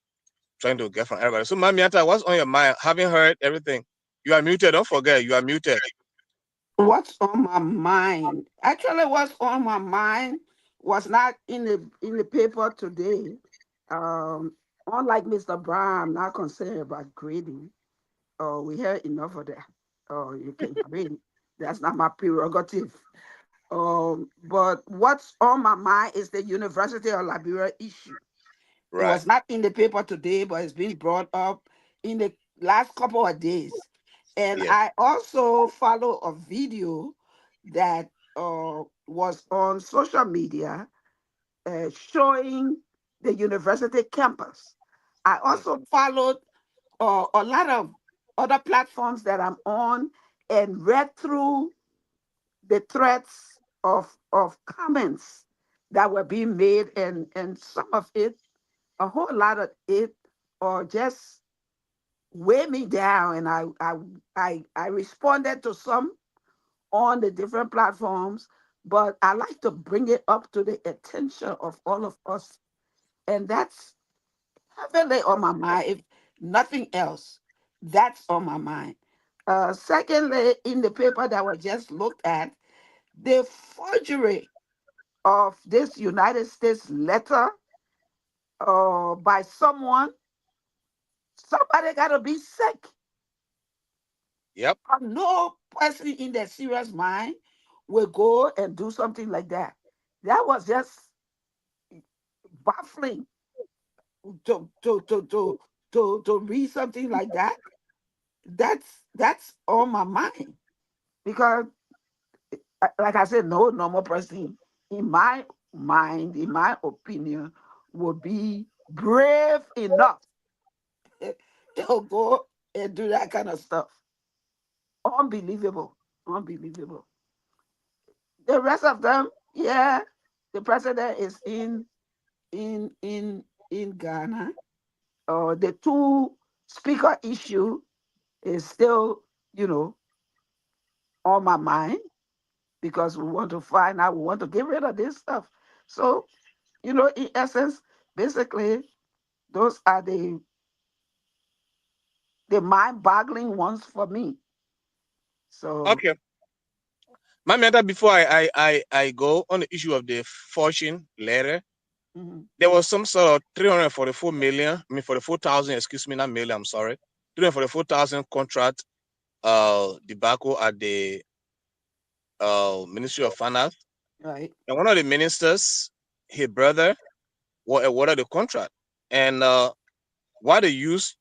trying to get from everybody. So, Mamiata, what's on your mind? Having heard everything, you are muted. Don't forget, you are muted. What's on my mind? Actually, what's on my mind was not in the paper today. Unlike Mr. Brown, I'm not concerned about grading. We heard enough of that. You can grade. That's not my prerogative. But what's on my mind is the University of Liberia issue. Right. It was not in the paper today, but it's been brought up in the last couple of days. And I also follow a video that was on social media showing the university campus. I also followed a lot of other platforms that I'm on and read through the threads of comments that were being made, and some of it, a whole lot of it, or just weigh me down, and I responded to some on the different platforms, but I like to bring it up to the attention of all of us, and that's heavily on my mind. If nothing else, that's on my mind. Secondly, in the paper that was just looked at, the forgery of this United States letter by someone, somebody got to be sick. Yep. No person in their serious mind will go and do something like that. That was just baffling to read something like that. That's on my mind, because, like I said, no normal person, in my mind, in my opinion, would be brave enough to go and do that kind of stuff. Unbelievable. The rest of them, yeah, the president is in Ghana. The 2 speaker issue is still, on my mind, because we want to find out, we want to get rid of this stuff. So, in essence, basically, those are the mind-boggling ones for me. So okay. Mamiata, before I go on the issue of the fortune letter, there was some sort of 344 million, 44,000, excuse me, not million, I'm sorry, 344,000 contract debacle at the Ministry of Finance, Right. and one of the ministers, his brother, awarded the contract. And what they used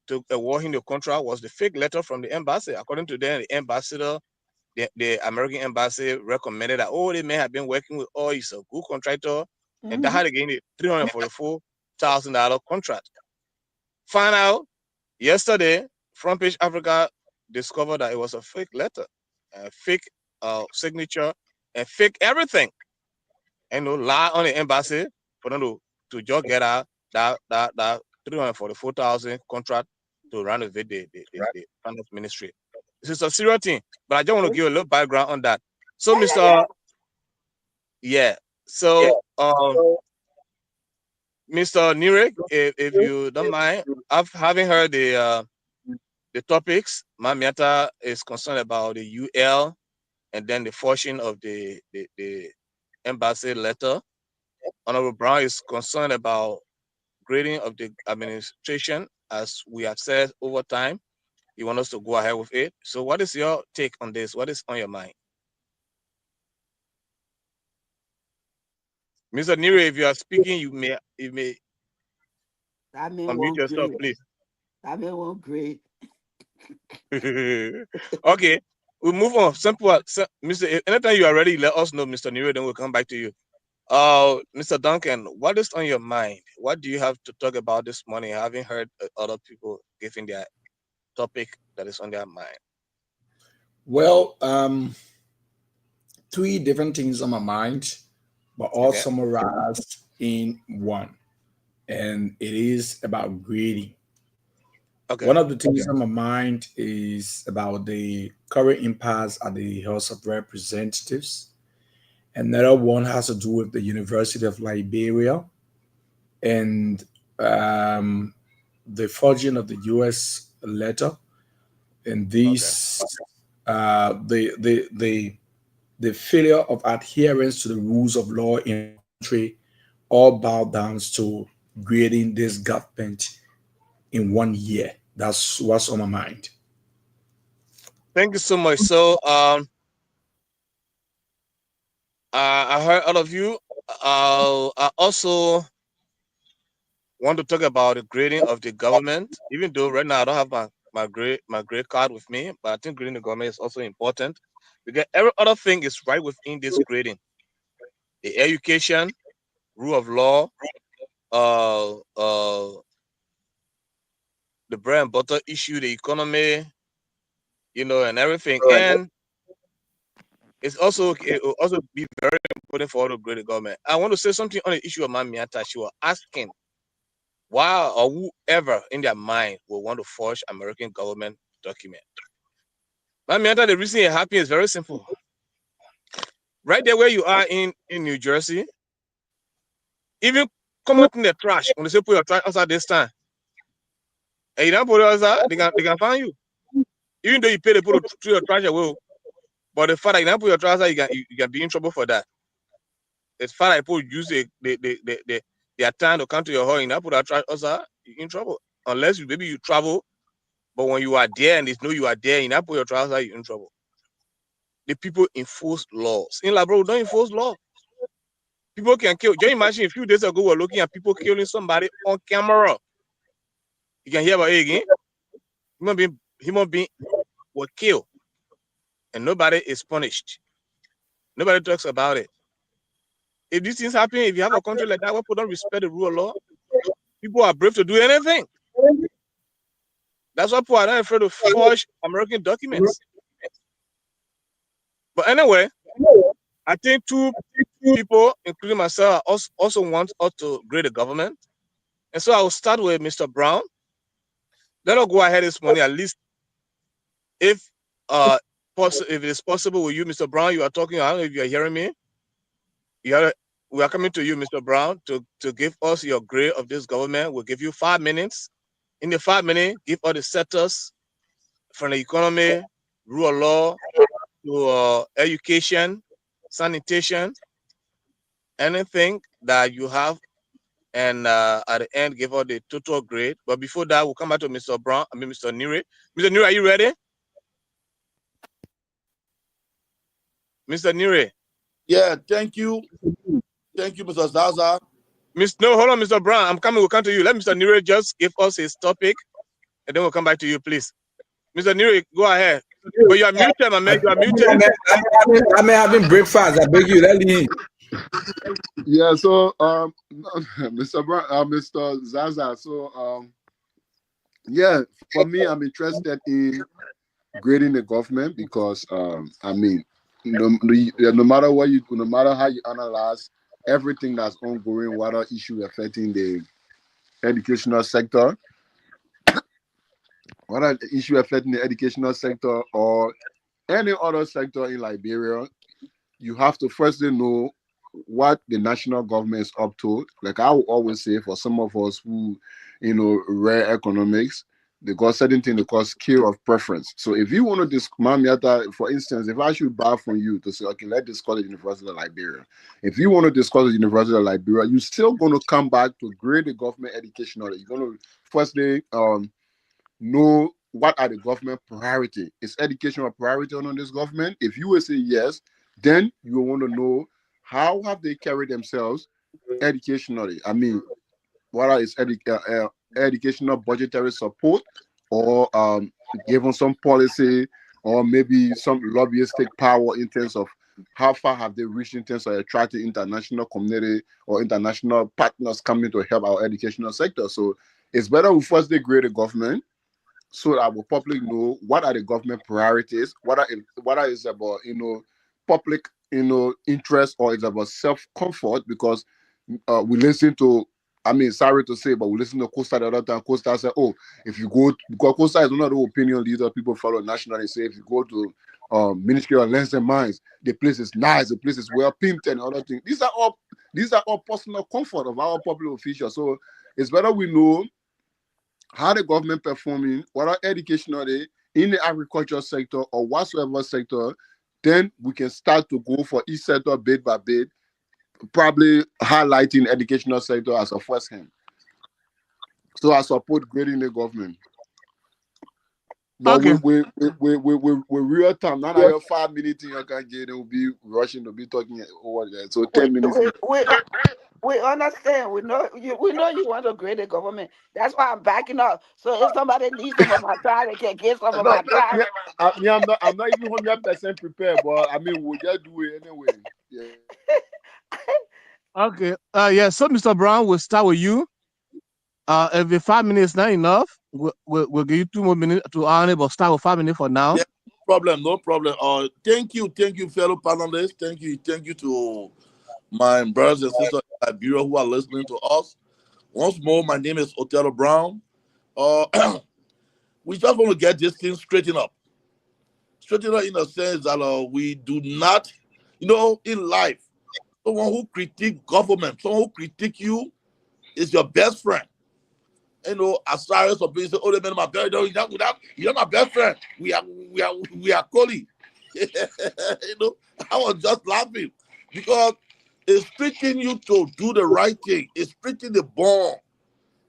to award him the contract was the fake letter from the embassy. According to them, the ambassador, the American embassy recommended that, oh, they may have been working with, oh, he's a good contractor, and that had again a $344,000 contract. Find out yesterday, Front Page Africa discovered that it was a fake letter, a fake signature, and fake everything, and lie on the embassy for them to just get out that 344,000 contract to renovate the finance ministry. This is a serious thing, but I just want to give a little background on that. So, so Mr. Nurek, if you don't mind, having heard the topics, Mamiata is concerned about the UL and then the fortune of the embassy letter. Honorable Brown is concerned about grading of the administration, as we have said over time. You want us to go ahead with it. So what is your take on this? What is on your mind? Mr. Nire, if you are speaking, you may That man unmute won't yourself, grade. please. That man won't grade. Okay, we'll move on. Simple. Mr. Anytime you are ready, let us know, Mr. Nire, then we'll come back to you. Mr. Duncan, what is on your mind? What do you have to talk about this morning, having heard other people giving their topic that is on their mind? Well, 3 different things on my mind, but all Okay. summarized in one, and it is about grading. Okay. One of the things on my mind is about the current impasse at the House of Representatives. Another one has to do with the University of Liberia and the forging of the U.S. letter, and these the failure of adherence to the rules of law in the country all bow down to grading this government in 1 year. That's what's on my mind. Thank you so much. So I heard all of you. I also want to talk about the grading of the government, even though right now I don't have my grade card with me, but I think grading the government is also important because every other thing is right within this grading. The education, rule of law, the bread and butter issue, the economy, and everything. And it will also be very important for all to grade the government. I want to say something on the issue of Mamiata. She was asking why or whoever in their mind will want to forge American government document. Mamiata, the reason it happened is very simple. Right there where you are in New Jersey, even come out in the trash, when they say put your trash outside this time, and you don't put it outside, they can find you. Even though you pay to put your trash away, but the fact that you don't put your trash outside, you can be in trouble for that. As far as people use their time to come to your home, you not put that trash outside, you're in trouble. Unless maybe you travel, but when you are there and they know you are there, you not put your trash outside, you're in trouble. The people enforce laws. In Labrador, don't enforce law. People can kill. Just imagine a few days ago, we're looking at people killing somebody on camera. You can hear about it again. Human being were killed, and nobody is punished. Nobody talks about it. If these things happen, if you have a country like that where people don't respect the rule of law, people are brave to do anything. That's why people are not afraid to forge American documents. But anyway, I think 2 people, including myself, also want us to grade the government. And so I will start with Mr. Brown. Let us go ahead this morning, at least if it is possible with you, Mr. Brown. You are talking, I don't know if you are hearing me. We are coming to you, Mr. Brown, to give us your grade of this government. We'll give you 5 minutes. In the 5 minutes, give all the sectors from the economy, rule of law, to education, sanitation, anything that you have, and at the end, give all the total grade. But before that, we'll come back to Mr. Brown. Mr. Nure. Mr. Nure, are you ready? Mr. Nire. Yeah, thank you. Thank you, Mr. Zaza. No, hold on, Mr. Brown. I'm coming. We'll come to you. Let Mr. Nire just give us his topic, and then we'll come back to you, please. Mr. Nire, go ahead. But you are muted, my man. You are muted. I'm having breakfast. I beg you, let me. Yeah, so Mr. Brown, Mr. Zaza. So yeah, for me, I'm interested in grading the government because I mean, no matter what you, no matter how you analyze everything that's ongoing, what are issues affecting the educational sector, what are the issues affecting the educational sector or any other sector in Liberia, you have to firstly know what the national government is up to. Like I will always say, for some of us who, read economics, they got certain thing they call scale of preference. So if you want to discuss, for instance, if I should buy from you to say, okay, let's discuss the University of Liberia. If you want to discuss the University of Liberia, you're still going to come back to grade the government educational. You're going to firstly know what are the government priority. Is education a priority on this government? If you will say yes, then you want to know how have they carried themselves educationally. I mean, what is educational budgetary support or given some policy or maybe some lobbyistic power in terms of how far have they reached in terms of attracting international community or international partners coming to help our educational sector. So it's better we first grade the government so that our public know what are the government priorities, what is about public interest, or it's about self-comfort, because we listen to, I mean, sorry to say, but we listen to Costa the other time. Costa said, oh, if you go, because Costa is one of the opinion leaders people follow nationally, say if you go to Ministry of Lands and Mines, the place is nice, the place is well pimped and other things. These are all personal comfort of our public officials. So it's better we know how the government performing, what are educational in the agriculture sector or whatsoever sector, then we can start to go for each sector bit by bit, probably highlighting educational sector as a first hand. So I support grading the government. But okay. we real time. Now I have 5 minutes in your country, they will be rushing to be talking over there. So 10 minutes. We understand. We know you want to grade the government. That's why I'm backing up. So if somebody needs some of my time, they can get some of my time. I'm not even 100% prepared, but I mean, we'll just do it anyway. Yeah. Okay. Yeah. So, Mr. Brown, we'll start with you. If the 5 minutes not enough, we'll give you 2 more minutes to honor, but start with 5 minutes for now. Yeah, no problem. Thank you, fellow panelists. Thank you to my brothers and sisters in Liberia who are listening to us. Once more, my name is Othello Brown. We just want to get this thing straightened up. Straightened up in the sense that we do not, in life, someone who critique government, someone who critique you is your best friend. As far as people say, oh, the man, my best, you're my best friend. We are colleagues. I was just laughing because it's teaching you to do the right thing. It's preaching the bond.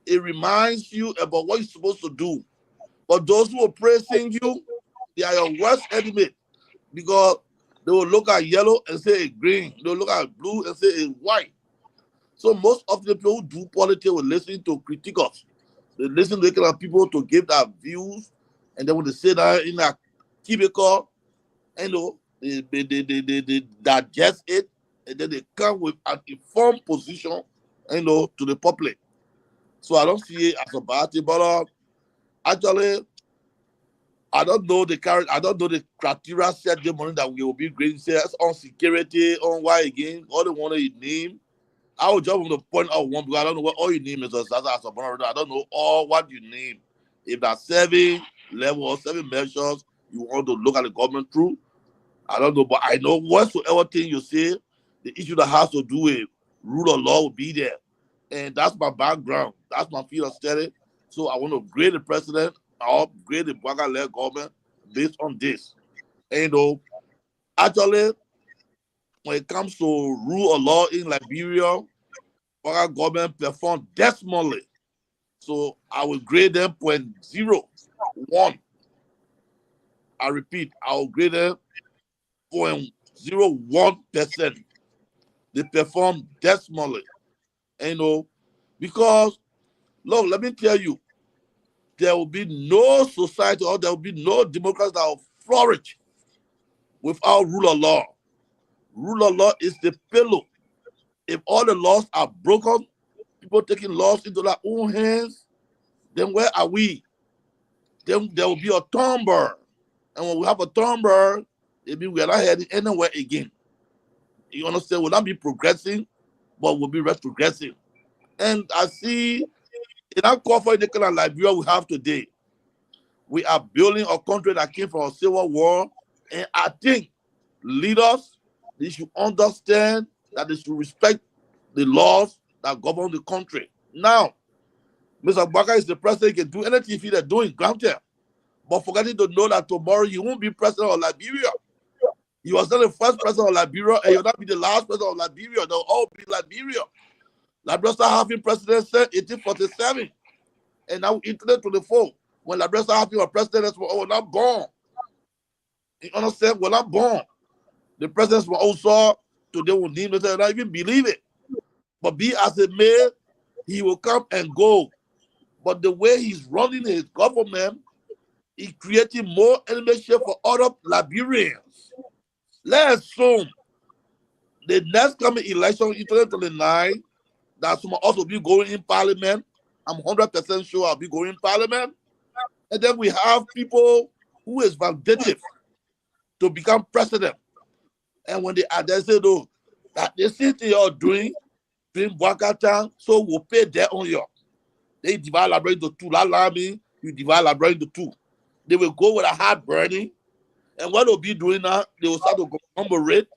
It reminds you about what you're supposed to do. But those who are praising you, they are your worst enemy because they will look at yellow and say it's green. They will look at blue and say it's white. So most of the people who do politics will listen to critique us. They listen to the kind of people to give their views, and then when they say that in a cubicle, they digest it, and then they come with an informed position, to the public. So I don't see it as a bad thing, but actually, I don't know the criteria set the money that we will be grading on security, on why again, all the one that you name. I will just want to point out one because I don't know what all you name is. I don't know all what you name. If that's 7 levels, 7 measures you want to look at the government through, I don't know. But I know whatsoever thing you say, the issue that has to do with rule of law will be there. And that's my background. That's my field of study. So I want to grade the president or grade the Bwaga-led government based on this. And actually, when it comes to rule of law in Liberia, our government performed dismally. So I will grade them 0.01. I repeat, I will grade them 0.01%. They perform dismally. Because, look, let me tell you, there will be no society or there will be no democracy that will flourish without rule of law. Rule of law is the pillow. If all the laws are broken, people taking laws into their own hands, then where are we? Then there will be a tumble. And when we have a tumble, it means we are not heading anywhere again. You understand? We'll not be progressing, but we'll be retrogressing. And I see in our corporate in the Liberia we have today, we are building a country that came from a civil war. And I think leaders, they should understand that they should respect the laws that govern the country. Now, Mr. Baka is the president, he can do anything he's doing, granted. But forgetting to know that tomorrow you won't be president of Liberia. You are still the first president of Liberia, and you'll not be the last president of Liberia. They'll all be Liberia. Liberia started having presidents in 1847, and now 1824. When Liberia started having a president, we're not born. You understand? We're not born. The presidents were also, today will name it, and not even believe it. But be as it may, he will come and go. But the way he's running his government, he's creating more enmity for other Liberians. Let's assume the next coming election in 2029, that someone also be going in parliament. I'm 100% sure I'll be going in parliament. And then we have people who is vindictive to become president. And when they say, though, that the city you're doing Wakatan, so we'll pay their own year. They divide Liberia into two. You divide Liberia into two. They will go with a heart burning. And what they'll be doing now, they will start to commemorate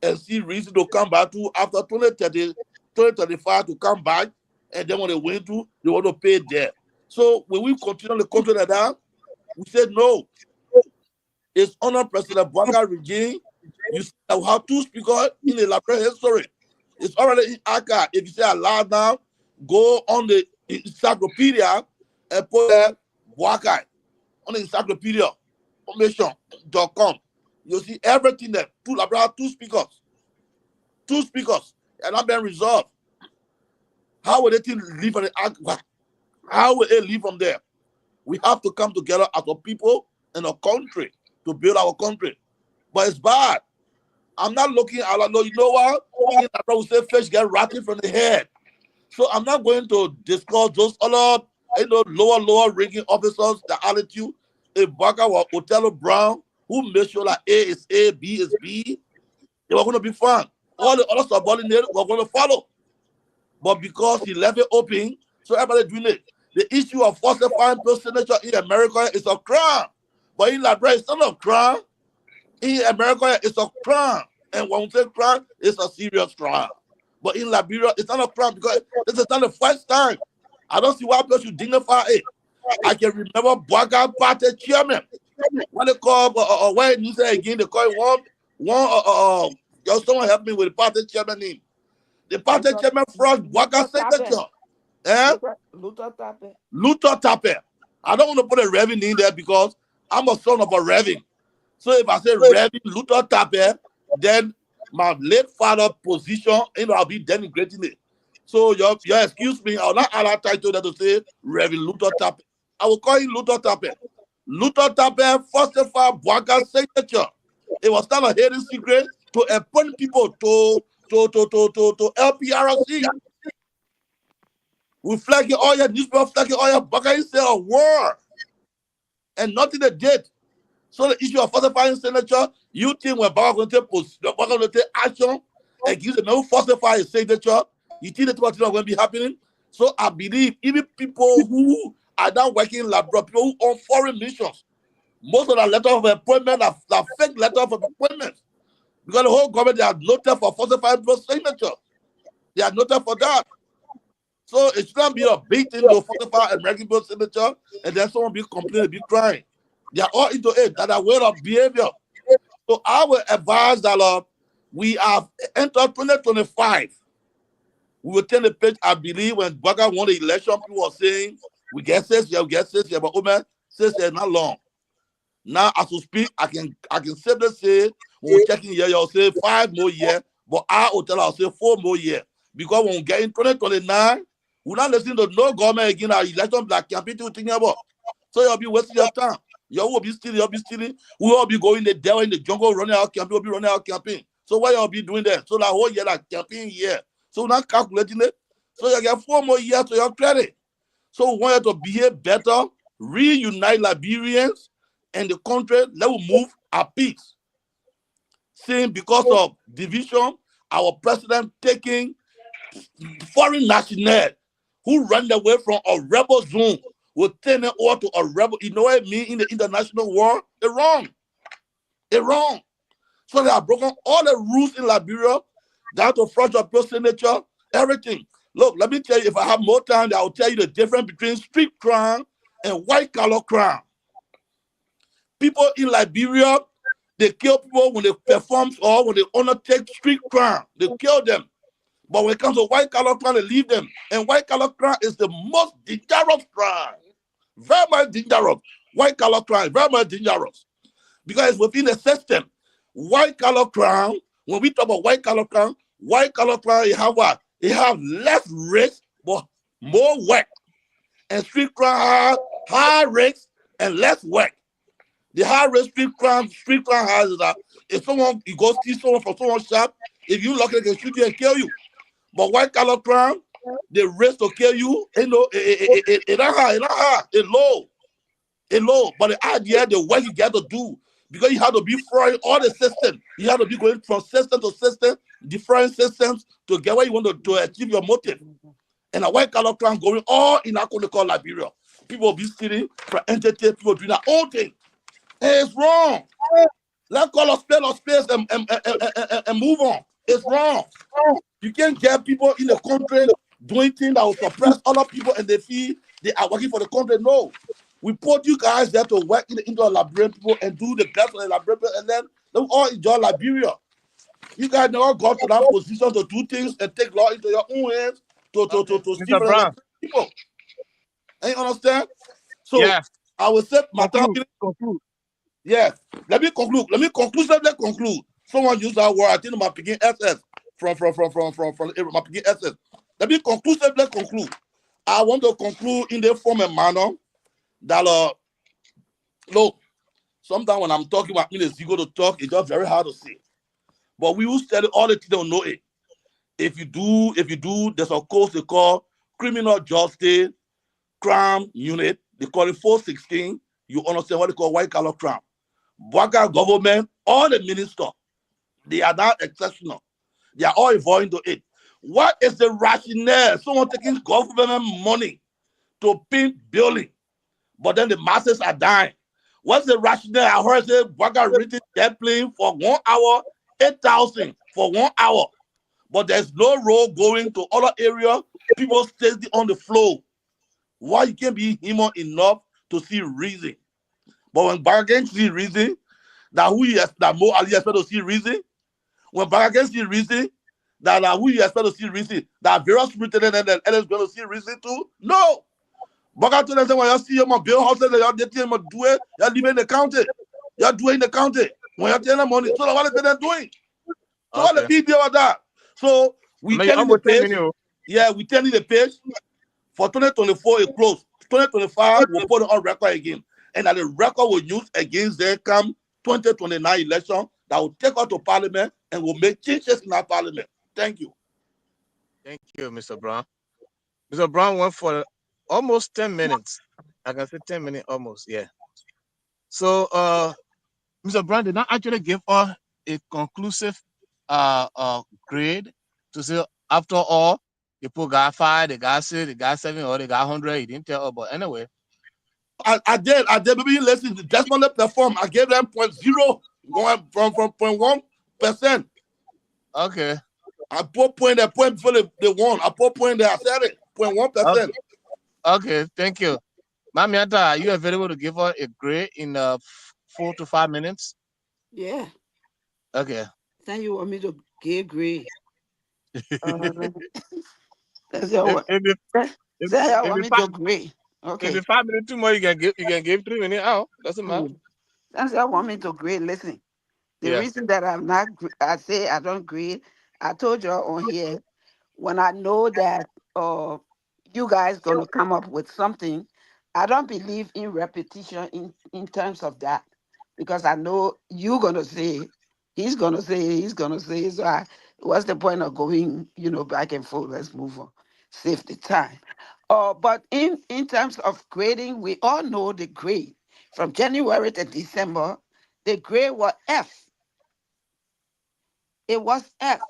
and see reason to come back to after 2035 to come back. And then when they went to, they want to pay there. So when we continue the country like that, we said no. It's under President Baka regime. You have two speakers in the Liberia history. It's already in Accra. If you say aloud now, go on the encyclopedia and put there Wakai on the encyclopedia information.com. You'll see everything there. Two speakers. Two speakers. And not been resolved. How will they live from the Accra? How will they live from there? We have to come together as a people and a country to build our country. But it's bad. I'm not looking at you know what? I will say fish get rattled from the head. So I'm not going to discuss those other lower ranking officers, the attitude. If Baka or Othello Brown, who made sure that A is A, B is B, they were going to be fine. All the other subordinates were going to follow. But because he left it open, so everybody doing it. The issue of falsifying signature in America is a crime. But in Liberia, it's not a crime. In America, it's a crime. And when we say crime, it's a serious crime. But in Liberia, it's not a crime because this is not the first time. I don't see why people should dignify it. I can remember Bwaga Party chairman. What they call, when you say again, they call it someone help me with the party chairman name. The party chairman fraud Bwaga signature. Luther Tape. I don't want to put a Reverend in there because I'm a son of a Reverend. So if I say Reverend Luther Tape, then my late father position, I'll be denigrating it. So you excuse me, I'll not add a title that to say Reverend Luther Tape. I will call him Luther Tape. Luther Tape falsified Bwaga's signature. It was not a hidden secret to appoint people to LPRC. We flag it all your newspaper, flag it all your Bwaka say a war. And nothing they did. So the issue of falsifying signature, you think when Baka going to take action against the falsify his signature, you think that's what's not going to be happening? So I believe even people who are now working in Labrador, people who on foreign missions, most of the letter of appointment are fake letter of appointment. Because the whole government, they are noted for falsifying people's signature. They are noted for that. So it should not be a big thing to falsify American people's signature and then someone be complaining, be crying. They are all into it, that are way of behavior. So I will advise that we have entered 2025. We will turn the page, I believe, when Baka won the election, people were saying, we get 6 years, but 6 years not long. Now, as we speak, I can safely say when we check in here, you'll say 5 more years, but our hotel I'll say 4 more years. Because when we get in 2029, we're not listening to no government again. Our election black campaign to think about. So you'll be wasting your time. You will be stealing, you'll be stealing. We will be going there in the jungle, running our campaign, we'll be running our campaign. So what you'll be doing there? So that whole year, like campaign year. So we're not calculating it. So you get 4 more years to your credit. So we want you to behave better, reunite Liberians and the country, let us move at peace. Saying because of division, our president taking foreign nationals who ran away from a rebel zone will turn it over to a rebel. You know what I mean in the international war? It's wrong. It's wrong. So they have broken all the rules in Liberia, down to French signature, everything. Look, let me tell you, if I have more time, I will tell you the difference between street crime and white-collar crime. People in Liberia, they kill people when they perform or when they undertake street crime. They kill them. But when it comes to white-collar crime, they leave them. And white-collar crime is the most dangerous crime. Very much dangerous. White-collar crime, very much dangerous. Because it's within the system. White-collar crime, when we talk about white-collar crime, you have what? It have less risk, but more work. And street crime has high risk and less work. The high risk street crime has is that if someone you go steal someone from someone's shop, if you lucky, they can shoot you and kill you. But white collar crime, the risk to kill you, it's not high, it's low. It's low. But the idea, the work you get to do, because you have to be throwing all the systems. You have to be going from system to system, different systems to get where you want to achieve your motive. And a white collar crime going all in our country called Liberia. People be stealing for entertainment, people doing their own thing. And it's wrong. Let's call a space and move on. It's wrong. You can't get people in the country doing things that will suppress other people and they feel they are working for the country. No. We put you guys there to work in the Liberian people and do the best for the Liberian people, and then they all enjoy Liberia. You guys never got to that position to do things and take law into your own hands to steal from people. And you understand? So yeah. I will say my conclude. Yes. Let me conclude. Let me conclude. Someone used that word. I think my begin SS from my begin SS. Let me conclude. I want to conclude in the form and manner that look, sometimes when I'm talking about minutes, you go to talk, it's just very hard to say. But we will study all the things don't know it. If you do, there's a course they call criminal justice crime unit. They call it 416. You understand what they call white collar crime. Baka government, all the ministers, they are not exceptional. They are all involved into it. What is the rationale? Someone taking government money to pimp building, but then the masses are dying. What's the rationale? I heard say Baka written that plane for 1 hour, 8,000 for 1 hour, but there's no road going to other areas. People stay on the floor. Why you can't be human enough to see reason? But when Baka see reason, that Mo Ali expect to see reason. When Baka see reason, that who you expect to see reason, that various superintendent and others going to see reason too? No. Baka told them, when you see your bill houses, you're getting them do it, you're leaving the county. You're doing the county. When you're telling them money, so what are they doing? So what the big deal with that? So we telling the page. Yeah, we telling the page. For 2024, it closed. 2025, we'll put it on record again. And that the record will use against the come 2029 election that will take out to parliament and will make changes in our parliament. Thank you. Thank you, Mr. Brown. Mr. Brown went for almost 10 minutes. I can say 10 minutes almost, yeah. So Mr. Brown did not actually give us a conclusive grade to say after all, the people got 5, they got 6, they got 7, or they got 100. He didn't tell us, but anyway. I did. Maybe listen. Just when they perform, I gave them 0.0 going from 0.1%. Okay. I put point before they won. I put point there. I said it. 0.1%. Okay. Thank you. Mamiata, are you available to give us a grade in 4 to 5 minutes? Yeah. Okay. Then you want me to give grade? That's If 5 minutes too much, you can give 3 minutes out. Doesn't matter. Since you want me to grade, listen. The Yeah. reason that I say I don't grade, I told you on here, when I know that you guys gonna come up with something, I don't believe in repetition in terms of that, because I know you gonna say, he's gonna say, he's gonna say. So what's the point of going, back and forth? Let's move on, save the time. But in terms of grading, we all know the grade from January to December. The grade was F. It was F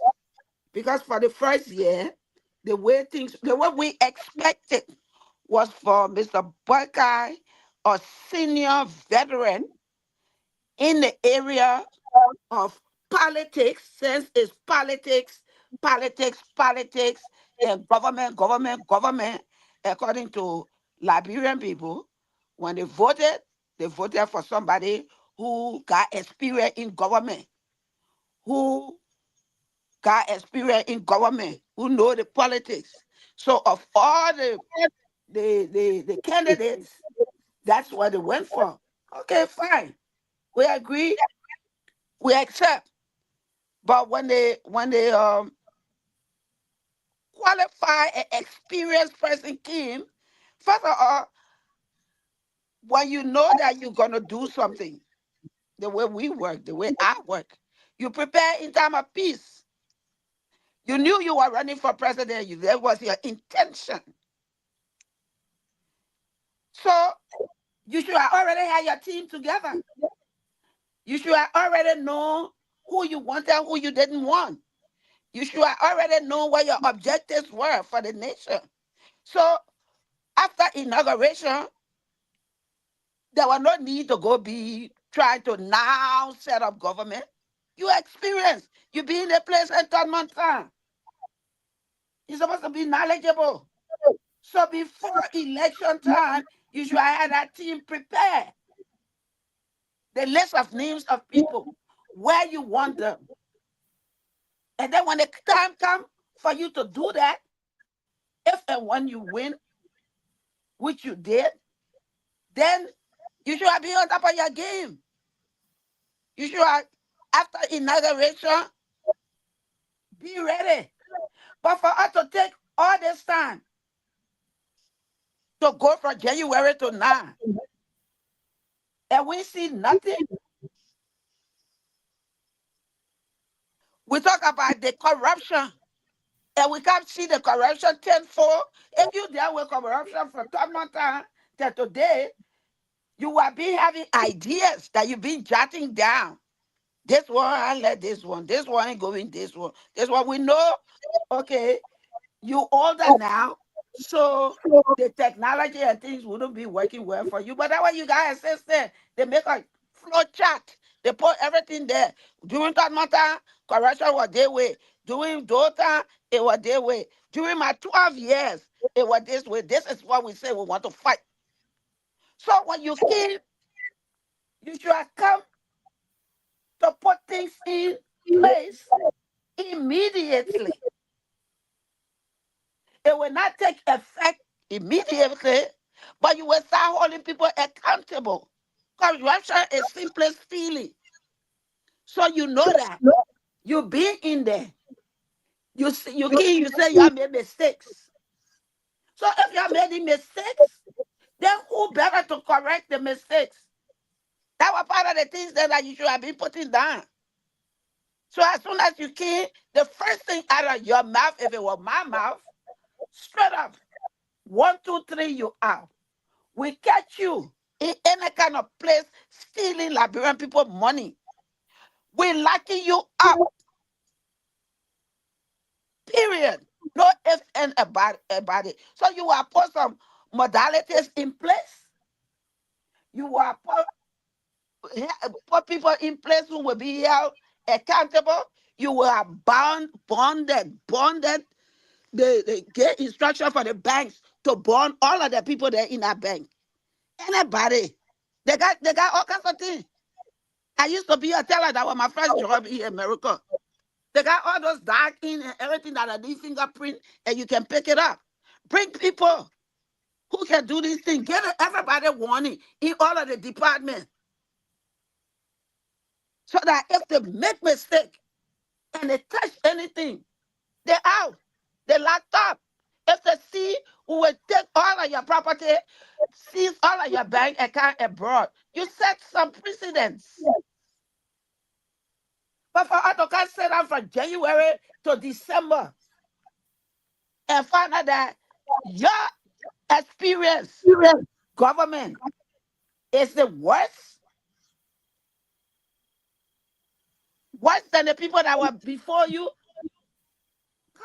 because for the first year, the way we expected was for Mr. Buckeye, a senior veteran in the area of politics, since it's politics, politics, politics, and government, according to Liberian people. When they voted for somebody who got experience in government, who who know the politics. So of all the candidates, that's what they went for. Okay, fine. We agree, we accept. But when they qualify an experienced person came, first of all, when you know that you're gonna do something, the way we work, the way I work, you prepare in time of peace. You knew you were running for president. That was your intention. So you should have already had your team together. You should have already known who you wanted and who you didn't want. You should have already known what your objectives were for the nation. So after inauguration, there was no need to go be trying to now set up government. You experience. You be in a place in 10 months time. You're supposed to be knowledgeable. So before election time, you should have had that team prepared. The list of names of people, where you want them. And then when the time comes for you to do that, if and when you win, which you did, then you should have been on top of your game. You should have, after inauguration, be ready. But for us to take all this time to go from January to now, and we see nothing. We talk about the corruption, and we can't see the corruption tenfold. If you deal with corruption from time to today, you will be having ideas that you've been jotting down. This one, I let this one ain't going this one. This one, we know, okay, you older now, so the technology and things wouldn't be working well for you. But that's why you got assistant. They make a flow chart. They put everything there. During that matter, correction was their way. During daughter, it was their way. During my 12 years, it was this way. This is what we say we want to fight. So when you came, you should have come to put things in place immediately. It will not take effect immediately, but you will start holding people accountable. Corruption is simply stealing. So you know that. You be in there. You say you have made mistakes. So if you have made the mistakes, then who better to correct the mistakes? That was part of the things that you should have been putting down. So as soon as you came, the first thing out of your mouth, if it were my mouth, straight up, 1, 2, 3, you out. We catch you in any kind of place stealing Liberian people money. We're locking you up. Period. No ifs and about it. So you will put some modalities in place. You will put people in place who will be held accountable. You will have bonded. They get instruction for the banks to bond all of the people there in that bank. Anybody. They got all kinds of things. I used to be a teller. That was my first job in America. They got all those dark in and everything that are these fingerprint, and you can pick it up. Bring people who can do these things. Give everybody warning in all of the departments. So that if they make mistake and they touch anything, they're out. They're locked up. If they see, we will take all of your property, seize all of your bank account abroad. You set some precedents. But for us to sit down from January to December and find out that your experience, government, is the worst than the people that were before you.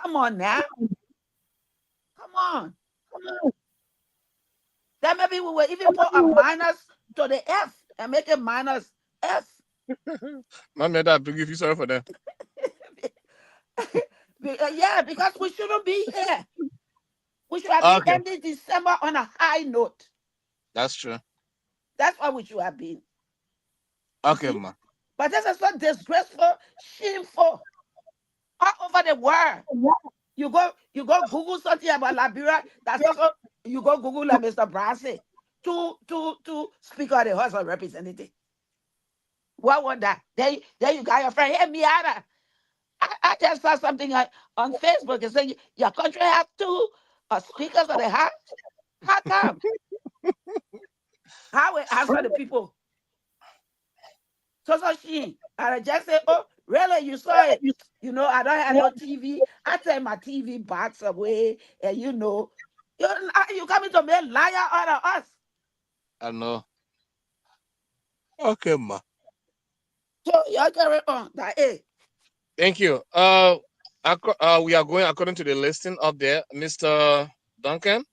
Come on now. Come on. Then maybe we will even put a minus to the F and make it minus F. Mom, Dad, give you sorry for that. Yeah, because we shouldn't be here. We should have been ending December on a high note. That's true. That's what we should have been. Okay, ma. But this is so disgraceful, shameful. All over the world. You go Google something about Liberia. That's also you go Google like Mr. Brassey to Speaker of the House of Representatives. What was that? There you got your friend. Hey, Miara. I just saw something on Facebook and saying your country have two speakers of the House. How come? How we answer the people? So she and I just say, oh, really? You saw it? You know, I don't have no TV. I take my TV box away, and you know, you coming to make liar out of us. I know. Okay, ma. So you carry on. That Thank you. We are going according to the listing up there, Mr. Duncan.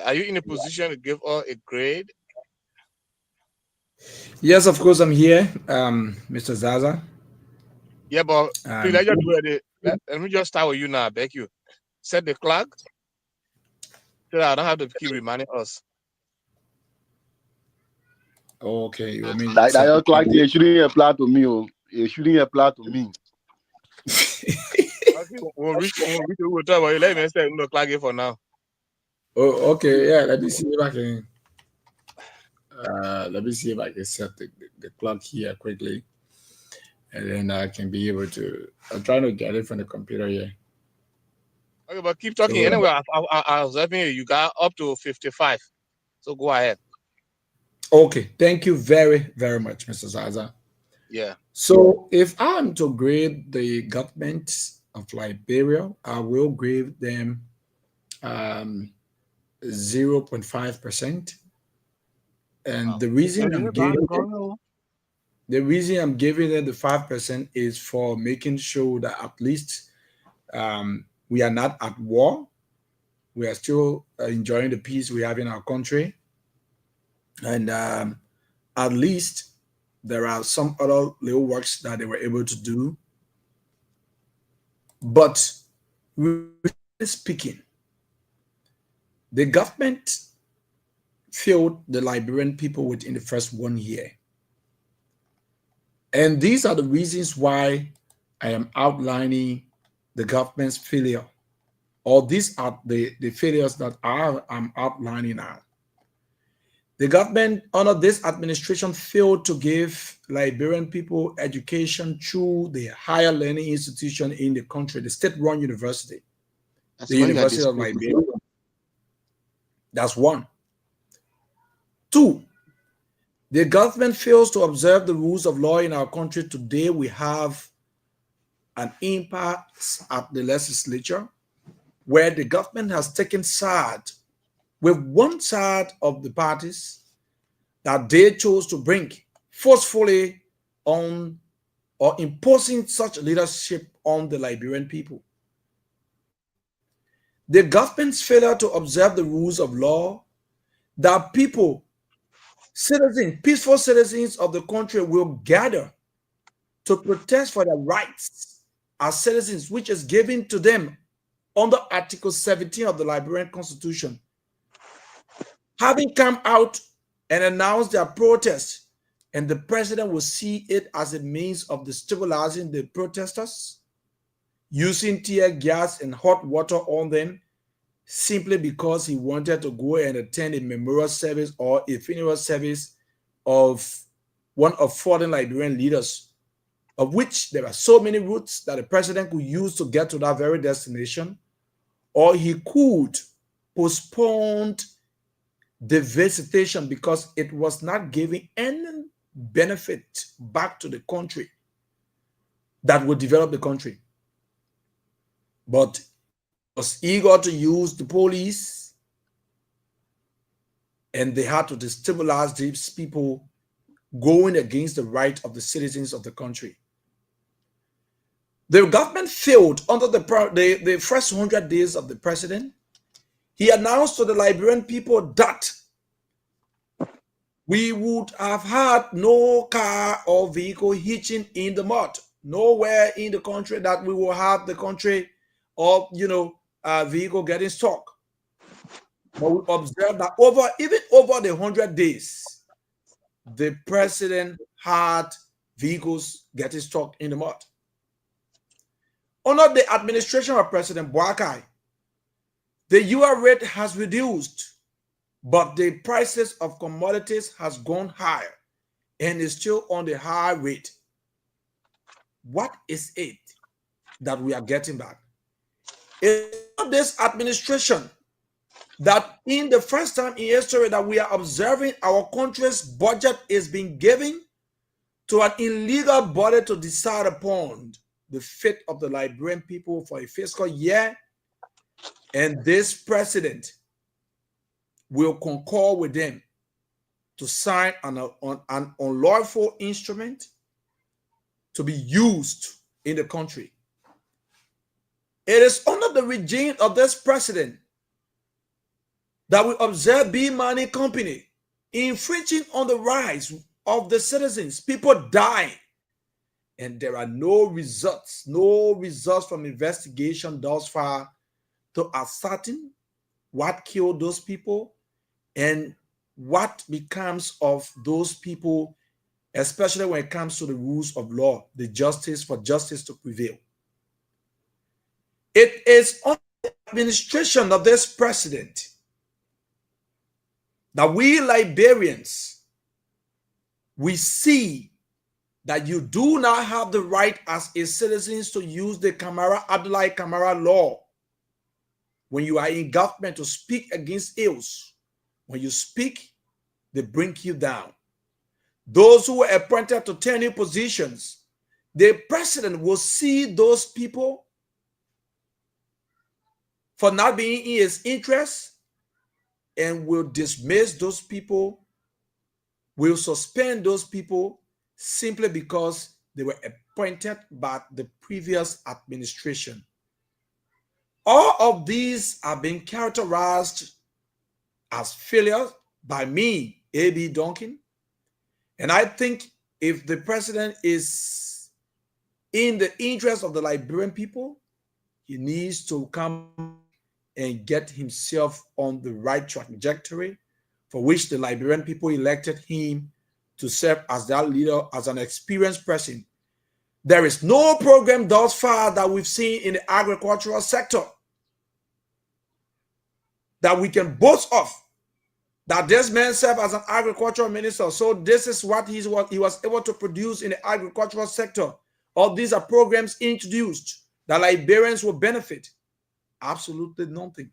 Are you in a position to give us a grade? Yes, of course, I'm here, Mr. Zaza. Yeah, but please, let me just start with you now. I beg you. Set the clock so that I don't have to keep reminding us. Okay, I mean that your clock you shouldn't apply to me. Oh, you shouldn't apply to me. Okay, we'll talk about it. Let me set the clock here for now. Oh, okay, yeah. Let me see if I can. Let me see if I can set the clock here quickly, and then I can be able to. I'm trying to get it from the computer here. Okay, but keep talking. So, anyway, I was helping you. You got up to 55. So go ahead. Okay, thank you very, very much, Mr. Zaza. Yeah. So if I'm to grade the government of Liberia, I will grade them 0.5%. And the reason I'm giving it the 5% is for making sure that at least we are not at war. We are still enjoying the peace we have in our country. And at least there are some other little works that they were able to do. But really speaking, the government failed the Liberian people within the first 1 year. And these are the reasons why I am outlining the government's failure. Or these are the failures that I'm outlining now. The government under this administration failed to give Liberian people education through the higher learning institution in the country, the state-run university, the University of Liberia. That's one. Two, the government fails to observe the rules of law in our country. Today, we have an impasse at the legislature where the government has taken side with one side of the parties that they chose to bring forcefully on or imposing such leadership on the Liberian people. The government's failure to observe the rules of law that people, citizens, peaceful citizens of the country will gather to protest for their rights as citizens, which is given to them under Article 17 of the Liberian Constitution. Having come out and announced their protest, and the president will see it as a means of destabilizing the protesters, using tear gas and hot water on them, simply because he wanted to go and attend a memorial service or a funeral service of one of foreign Liberian leaders, of which there are so many routes that the president could use to get to that very destination, or he could postpone the visitation because it was not giving any benefit back to the country that would develop the country. But he was eager to use the police, and they had to destabilize these people going against the right of the citizens of the country. The government failed under the first 100 days of the president. He announced to the Liberian people that we would have had no car or vehicle hitching in the mud. Nowhere in the country that we will have the country or, vehicle getting stuck. But we observed that even over the 100 days, the president had vehicles getting stuck in the mud. Under the administration of President Boakai, the UR rate has reduced, but the prices of commodities has gone higher and is still on the high rate. What is it that we are getting back? It's not this administration that in the first time in history that we are observing our country's budget is being given to an illegal body to decide upon the fate of the Liberian people for a fiscal year, and this president will concur with them to sign an unlawful instrument to be used in the country. It is under the regime of this president that we observe big money company infringing on the rights of the citizens, people dying, and there are no results from investigation thus far to ascertain what killed those people and what becomes of those people, especially when it comes to the rules of law, the justice for justice to prevail. It is on the administration of this president that we Liberians, we see that you do not have the right as a citizen to use the Abdullahi Kamara law when you are in government to speak against ills. When you speak, they bring you down. Those who were appointed to tenure positions, the president will see those people for not being in his interest and will dismiss those people, will suspend those people simply because they were appointed by the previous administration. All of these are being characterized as failures by me, A.B. Duncan. And I think if the president is in the interest of the Liberian people, he needs to come and get himself on the right trajectory for which the Liberian people elected him to serve as their leader, as an experienced person. There is no program thus far that we've seen in the agricultural sector that we can boast of, that this man served as an agricultural minister. So this is what he was able to produce in the agricultural sector. All these are programs introduced that Liberians will benefit. Absolutely nothing.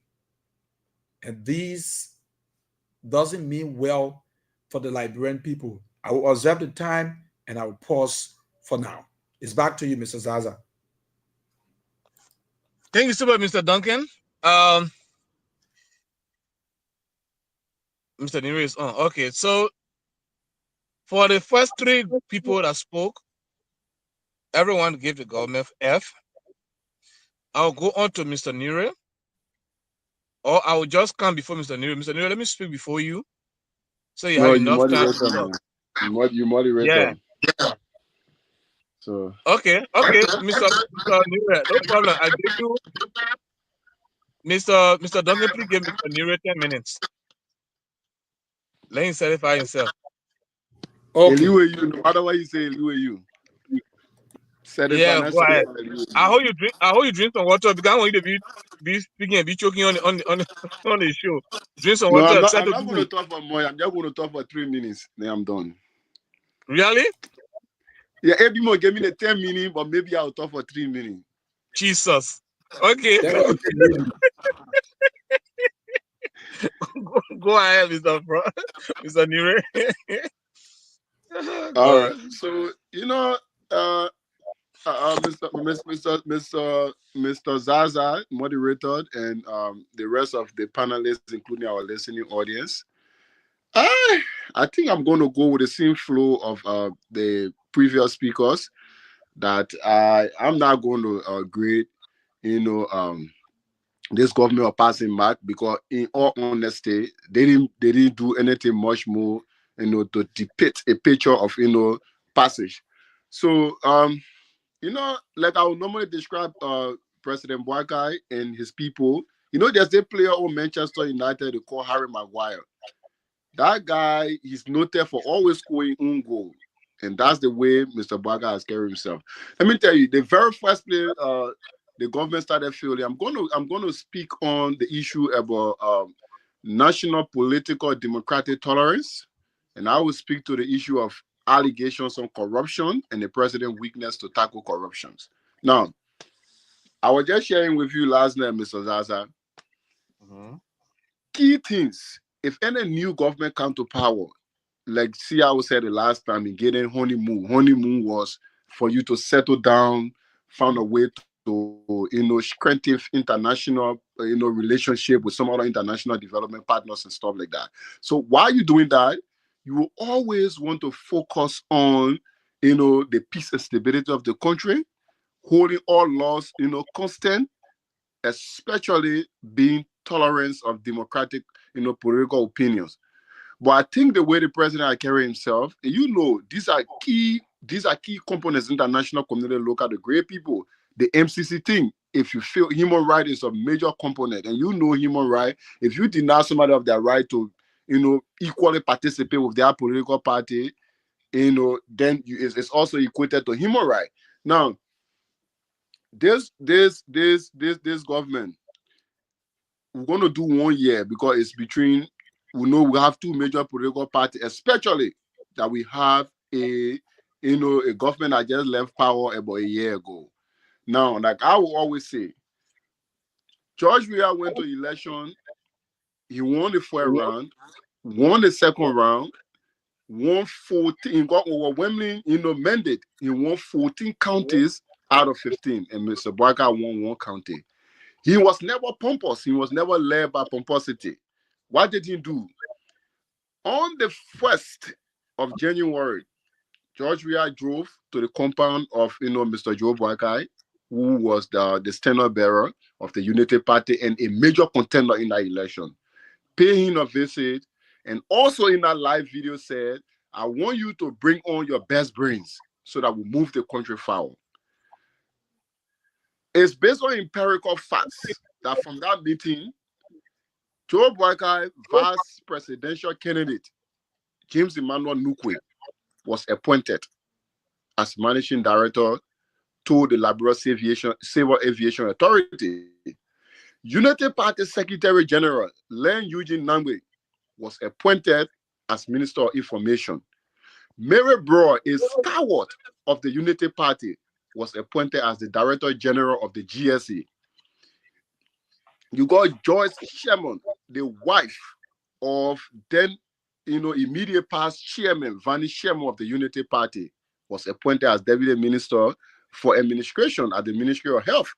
And this doesn't mean well for the Liberian people. I will observe the time and I will pause for now. It's back to you, Mr. Zaza. Thank you so much, Mr. Duncan. Mr. Niri is on. Okay, so for the first three people that spoke, everyone gave the government F. I'll go on to Mr. Niri, or I will just come before Mr. Niri. Mr. Niri, let me speak before you, so you have enough time to talk. You moderator. Yeah. So okay, Mr. Niri, no problem. I give you, Mr. Duncan, please give Mr. Niri 10 minutes. Let him satisfy himself. Okay. You, no matter what you say, you. Yeah, go ahead. I hope you drink some water because I want you to be speaking and be choking on the show. Drink some water. I'm not going to talk for more. I'm just going to talk for 3 minutes. Then I'm done. Really? Yeah, Ebimo gave me the 10 minutes, but maybe I'll talk for 3 minutes. Jesus. Okay. Go ahead, Mr. Mr. Nure. All right. So, Mr. Zaza, moderator, and the rest of the panelists, including our listening audience. I think I'm going to go with the same flow of the previous speakers, that I'm not going to grade, this government of passing mark, because in all honesty, they didn't do anything much more, to depict a picture of passage. So like I would normally describe President Boakai and his people. There's a player on Manchester United they call Harry Maguire. That guy, he's noted for always scoring own goal. And that's the way Mr. Boakai has carried himself. Let me tell you, the very first play the government started failing, I'm going to speak on the issue about national political democratic tolerance. And I will speak to the issue of allegations on corruption and the president's weakness to tackle corruptions. Now, I was just sharing with you last night, Mr. Zaza, key things. If any new government come to power, like CIO said the last time in getting honeymoon. Honeymoon was for you to settle down, find a way to strengthen international relationship with some other international development partners and stuff like that. So while you're doing that, you will always want to focus on the peace and stability of the country, holding all laws constant, especially being tolerance of democratic political opinions. But I think the way the president carry himself, these are key components. International community look at the great people, the MCC thing. If you feel human right is a major component, and human right, if you deny somebody of their right to equally participate with their political party, then it's also equated to human right. Now, this government, we're going to do 1 year because it's between. We have two major political parties, especially that we have a government that just left power about a year ago. Now, like I will always say, George Weah went to election. He won the first round, won the second round, won 14, got overwhelming mandate. He won 14 counties out of 15, and Mr. Boakai won 1 county. He was never pompous. He was never led by pomposity. What did he do? On the 1st of January, George Weah drove to the compound of Mr. Joe Boakai, who was the standard bearer of the Unity Party and a major contender in that election. Pay him a visit, and also in that live video said, I want you to bring on your best brains so that we move the country forward. It's based on empirical facts that from that meeting, Joe Boakai, vice presidential candidate, James Emmanuel Nukwe, was appointed as managing director to the Laborious Civil Aviation Authority. Unity Party Secretary General Len Eugene Nangwe was appointed as Minister of Information. Mary Brough, a stalwart of the Unity Party, was appointed as the Director General of the GSA. You got Joyce Sherman, the wife of then immediate past chairman, Vani Sherman of the Unity Party, was appointed as Deputy Minister for Administration at the Ministry of Health.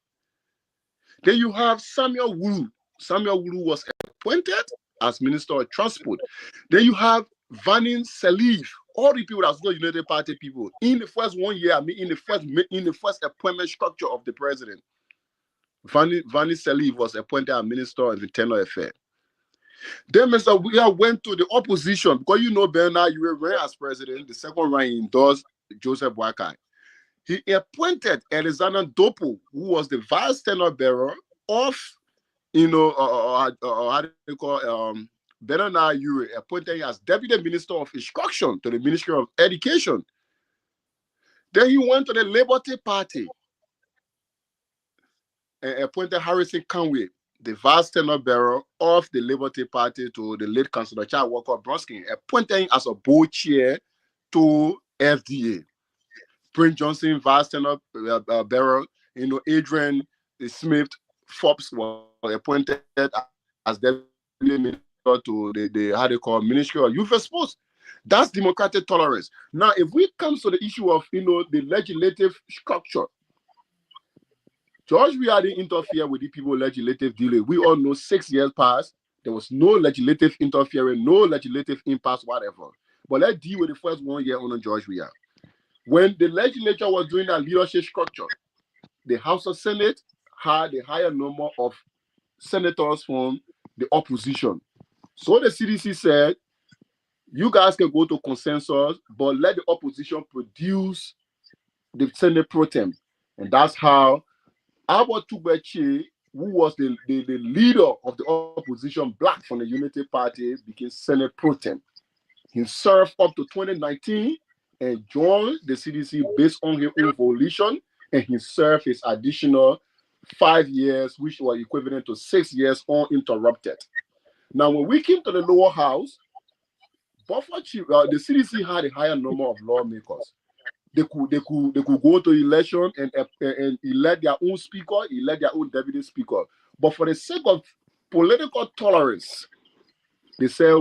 Then you have Samuel Wulu. Samuel Wulu was appointed as Minister of Transport. Then you have Vanin Salif. All the people that's got United Party people in the first 1 year, in the first appointment structure of the president. Vanin Salif was appointed as Minister of Internal Affairs. Then Mr. Weah went to the opposition because Bernard, you were ran as president. The second round he endorsed Joseph Boakai. He appointed Alexander Dopo, who was the vice standard bearer of, how do you call Bernard Ure, appointed as Deputy Minister of Instruction to the Ministry of Education. Then he went to the Liberty Party and appointed Harrison Conway, the vice standard bearer of the Liberty Party, to the late Councillor Charles Walker Bronsky, appointed him as a board chair to FDA. Prince Johnson, Vice Senator Barrow, Adrian Smith, Forbes was appointed as deputy minister to the how they call Ministry of Youth and Sports. That's democratic tolerance. Now, if we come to the issue of the legislative structure, George, we didn't interfere with the people legislative dealing. We all know 6 years passed. There was no legislative interference, no legislative impasse, whatever. But let's deal with the first 1 year on George we are. When the legislature was doing that leadership structure, the House of Senate had a higher number of senators from the opposition. So the CDC said, you guys can go to consensus, but let the opposition produce the Senate pro tem. And that's how Albert Tugbechi, who was the leader of the opposition, black from the Unity Party, became Senate pro tem. He served up to 2019 and joined the CDC based on his own volition, and he served his additional 5 years, which were equivalent to 6 years uninterrupted. Now, when we came to the lower house, the CDC had a higher number of lawmakers. They could go to election and elect their own speaker, elect their own deputy speaker. But for the sake of political tolerance, they say,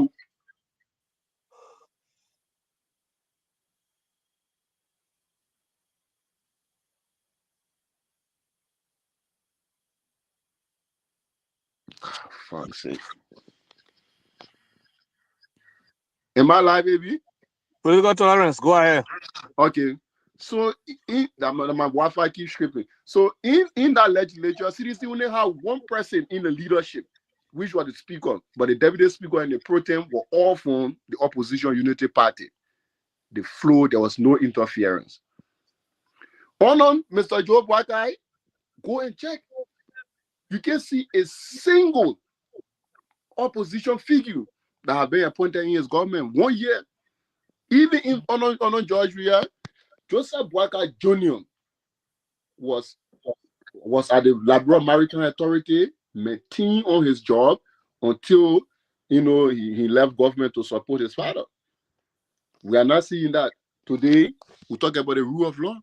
fuck's sake. Am I live, baby? Political tolerance, go ahead. Okay. So my Wi-Fi keeps skipping. So in that legislature, CDC only had one person in the leadership, which was the speaker, but the deputy speaker and the pro tem were all from the opposition Unity Party. The flow, there was no interference. On Mr. Joe Buakai, go and check. You can see a single opposition figure that have been appointed in his government 1 year. Even in on George Weah, Joseph Boakai Jr. was at the Labrador Maritime Authority, maintained on his job until he left government to support his father. We are not seeing that. Today, we talk about the rule of law.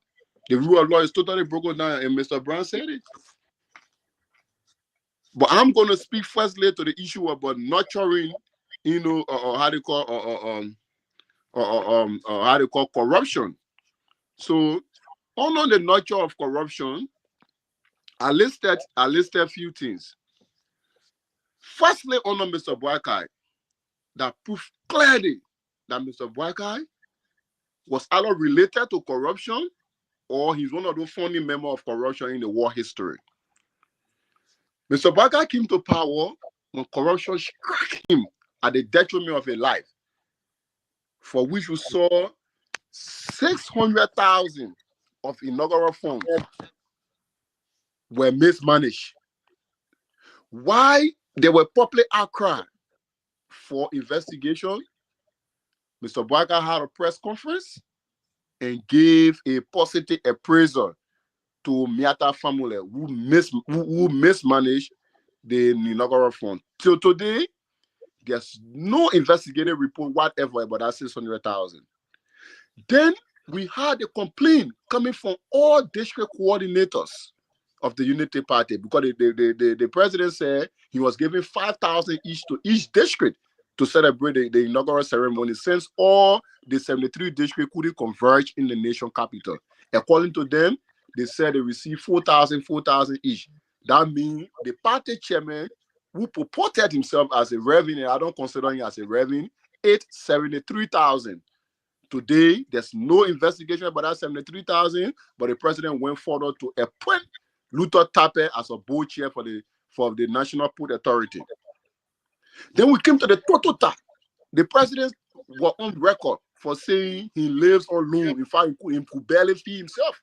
The rule of law is totally broken down, and Mr. Brown said it. But I'm going to speak firstly to the issue about nurturing, how they call corruption. So, on the nurture of corruption, I listed a few things. Firstly, on Mr. Boakai, that proof clearly that Mr. Boakai was either related to corruption or he's one of those founding members of corruption in the war history. Mr. Boakai came to power when corruption struck him at the detriment of his life, for which we saw 600,000 of inaugural funds were mismanaged. Why there were public outcry for investigation, Mr. Boakai had a press conference and gave a positive appraisal to Miata family who mismanaged the inaugural fund. Till today, there's no investigative report whatever about that 600,000. Then we had a complaint coming from all district coordinators of the Unity Party, because the president said he was giving 5,000 each to each district to celebrate the inaugural ceremony, since all the 73 districts couldn't converge in the nation capital. According to them, they said they received 4,000 each. That means the party chairman, who purported himself as a reverend, and I don't consider him as a reverend, ate 73,000. Today, there's no investigation about that 73,000, but the president went further to appoint Luther Tappe as a board chair for the National Port Authority. Then we came to the Totota. The president was on record for saying he lives on loan. In fact, he could barely feed himself.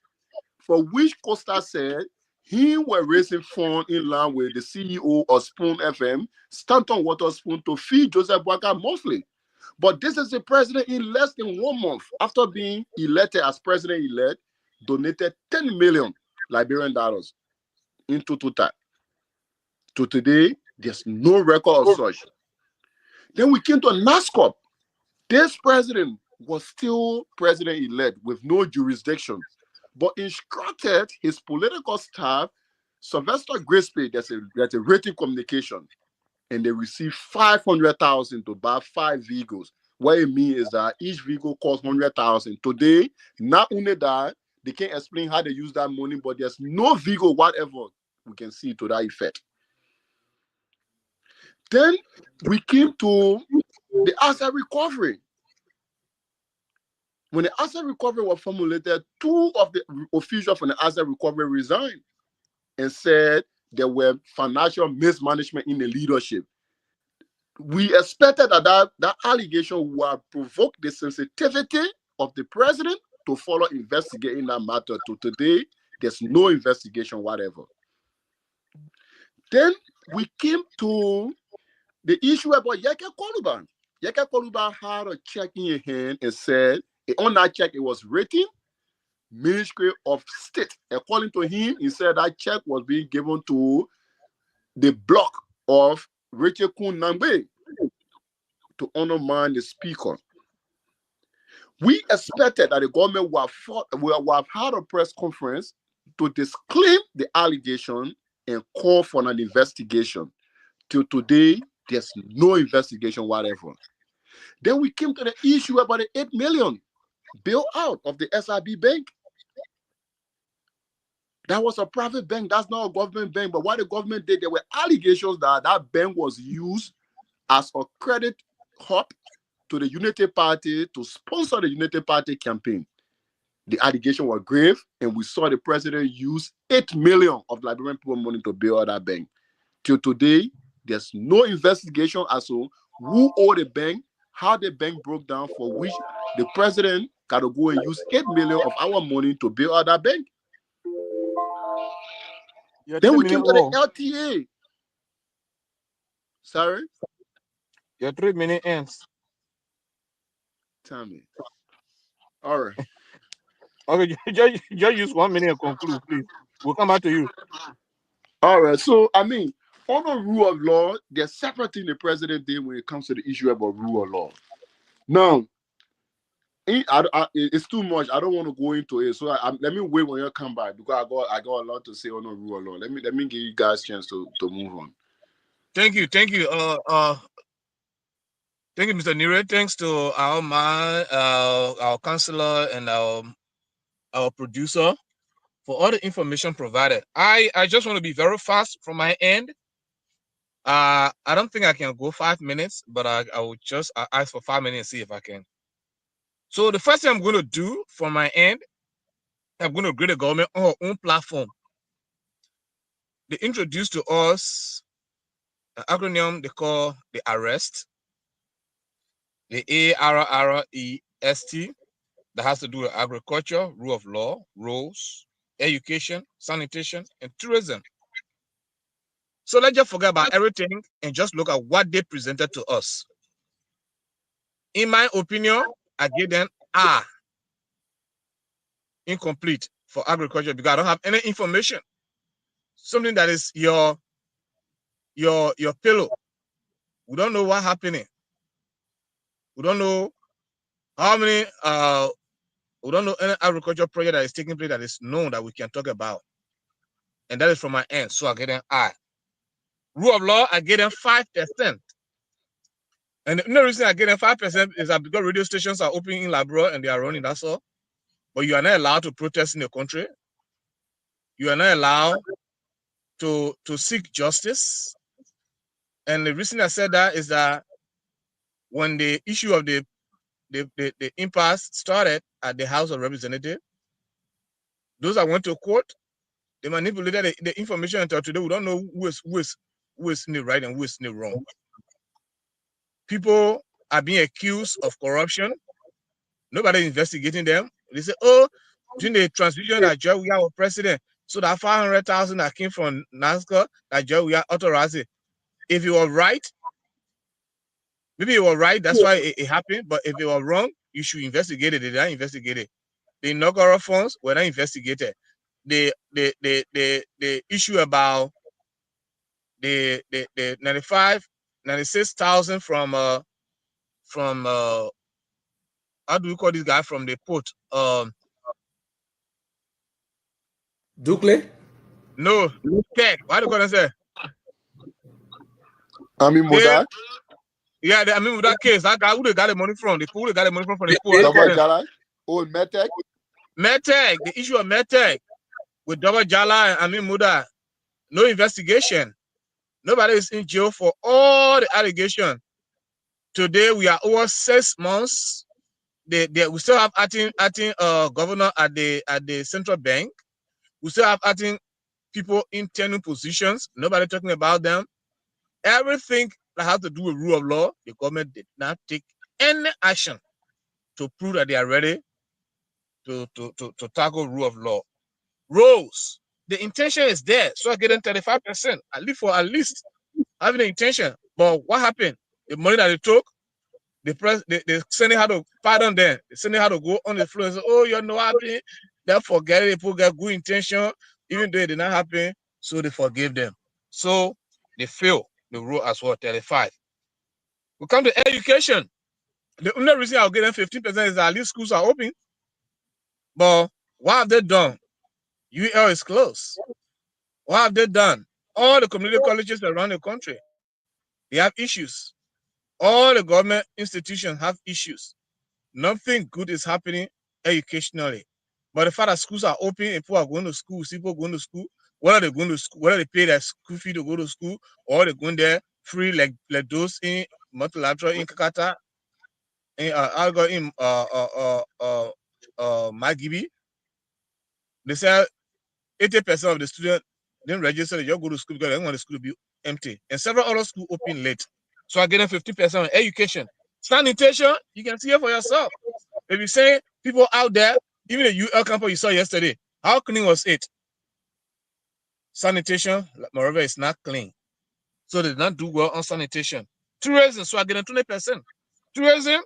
For which Costa said he was raising funds in line with the CEO of Spoon FM, Stanton Waterspoon, to feed Joseph Boakai monthly. But this is the president in less than 1 month after being elected as president-elect, donated 10 million Liberian dollars into Total. To today, there's no record of such. Then we came to NASCOP. This president was still president-elect with no jurisdiction, but instructed his political staff, Sylvester Grisby, there's a written communication, and they received $500,000 to buy 5 vehicles. What it means is that each vehicle costs $100,000. Today, not only that, they can't explain how they use that money, but there's no vehicle whatever we can see to that effect. Then we came to the asset recovery. When the asset recovery was formulated, 2 of the officials from the asset recovery resigned and said there were financial mismanagement in the leadership. We expected that allegation would provoke the sensitivity of the president to follow investigating that matter. To today, there's no investigation whatever. Then we came to the issue about Yeke Koluban. Yeke Koluban had a check in his hand and said, on that check, it was written Ministry of State. According to him, he said that check was being given to the block of Richard Kun Nambe to undermine the speaker. We expected that the government would have had a press conference to disclaim the allegation and call for an investigation. Till today, there's no investigation whatever. Then we came to the issue about the $8 million bailout of the SIB bank. That was a private bank. That's not a government bank. But what the government did, there were allegations that that bank was used as a credit hub to the Unity Party to sponsor the Unity Party campaign. The allegation was grave, and we saw the president use $8 million of Liberian people money to bail out that bank. Till today, there's no investigation as to who owed the bank, how the bank broke down, for which the president got to go and use $8 million of our money to bail out that bank. Then we came to the LTA. Sorry? Your 3 minute ends. Tell me. All right. Okay, just use 1 minute and conclude, please. We'll come back to you. All right. So, I mean, on the rule of law, there's separate thing the president did when it comes to the issue about rule of law. Now, it's too much. I don't want to go into it. So let me wait when you come back, because I got a lot to say on the rule of law. Let me give you guys a chance to move on. Thank you. Thank you, Mr. Nire. Thanks to our man, our counselor, and our producer for all the information provided. I just want to be very fast from my end. I don't think I can go 5 minutes, but I will just ask for 5 minutes and see if I can. So the first thing I'm going to do from my end, I'm going to create a government on our own platform. They introduced to us an acronym they call the ARREST, the ARREST, that has to do with agriculture, rule of law, roads, education, sanitation, and tourism. So let's just forget about everything and just look at what they presented to us. In my opinion, I gave them incomplete for agriculture because I don't have any information. Something that is your pillow. We don't know what's happening. We don't know how many we don't know any agriculture project that is taking place that is known that we can talk about. And that is from my end. So I get an I. Rule of law, I get them 5%. And the reason I get them 5% is that because radio stations are opening in Labrador and they are running, that's all. But you are not allowed to protest in the country. You are not allowed to seek justice. And the reason I said that is that when the issue of the impasse started at the House of Representatives, those that went to court, they manipulated the information until today. We don't know who is in the right and who is in the wrong. People are being accused of corruption. Nobody is investigating them. They say, oh, during the transition that Joe we was president, so that 500,000 that came from NASCAR, that Joe we authorized it. If it was right, maybe it was right, that's why it happened. But if it was wrong, you should investigate it. They didn't investigate it. The inaugural funds were not investigated. The issue about the 96,000 from how do we call this guy from the port? Ducle? No, Keck. What do you call him say? I mean, Muda. Yeah, I mean with that case, that guy who they got the money from, the pool they got the money from the pool. Double Jala. Oh, Metek. Metek, the issue of Metek with Double Jala and Amin Muda. No investigation. Nobody is in jail for all the allegations. Today we are over 6 months. We still have acting governor at the central bank. We still have acting people in tenure positions. Nobody talking about them. Everything that has to do with rule of law, the government did not take any action to prove that they are ready to tackle rule of law. Roles, the intention is there, so I get them 35%, at least having the intention. But what happened? The money that they took, the Senate had to pardon them. The Senate had to go on the floor and say, oh, you're not happy. They forget it. People got good intention, even though it did not happen, so they forgave them. So they fail the rule as well, 35. We come to education. The only reason I'll give them 15% is that at least schools are open. But what have they done? UL is closed. What have they done? All the community colleges around the country, they have issues. All the government institutions have issues. Nothing good is happening educationally. But the fact that schools are open and people are going to school, people going to school, whether they going to school, whether they pay their school fee to go to school, or they're going there free like those in multilateral in Kakata, I got in Magibi. They said 80% of the students didn't register. They just go to school because they don't want the school to be empty. And several other schools open late. So I get them 50% on education. Sanitation, you can see it for yourself. If you say people out there, even the UL campus you saw yesterday, how clean was it? Sanitation, moreover, is not clean. So they did not do well on sanitation. Tourism, so I get them 20%. Tourism,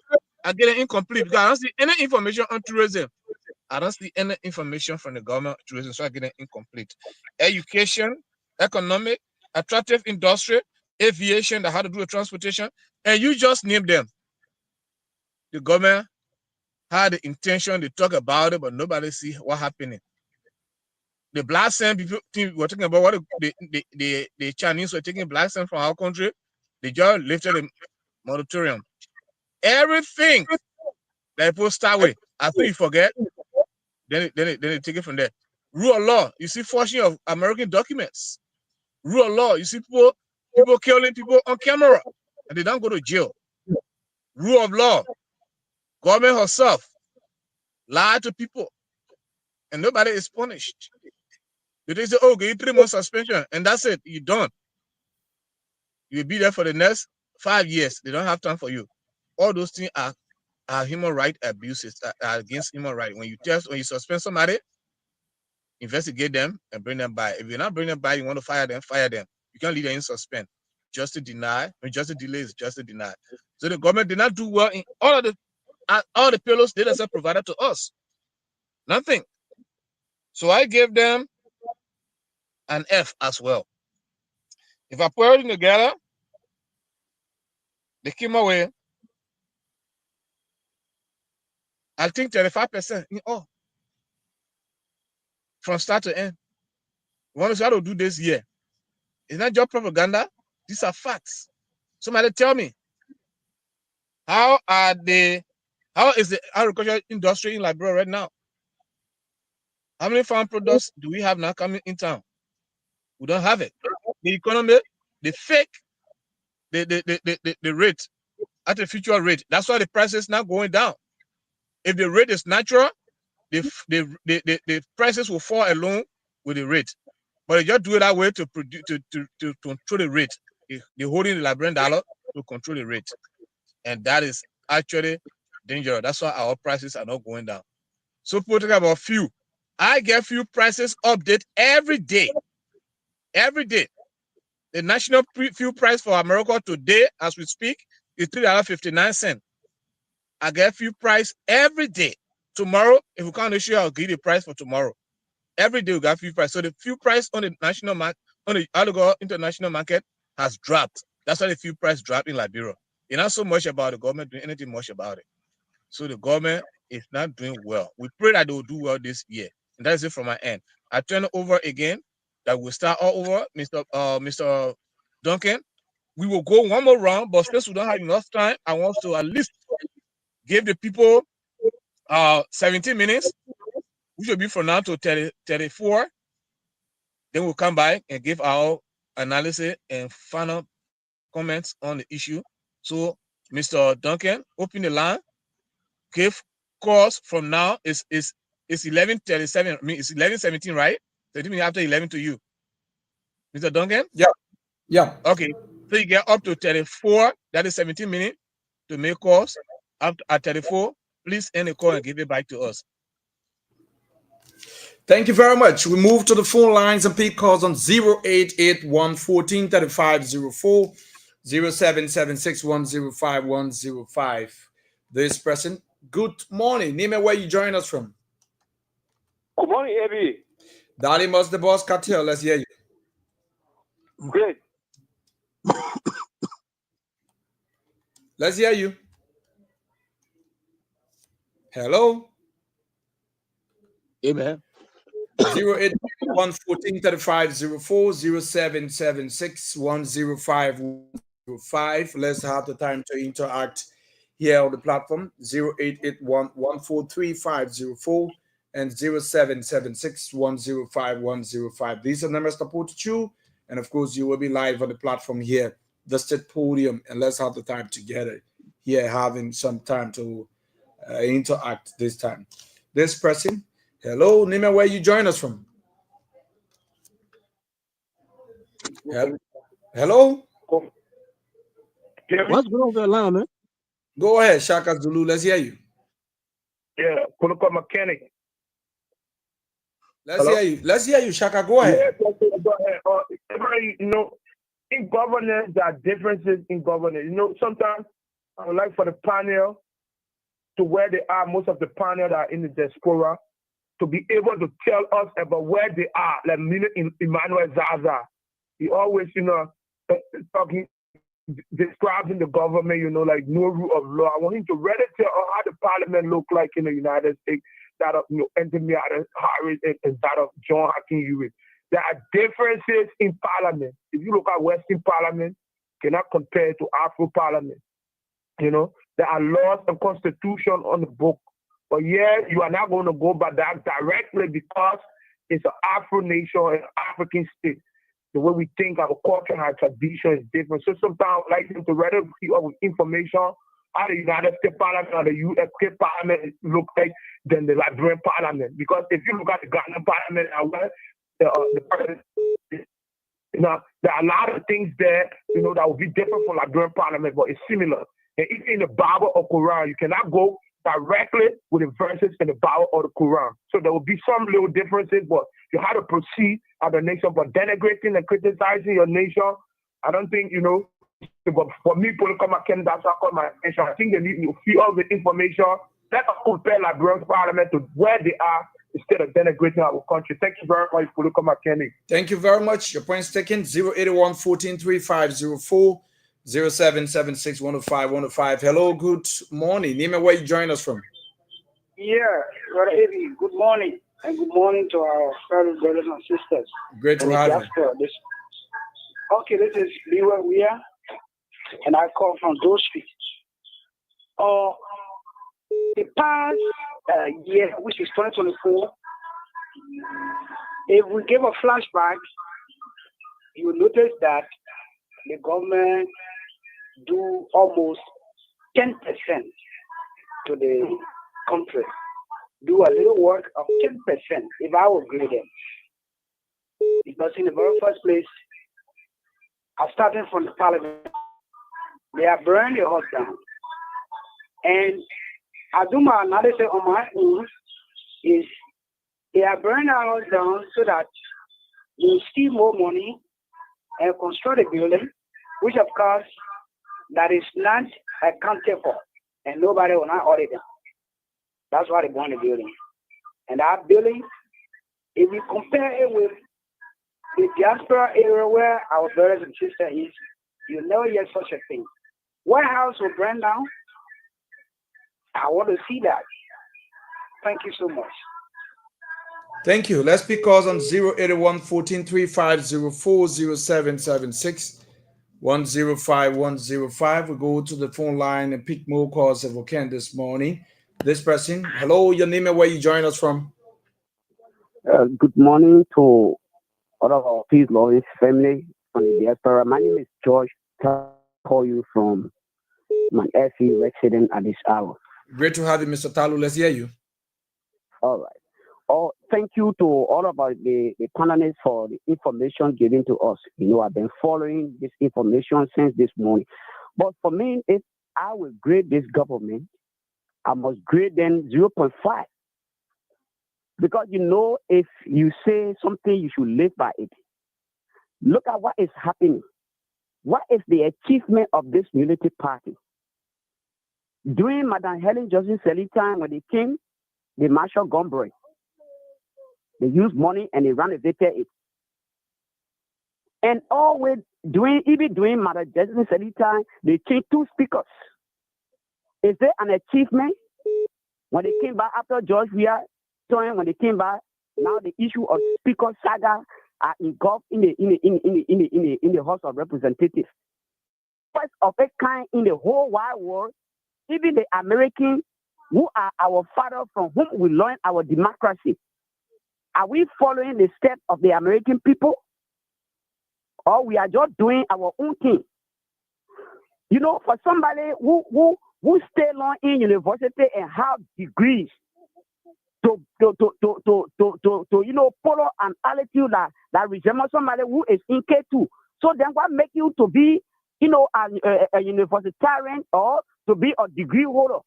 I get them incomplete because I don't see any information on tourism. I don't see any information from the government tourism, so I get them incomplete. Education, economic, attractive industry, aviation, that had to do with transportation, and you just name them. The government had the intention to talk about it, but nobody see what happening. The black sand people were talking about what the Chinese were taking black sand from our country. They just lifted the moratorium. Everything that people start with, I think you forget, then they take it from there. Rule of law, you see forging of American documents. Rule of law, you see people killing people on camera, and they don't go to jail. Rule of law, government herself lied to people, and nobody is punished. They say, oh, give you 3 months suspension, and that's it. You're done. You'll be there for the next 5 years. They don't have time for you. All those things are human rights abuses, are against human rights. When you suspend somebody, investigate them and bring them by. If you're not bringing them by, you want to fire them, fire them. You can't leave them in suspend. Just to deny, when just to delay is just to deny. So the government did not do well in all the payloads data set provided to us. Nothing. So I gave them an F as well. If I put everything together, they came away, I think 35% in all. From start to end. We want to see how to do this year. It's not just propaganda. These are facts. Somebody tell me, how is the agricultural industry in Liberia right now? How many farm products do we have now coming in town? We don't have it. The economy, the fake, the rate, artificial rate. That's why the price is not going down. If the rate is natural, the prices will fall along with the rate. But they just do it that way to control the rate. They're holding the Liberian dollar to control the rate. And that is actually dangerous. That's why our prices are not going down. So people talk about fuel. I get fuel prices update every day. Every day. The national fuel price for America today, as we speak, is $3.59. I get fuel price every day. Tomorrow, if we can't issue, I'll give you the price for tomorrow. Every day we got fuel price. So the fuel price on the national market, on the international market has dropped. That's why the fuel price dropped in Liberia. It's not so much about the government doing anything much about it. So the government is not doing well. We pray that they will do well this year. And that's it from my end. I turn it over again. That we'll start all over, Mr. Duncan. We will go one more round, but since we don't have enough time, I want to at least give the people 17 minutes, which will be from now to 34. Then we'll come back and give our analysis and final comments on the issue. So, Mr. Duncan, open the line. Give calls from now. It's 11:37. I mean, it's 11:17, right? 30 minutes after 11 to you. Mr. Duncan? Yeah. Okay. So you get up to 34. That is 17 minutes to make calls. Up at 34, please end the call and give it back to us. Thank you very much. We move to the phone lines and pick calls on 0881 143504, 0776105105. This person, good morning. Name and where you join us from. Good morning, Abby. Daddy must the boss cartel. Let's hear you. Great. Let's hear you. Hello. Amen. 0881 143504, 0776105105. Let's have the time to interact here on the platform. 0881 143504 and 0776105105. These are numbers to put to you. And of course, you will be live on the platform here, the state podium. And let's have the time together here, having some time to interact this time. This person, hello, Nima, where you join us from? Hello? What's going on with the line, man? Go ahead, Shaka Zulu. Let's hear you. Yeah, Kuluka Mechanic. Let's hear you. Let's hear you, Shaka. Go ahead. Yeah, go ahead. In governance, there are differences in governance. Sometimes I would like for the panel to where they are, most of the panel that are in the diaspora, to be able to tell us about where they are. Like Emmanuel Zaza, he always, talking, describing the government, like no rule of law. I want him to really tell us how the parliament look like in the United States, that of Anthony Harris and that of John Hakeem Hewitt. There are differences in parliament. If you look at Western parliament, cannot compare to Afro parliament. There are laws and constitution on the book. But yeah, you are not going to go by that directly because it's an Afro nation, an African state. The way we think, our culture and our tradition is different. So sometimes I like them to rather keep up with information how the United States Parliament or the US Parliament look like than the Liberian Parliament. Because if you look at the Ghanaian Parliament, the president, there are a lot of things there, that will be different from Liberian Parliament, but it's similar. And even in the Bible or Quran, you cannot go directly with the verses in the Bible or the Quran. So there will be some little differences, but you have to proceed as a nation. But denigrating and criticizing your nation, I don't think, but for me, political McKenna, that's what I call my attention. I think they need to see all the information. Let us compare Liberian Parliament to where they are instead of denigrating our country. Thank you very much, political McKenna. Thank you very much. Your point's taken. 081 143504. 0776105105. Hello, good morning. Name and where you join us from? Yeah, Brother Eddie, good morning. And good morning to our fellow brothers and sisters. Great to have you. This is Liwa Wea, and I call from Dole Street. The past year, which is 2024, if we give a flashback, you will notice that the government do almost 10% to the country. Do a little work of 10% if I would grade them. Because in the very first place, I started from the parliament. They are burning the house down. And I do my analysis on my own is they are burning our house down so that they steal more money and construct a building, which of course that is not accounted for, and nobody will not audit them. That's why they burn the building. And that building, if we compare it with the diaspora area where our brothers and sisters is, you'll never hear such a thing. White House will burn down, I want to see that. Thank you so much. Thank you. Let's pick calls on 081 14350407776 105105. We go to the phone line and pick more calls if we can this morning. This person, hello, your name and where you join us from? Good morning to all of our peace loving family from the diaspora. My name is George. I call you from my SE resident at this hour. Great to have you, Mr. Talu. Let's hear you. All right. Oh, thank you to all about the panelists for the information given to us. You know, I've been following this information since this morning. But for me, if I will grade this government, I must grade them 0.5. Because, you know, if you say something, you should live by it. Look at what is happening. What is the achievement of this unity party? During Madam Helen Johnson Sirleaf time, when they came, the Marshall Gombrey, they used money and they renovated it. And always even during Madam Johnson Sirleaf time, they changed 2 speakers. Is there an achievement? When they came back after George Weah, when they came back, now the issue of speaker saga are engulfed in the House of Representatives. First of a kind in the whole wide world, even the Americans who are our father from whom we learn our democracy. Are we following the steps of the American people? Or we are just doing our own thing? You know, for somebody who stay long in university and have degrees to you know, follow an attitude that resembles somebody who is in K2. So then what make you to be, you know, a universitarian or to be a degree holder?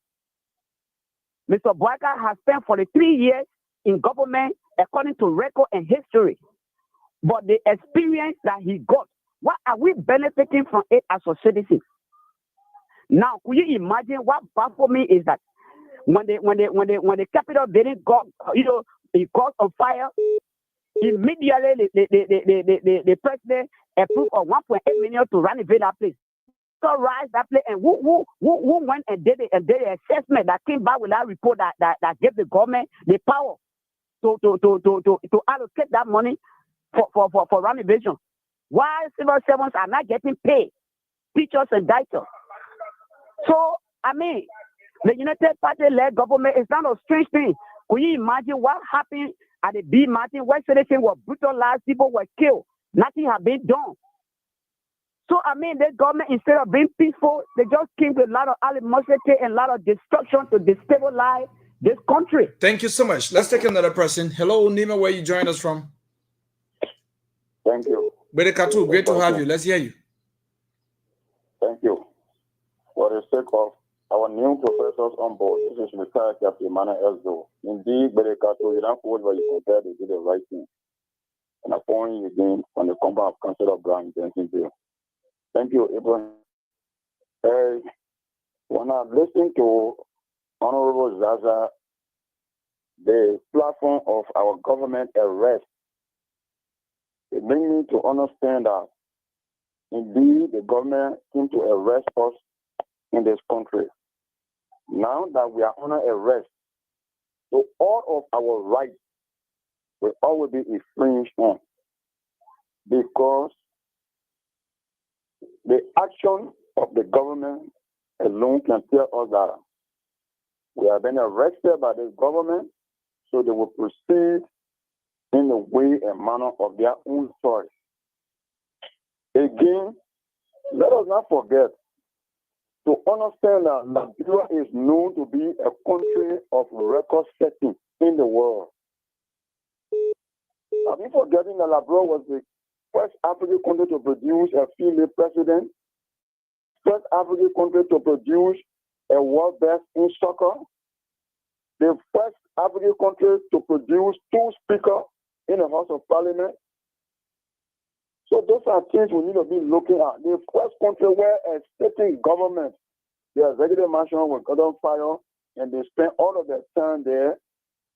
Mr. Boyka has spent 43 years in government according to record and history. But the experience that he got, what are we benefiting from it as a citizen? Now, could you imagine what baffled me is that when the Capitol building got, you know, it caught on fire, immediately the president approved of 1.8 million to renovate that place. So rise that place, and who went and did the assessment that came back with that report that gave the government the power to allocate that money for renovation. Why civil servants are not getting paid, teachers and directors. So I mean, the United Party-led government is not a strange thing. Could you imagine what happened at the B Martin where citizens were brutalized, people were killed, nothing had been done? So I mean, the government, instead of being peaceful, they just came with a lot of animosity and a lot of destruction to destabilize this country. Thank you so much. Let's take another person. Hello, Nima, where you join us from? Thank you. Bedekatu, great to have you. Let's hear you. Thank you. For the sake of our new professors on board, this is retired Captain Emmanuel Ezdo. Indeed, Bedekatu, you don't hold where you compare to do the right thing. And upon you again on the compound of Council of Brown in Thank you, Abraham. When I'm listening to Honorable Zaza, the platform of our government arrest, it brings me to understand that indeed the government came to arrest us in this country. Now that we are under arrest, so all of our rights will always be infringed on, because the action of the government alone can tell us that we have been arrested by this government, so they will proceed in the way and manner of their own choice. Again, let us not forget to understand that Nigeria is known to be a country of record setting in the world. Have you forgotten that Liberia was the first African country to produce a female president, first African country to produce a world best in soccer, the first African country to produce 2 speakers in the House of Parliament? So those are things we need to be looking at. The first country where a sitting government, the executive mansion was caught on fire, and they spent all of their time there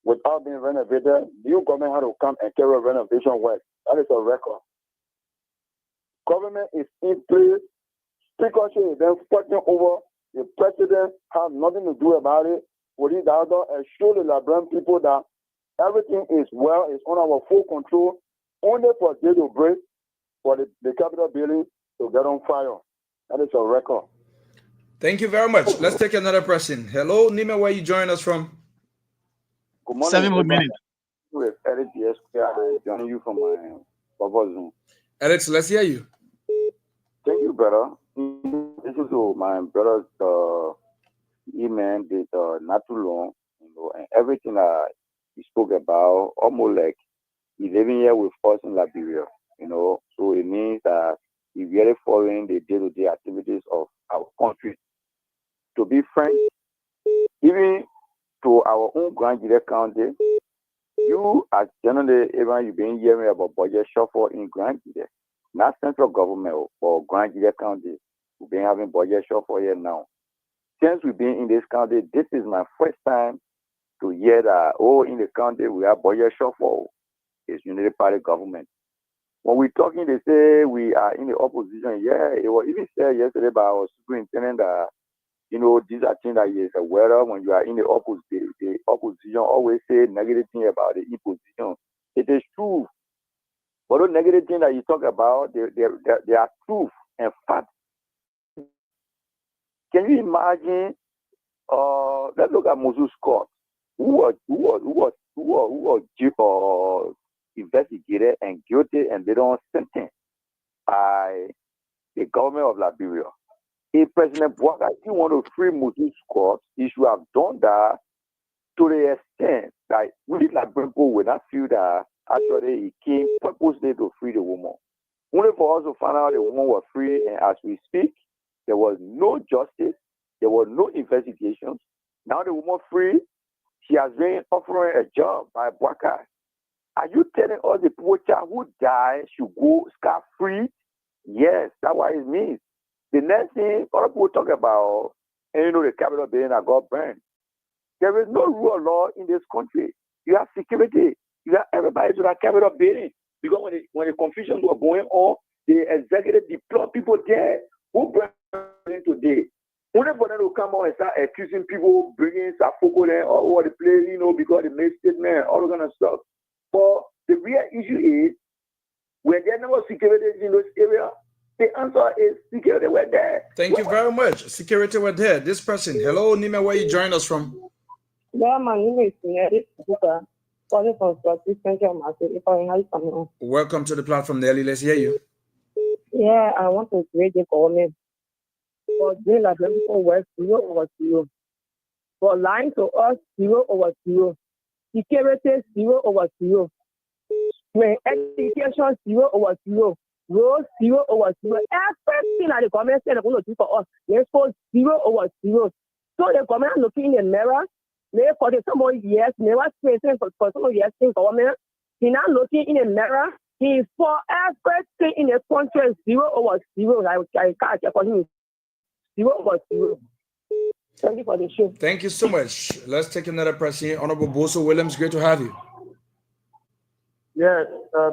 without being renovated. The new government had to come and carry a renovation work. That is a record. Government is in place. Speakership is then fighting over the president president has nothing to do about it. We need that and show the Liberian people that everything is well, it's on our full control. Only for day to break for the Capitol building to get on fire. That is a record. Thank you very much. Let's take another person. Hello, Nima, where you joining us from? Good morning. 7 more minutes. With Eric I'm joining you from my Baba Zoom. Alex, let's hear you. Thank you, brother. This is my brother's email that not too long, and everything that he spoke about, almost like he's living here with us in Liberia, so it means that he's really following the day-to-day activities of our country. To be frank, even to our own Grand GEDEH County, you as generally, even you've been hearing about budget shuffle in Grand GEDEH, not central government, but Grand GEDEH County. We've been having budget shuffle here now. Since we've been in this county, this is my first time to hear that, in the county we have budget shuffle. It's unity party government. When we're talking, they say we are in the opposition. Yeah, it was even said yesterday by our superintendent that, these are things that is aware of when you are in the opposition. The opposition always say negative thing about the opposition. It is true. But those negative things that you talk about, they are truth and fact. Can you imagine? Let's look at Moses Scott, who was investigated and guilty and they don't sentence by the government of Liberia. If President Bouaga didn't want to free Moses Scott, he should have done that to the extent that we Liberian people will not feel that actually he came purposely to free the woman. Only for us to find out the woman was free, and as we speak, there was no justice, there was no investigations. Now the woman free, she has been offering a job by Bouaga. Are you telling us the poor child who died should go scot-free? Yes, that's what it means. The next thing, other people talk about, the Capitol building that got burned. There is no rule of law in this country. You have security. You have everybody to that Capitol building. Because when the confusion was going on, the executive deployed people there who burned today. Only for them to come out and start accusing people, bringing Safoko there all over the place, because they made statement, all that kind of stuff. But the real issue is, when there never security in those areas, the answer is security were there. Thank you very much. Security were there. This person, hello, Nima, where you join us from? Yeah, my name is Nelly. Calling from Welcome to the platform, Nelly. Let's hear you. Yeah, I want to create a comment. For doing like people work 0/0. For lying to us, 0/0. Security 0/0. When education 0/0. Road 0/0. Everything that the government said they're going to do for us, they're supposed 0/0. So the government looking in the mirror, maybe for some more years, never facing for some more years in government. He's not looking in the mirror. He's for everything in the country 0/0. I can't get for him 0/0. Thank you for the show. Thank you so much. Let's take another person here. Honorable Boso Williams, great to have you. Yeah,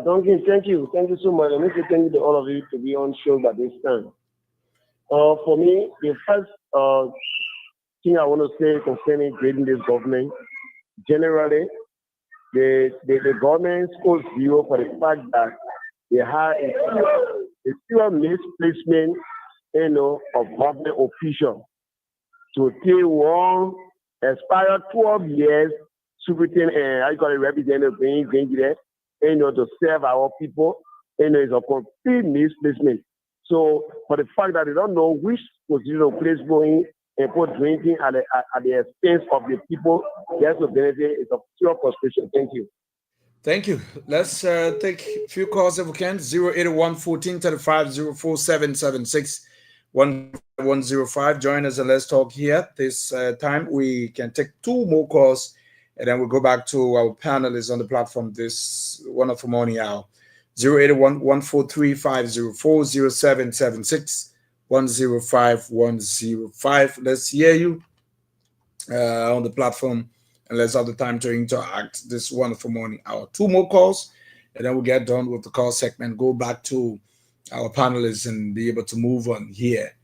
Duncan, thank you. Thank you so much. I need to thank you to all of you to be on show at this time. For me, the first thing I want to say concerning grading this government, generally, the government scores 0 for the fact that they have a pure misplacement, of government officials. To take one expired 12 years, superintendent, I got a representative being there, to serve our people, it's a complete misplacement. So for the fact that they don't know which position to place going and put drinking at the expense of the people, that's the benefit. It's a pure frustration. Thank you. Thank you. Let's take a few calls if we can. 081 1435 04776 1105. Join us and let's talk here. This time we can take 2 more calls and then we'll go back to our panelists on the platform this wonderful morning hour. 081 1435 04776 105 Let's hear you on the platform and let's have the time to interact this wonderful morning hour. 2 more calls and then we'll get done with the call segment, go back to our panelists and be able to move on here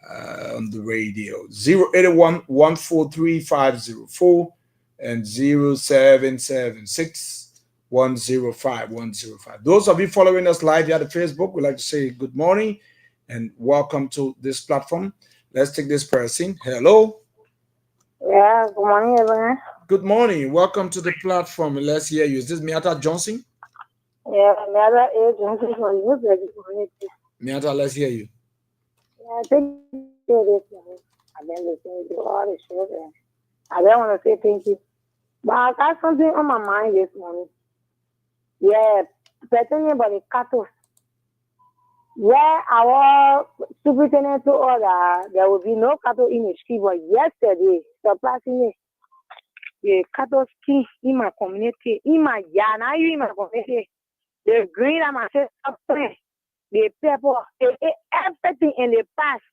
on the radio. 081-143-504 and 0776-105-105. Those of you following us live via the Facebook, we'd like to say good morning and welcome to this platform. Let's take this person. Hello. Yeah, good morning, everyone. Good morning. Welcome to the platform. Let's hear you. Is this Miata Johnson? Yeah, another agency for you, the community. Miata, let's hear you. Yeah, thank you this morning. I've been listening to all the shows and I don't want to say thank you. But I got something on my mind this morning. Yeah, pertaining about the cattle. Yeah, our superintendent told us that there will be no cattle in the street, but yesterday, surprisingly, the cattle skin in my community, in my yard, not in my community, the green and my sister, the pepper, everything in the past.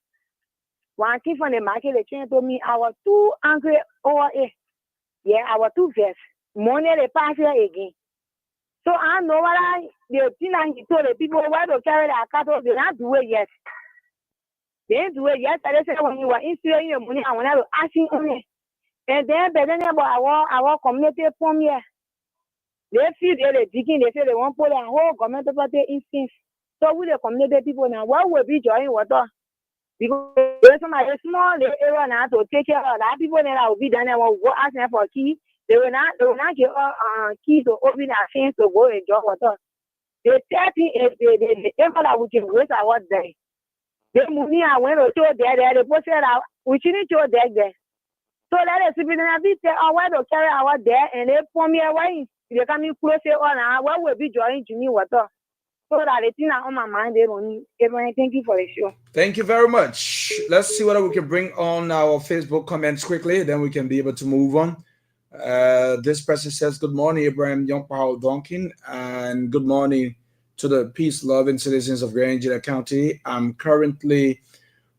When I came from the market, the trainer told me I was too angry over it. Yeah, I was too vexed. Money they pass here again. So I know what the thing that he told the people where to carry their cattle, they don't do it yet. They didn't do it yet. I said when you were instilling your money, I wanted to ask him on it. And then, but then about our community from here, they feel they're digging, they say they won't put their whole government property instance. So with the community people now, what will be joining water? Because there's somebody small area now to take care of that people that will be done and will go ask them for a key. They will not give keys to open their fence to go and draw water. They tell me if the effort that we can waste our day. They move me and went to show there, they posted out, we shouldn't show there. So that is if they say, oh, where to carry our there and they form me away. They come in close on our where will be joining to me water. So that the thing on my mind, everyone, thank you for the show. Thank you very much. Let's see whether we can bring on our Facebook comments quickly, then we can be able to move on. This person says, good morning, Abraham Young Powell Donkin, and good morning to the peace-loving citizens of GEDEH County. I'm currently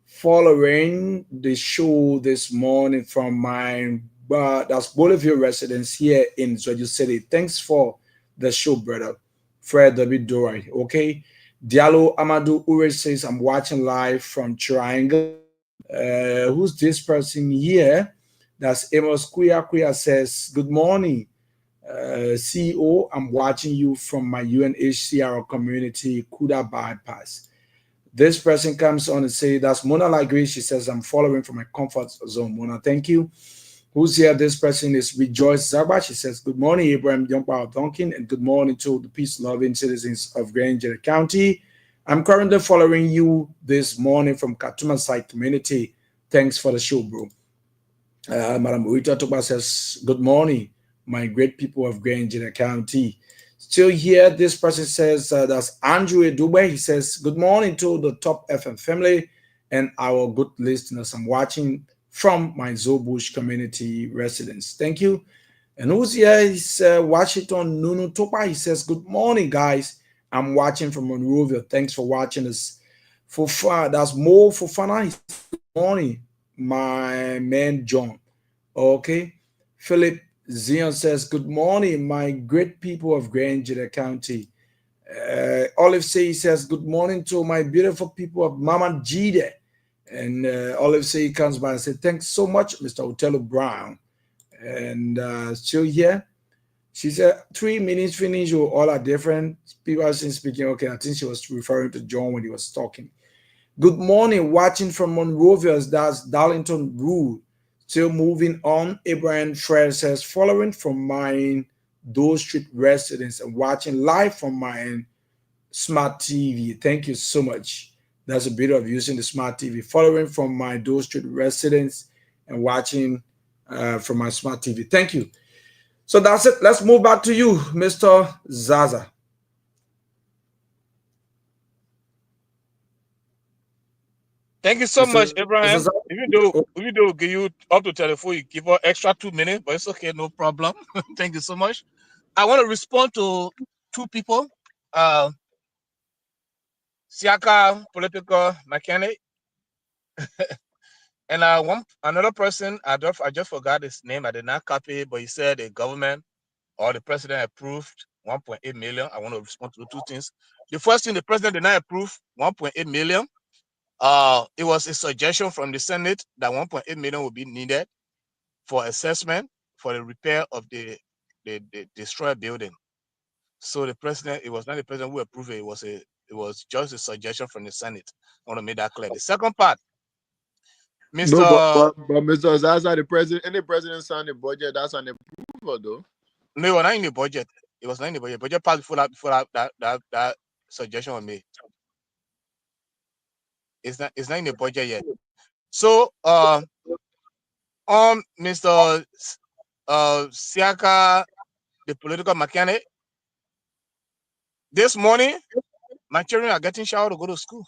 following the show this morning from my that's Bolivar residence here in ZWEDRU City. Thanks for the show, brother. Fred W. Dory. Okay. Diallo Amadou Ure says, I'm watching live from Triangle. Who's this person here? That's Amos Kuya says, good morning, CEO. I'm watching you from my UNHCR community, Kuda Bypass. This person comes on and say, that's Mona Lagri. She says, I'm following from my comfort zone. Mona, thank you. Who's here? This person is Rejoice Zaba. She says, good morning, Abraham Youngpower Duncan, and good morning to the peace-loving citizens of GEDEH County. I'm currently following you this morning from Katuma Site Community. Thanks for the show, bro. Madam Rita Toba says, good morning, my great people of GEDEH County. Still here, this person says, that's Andrew Dube. He says, good morning to the Top FM family and our good listeners. I'm watching from my Zobush community residence. Thank you. And who's here is Washington Nunu Topa. He says, good morning, guys. I'm watching from Monrovia. Thanks for watching us. That's Mo Fofana. He says, good morning, my man John. Okay. Philip Zion says, good morning, my great people of GEDEH County. Olive says, good morning to my beautiful people of Mama GEDEH. And Olive comes by and says, thanks so much, Mr. Otello Brown. And still here. She said, 3 minutes finish, or all are different. People are speaking. Okay, I think she was referring to John when he was talking. Good morning, watching from Monrovia. That's Darlington Rule. Still moving on. Abraham Fred says, following from my Dole Street residence and watching live from my smart TV. Thank you so much. That's a bit of using the smart TV. Following from my Dole Street residence and watching from my smart TV. Thank you. So that's it. Let's move back to you, Mr. Zaza. Thank you so much, Abraham. Even though we give you up to telephone, you give her extra 2 minutes, but it's okay, no problem. Thank you so much. I want to respond to 2 people. Siaka, political mechanic, and another person. I just forgot his name. I did not copy, but he said the government or the president approved 1.8 million. I want to respond to 2 things. The first thing, the president did not approve 1.8 million. It was a suggestion from the Senate that 1.8 million would be needed for assessment for the repair of the destroyed building. So the president, it was not the president who approved it. It was just a suggestion from the Senate. I want to make that clear. The second part, Mr. No, but Mr. Zaza, the president, any president signed the budget, that's an approval, though. No, it was not in the budget. It was not in the budget. Budget passed before that suggestion was made. It's not in the budget yet. So Mr. Siaka, the political mechanic, this morning my children are getting showered to go to school.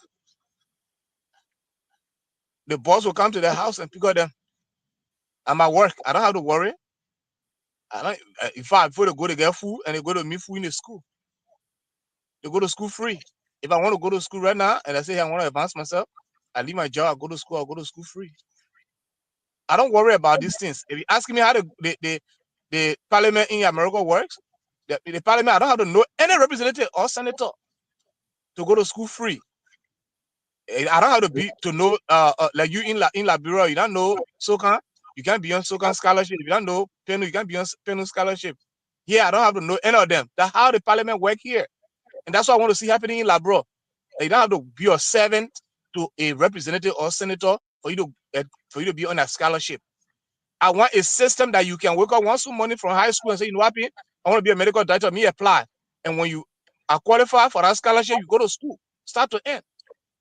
The boss will come to their house and pick up them. I'm at work. I don't have to worry. If I go to get food and they go to meet food in the school, they go to school free. If I want to go to school right now and I say, hey, I want to advance myself, I leave my job, I go to school, I'll go to school free. I don't worry about these things. If you ask me how the parliament in America works, the parliament, I don't have to know any representative or senator to go to school free. I don't have to be to know like you in Liberia, you don't know SOCAN, you can't be on SOCAN scholarship. If you don't know PENU, you can't be on PENU scholarship. Here, I don't have to know any of them. That's how the parliament work here. And that's what I want to see happening in Liberia. You don't have to be a servant to a representative or senator for you to be on a scholarship. I want a system that you can wake up once some money from high school and say, you know what, I want to be a medical doctor, me apply. And when you are qualified for that scholarship, you go to school, start to end.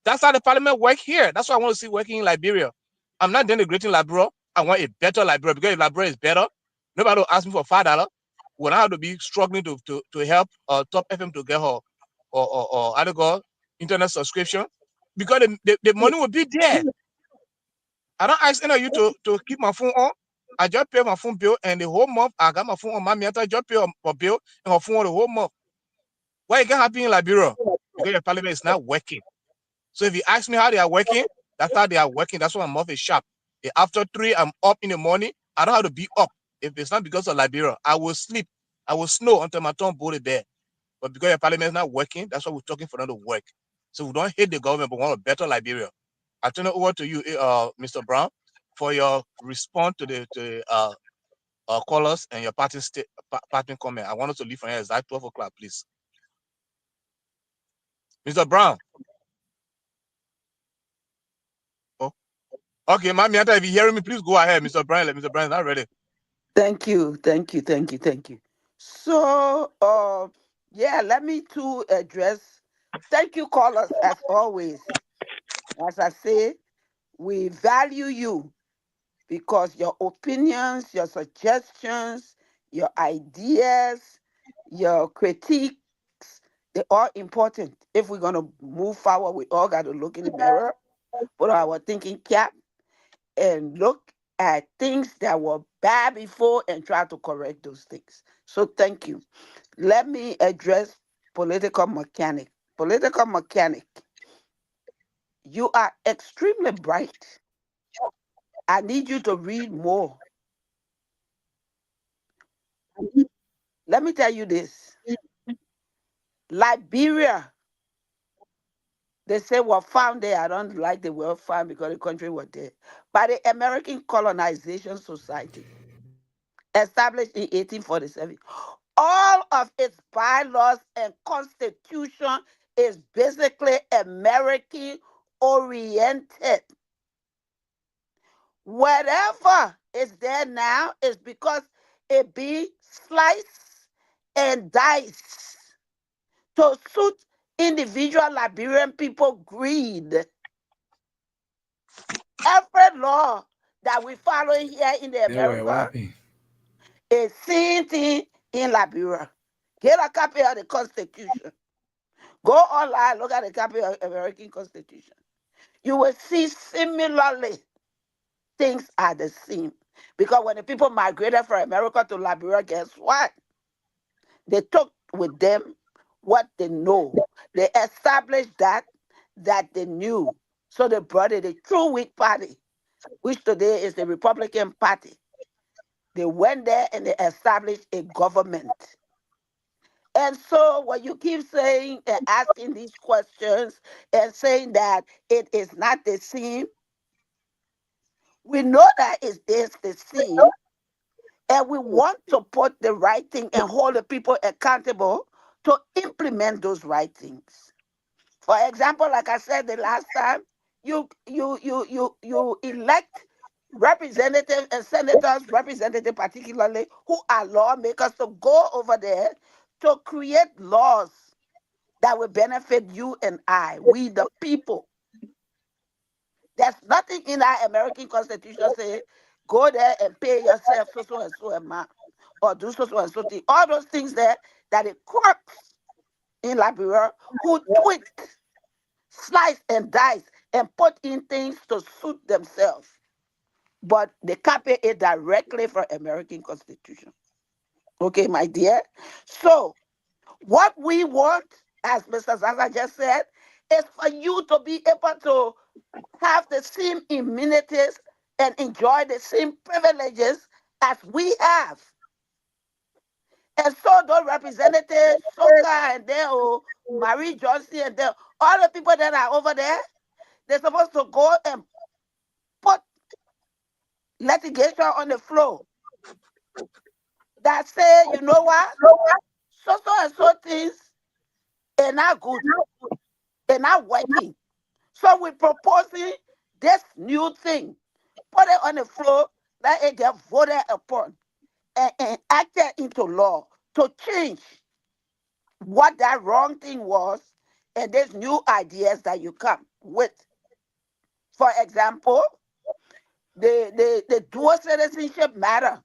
That's how the parliament work here. That's what I want to see working in Liberia. I'm not denigrating Liberia. I want a better Liberia, because if Liberia is better, nobody will ask me for $5. When I have to be struggling to help Top FM to get her or I don't go internet subscription, because the money will be there. I don't ask any of you to keep my phone on. I just pay my phone bill, and the whole month I got my phone on. Mommy, I just pay my bill and my phone on the whole month. Why it can't happen in Liberia? Because the parliament is not working. So if you ask me how they are working, that's how they are working. That's why my mouth is sharp. After 3, I'm up in the morning. I don't have to be up. If it's not because of Liberia, I will sleep. I will snow until my tongue body there. But because the parliament is not working, that's why we're talking for them to work. So we don't hate the government, but we want a better Liberia. I turn it over to you, Mr. Brown, for your response to the callers and your parting comment. I want us to leave from here exactly 12 o'clock, please. Mr. Brown. Oh, okay, Mami, if you hearing me, please go ahead, Mr. Brown. Mr. Brown is not ready. Thank you. So, yeah, let me to address. Thank you, callers, as always. As I say, we value you because your opinions, your suggestions, your ideas, your critiques, they're all important. If we're going to move forward, we all got to look in the mirror, put our thinking cap, and look at things that were bad before and try to correct those things. So thank you. Let me address political mechanic. Political mechanic, you are extremely bright. I need you to read more. Let me tell you this. Liberia, they say were found there. I don't like the word found because the country was there. By the American Colonization Society, established in 1847. All of its bylaws and constitution is basically American oriented. Whatever is there now is because it be sliced and diced to suit individual Liberian people greed. Every law that we follow here in the America is same thing in Liberia. Get a copy of the Constitution. Go online, look at the copy of the American Constitution. You will see similarly things are the same. Because when the people migrated from America to Liberia, guess what? They took with them what they know. They established that they knew. So they brought it, the true Whig Party, which today is the Republican Party. They went there and they established a government. And so when you keep saying and asking these questions and saying that it is not the same, we know that it is the same, and we want to put the right thing and hold the people accountable to implement those right things. For example, like I said the last time, you elect representatives and senators, representatives particularly, who are lawmakers to go over there to create laws that will benefit you and I, we the people. There's nothing in our American Constitution say go there and pay yourself so and so amount or do so and so thing. All those things there that it crooks in Liberia who tweak, slice and dice and put in things to suit themselves. But they copy it directly from American Constitution. Okay, my dear. So what we want, as Mr. Zaza just said, is for you to be able to have the same amenities and enjoy the same privileges as we have. And so those representatives, Soka and then Marie Johnson and then all the people that are over there, they're supposed to go and put litigation on the floor that say, you know what, so and so things are not good, they're not working. So we're proposing this new thing, put it on the floor, let it get voted upon and acted into law to change what that wrong thing was and there's new ideas that you come with. For example, the dual citizenship matter.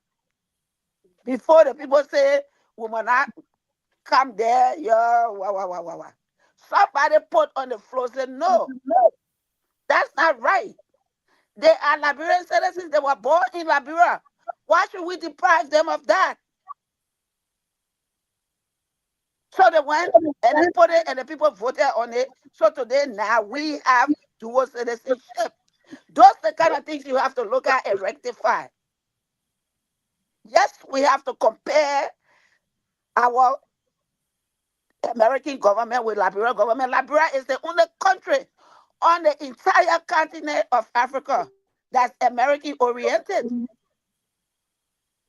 Before the people say we will not come there, yeah, wah. Somebody put on the floor said, no, that's not right. They are Liberian citizens. They were born in Liberia. Why should we deprive them of that? So they went and they put it and the people voted on it. So today now we have dual citizenship. Those are the kind of things you have to look at and rectify. Yes, we have to compare our American government with Liberian government. Liberia is the only country on the entire continent of Africa that's American oriented.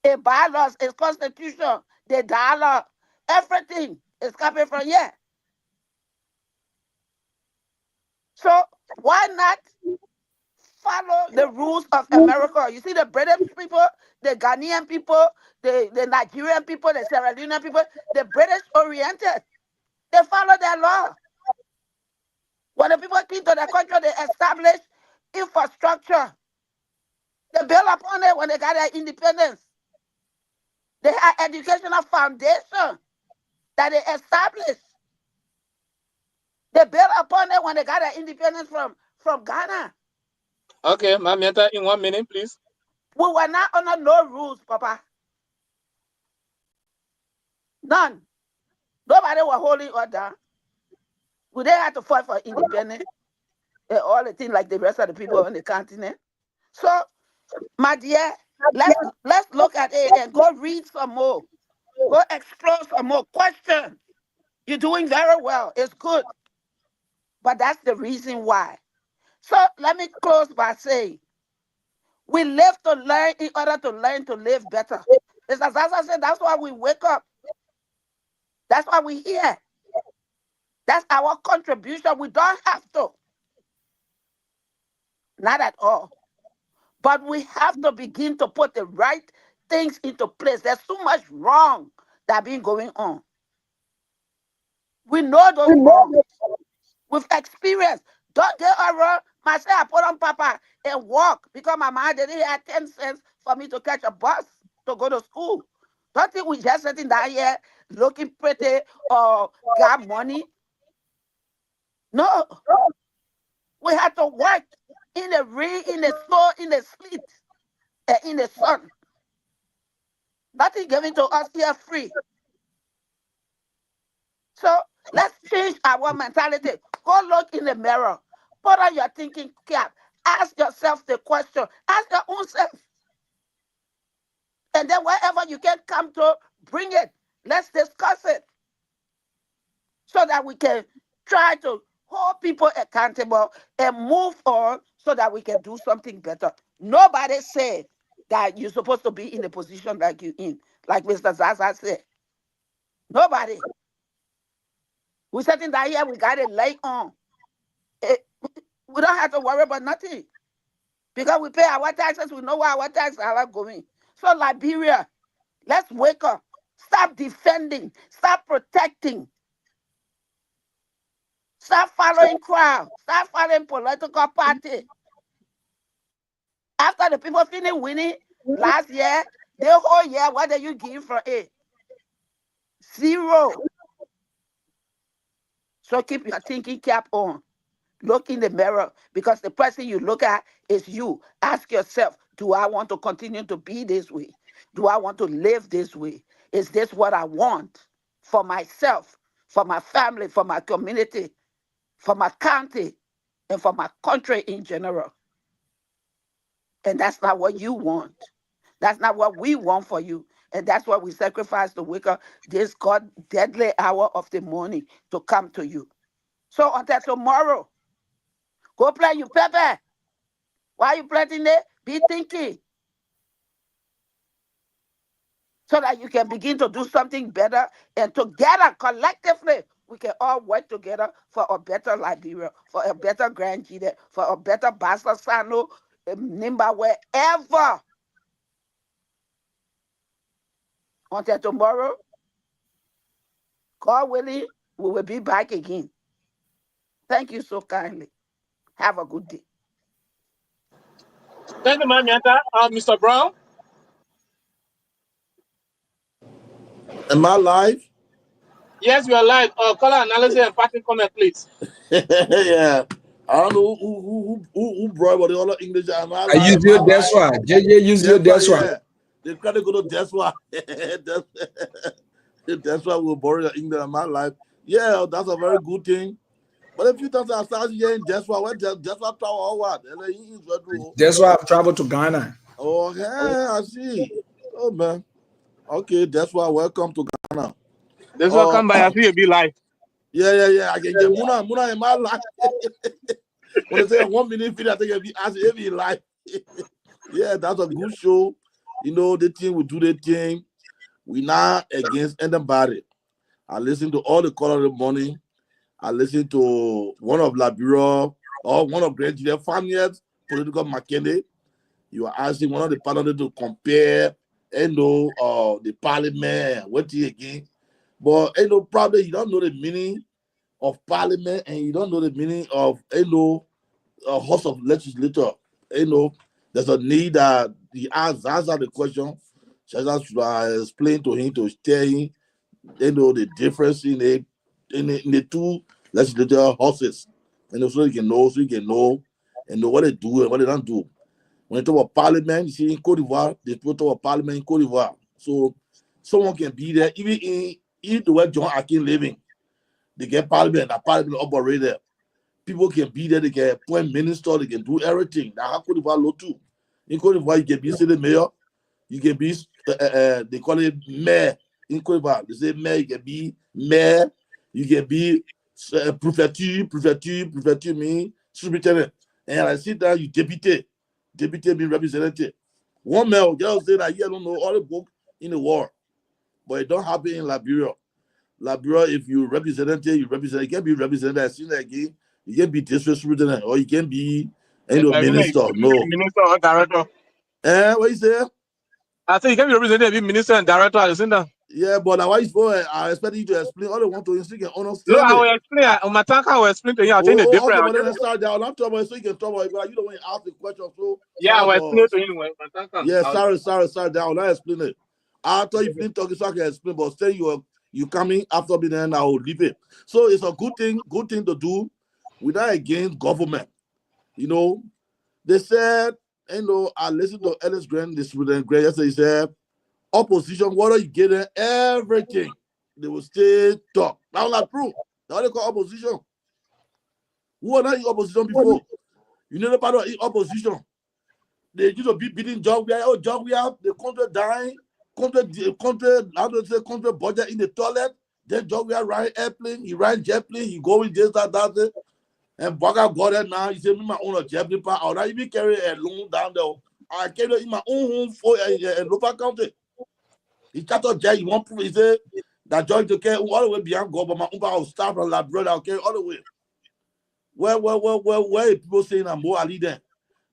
The bylaws, its constitution, the dialogue, everything is coming from here. So why not follow the rules of America? You see the British people, the Ghanaian people, the Nigerian people, the Sierra Leonean people, the British oriented. They follow their law. When the people came to the country, they established infrastructure. They built upon it when they got their independence. They had educational foundation that they established. They built upon it when they got their independence from Ghana. Okay, Mamiata, in 1 minute, please. We were not under no rules, Papa. None. Nobody was holding order. We didn't have to fight for independence and all the things like the rest of the people on the continent. So, my dear, let's look at it and go read some more. Go explore some more. Question. You're doing very well. It's good. But that's the reason why. So let me close by saying, we live to learn in order to learn to live better. As I said, that's why we wake up. That's why we're here. That's our contribution. We don't have to. Not at all. But we have to begin to put the right things into place. There's so much wrong that been going on. We know those wrongs. We've experienced. Don't get around. Myself, I put on Papa and walk because my mom didn't have 10 cents for me to catch a bus to go to school. Don't think we just sitting down here looking pretty or got money. No. We had to work in the rain, in the snow, in the sleet, and in the sun. Nothing given to us here free. So let's change our mentality. Go look in the mirror. Put on your thinking cap. Ask yourself the question. Ask your own self. And then wherever you can come to, bring it. Let's discuss it. so that we can try to hold people accountable and move on so that we can do something better. Nobody said that you're supposed to be in a position like you're in, like Mr. Zaza said. Nobody. We're sitting down here, we got it lay on. We don't have to worry about nothing because we pay our taxes, we know where our taxes are going. So Liberia, let's wake up. Stop defending. Stop protecting. Stop following crowd. Stop following political party. After the people finished winning last year, the whole year, what did you give for it? 0. So keep your thinking cap on. Look in the mirror because the person you look at is you. Ask yourself, do I want to continue to be this way? Do I want to live this way? Is this what I want for myself, for my family, for my community, for my county, and for my country in general? And that's not what you want. That's not what we want for you. And that's why we sacrifice to wake up this God deadly hour of the morning to come to you. So until tomorrow, go plant your pepper. Why you planting it? Be thinking. So that you can begin to do something better. And together, collectively, we can all work together for a better Liberia, for a better Grand GEDEH, for a better Bassa Sano, Nimba, wherever. Until tomorrow, God willing, we will be back again. Thank you so kindly. Have a good day. Thank you, Mamiata. Mr. Brown? Am I live? Yes, you are live. Color analysis and parting comment, please. Yeah. I don't know who brought what the other English. Am I I live? use your that's why. JJ use your that's why. Yeah. They try to go to that's why. That's why we'll borrow English. Am I live? Yeah, that's a very good thing. But a few times I started hearing that's why. What that's why travel or what? That's why I've traveled to Ghana. Oh, yeah, I see. Oh man. Okay, that's why. Welcome to Ghana. That's why come by after you be live. Yeah. I can get Muna in my life. When I say 1 minute video, I think it'll be live. Yeah, that's a good show. You know, the team will do the thing. We not against anybody. I listen to all the call of the morning. I listen to one of Liberia or one of Grand GEDEH families, political McKinney. You are asking one of the panelists to compare, the parliament, what you again. But probably you don't know the meaning of parliament and you don't know the meaning of a house of legislature. There's a need that he answer the question. Just explain to him to tell him, the difference in the two legislature houses, so you can know, and know what they do and what they don't do. When you talk about parliament, you see in Cote d'Ivoire, they talk about parliament in Cote d'Ivoire. So someone can be there, even the way John Akin living, they get parliament, the parliament operate there. People can be there, they can appoint minister, they can do everything. That's how Cote d'Ivoire low too. In Cote d'Ivoire, you can be city mayor, you can be, they call it mayor. In Cote d'Ivoire, they say mayor, you can be mayor, you can be prefecture mean superintendent. And I see that you deputy being representative. One mayor just say that, I don't know all the book in the world, but it don't happen in Liberia. Liberia, if you representative, you can't be representative. I see that again. You can be district superintendent or you can be minister. No. Minister or director. What you say? I think you can be representative, minister and director at the center. Yeah, but now I expect you to explain all they want to so you can understand. No, I will explain. On my tank, I will explain to you. I'll tell you the difference. Okay, but then I start down. I'm talking about so you can talk about it. You don't want to ask the question. So yeah, I will explain to you. Yeah, sorry. Down. I'll explain it. I thought you didn't talk so I can explain, but say you coming after me, then I will leave it. So it's a good thing to do without against government. They said, I listened to Ellis Grant, the student Grant yesterday. He said, opposition, what are you getting? Everything. They will still talk. Now not true. Now they call opposition. Who are not in opposition before? You never part of opposition. They used to be beating John. John, we have the country dying, country budget in the toilet. Then job we are riding airplane, he ride jet plane, he go with this, that. And Baga got there now. He said, me my own jet plane, or I even carry a loan down there. I carry it in my own home for a local county. He started jet, he want proof. He said, that joint to carry all the way beyond God, but my own power start from that brother, I'll carry all the way. Where people saying I'm more Ali then?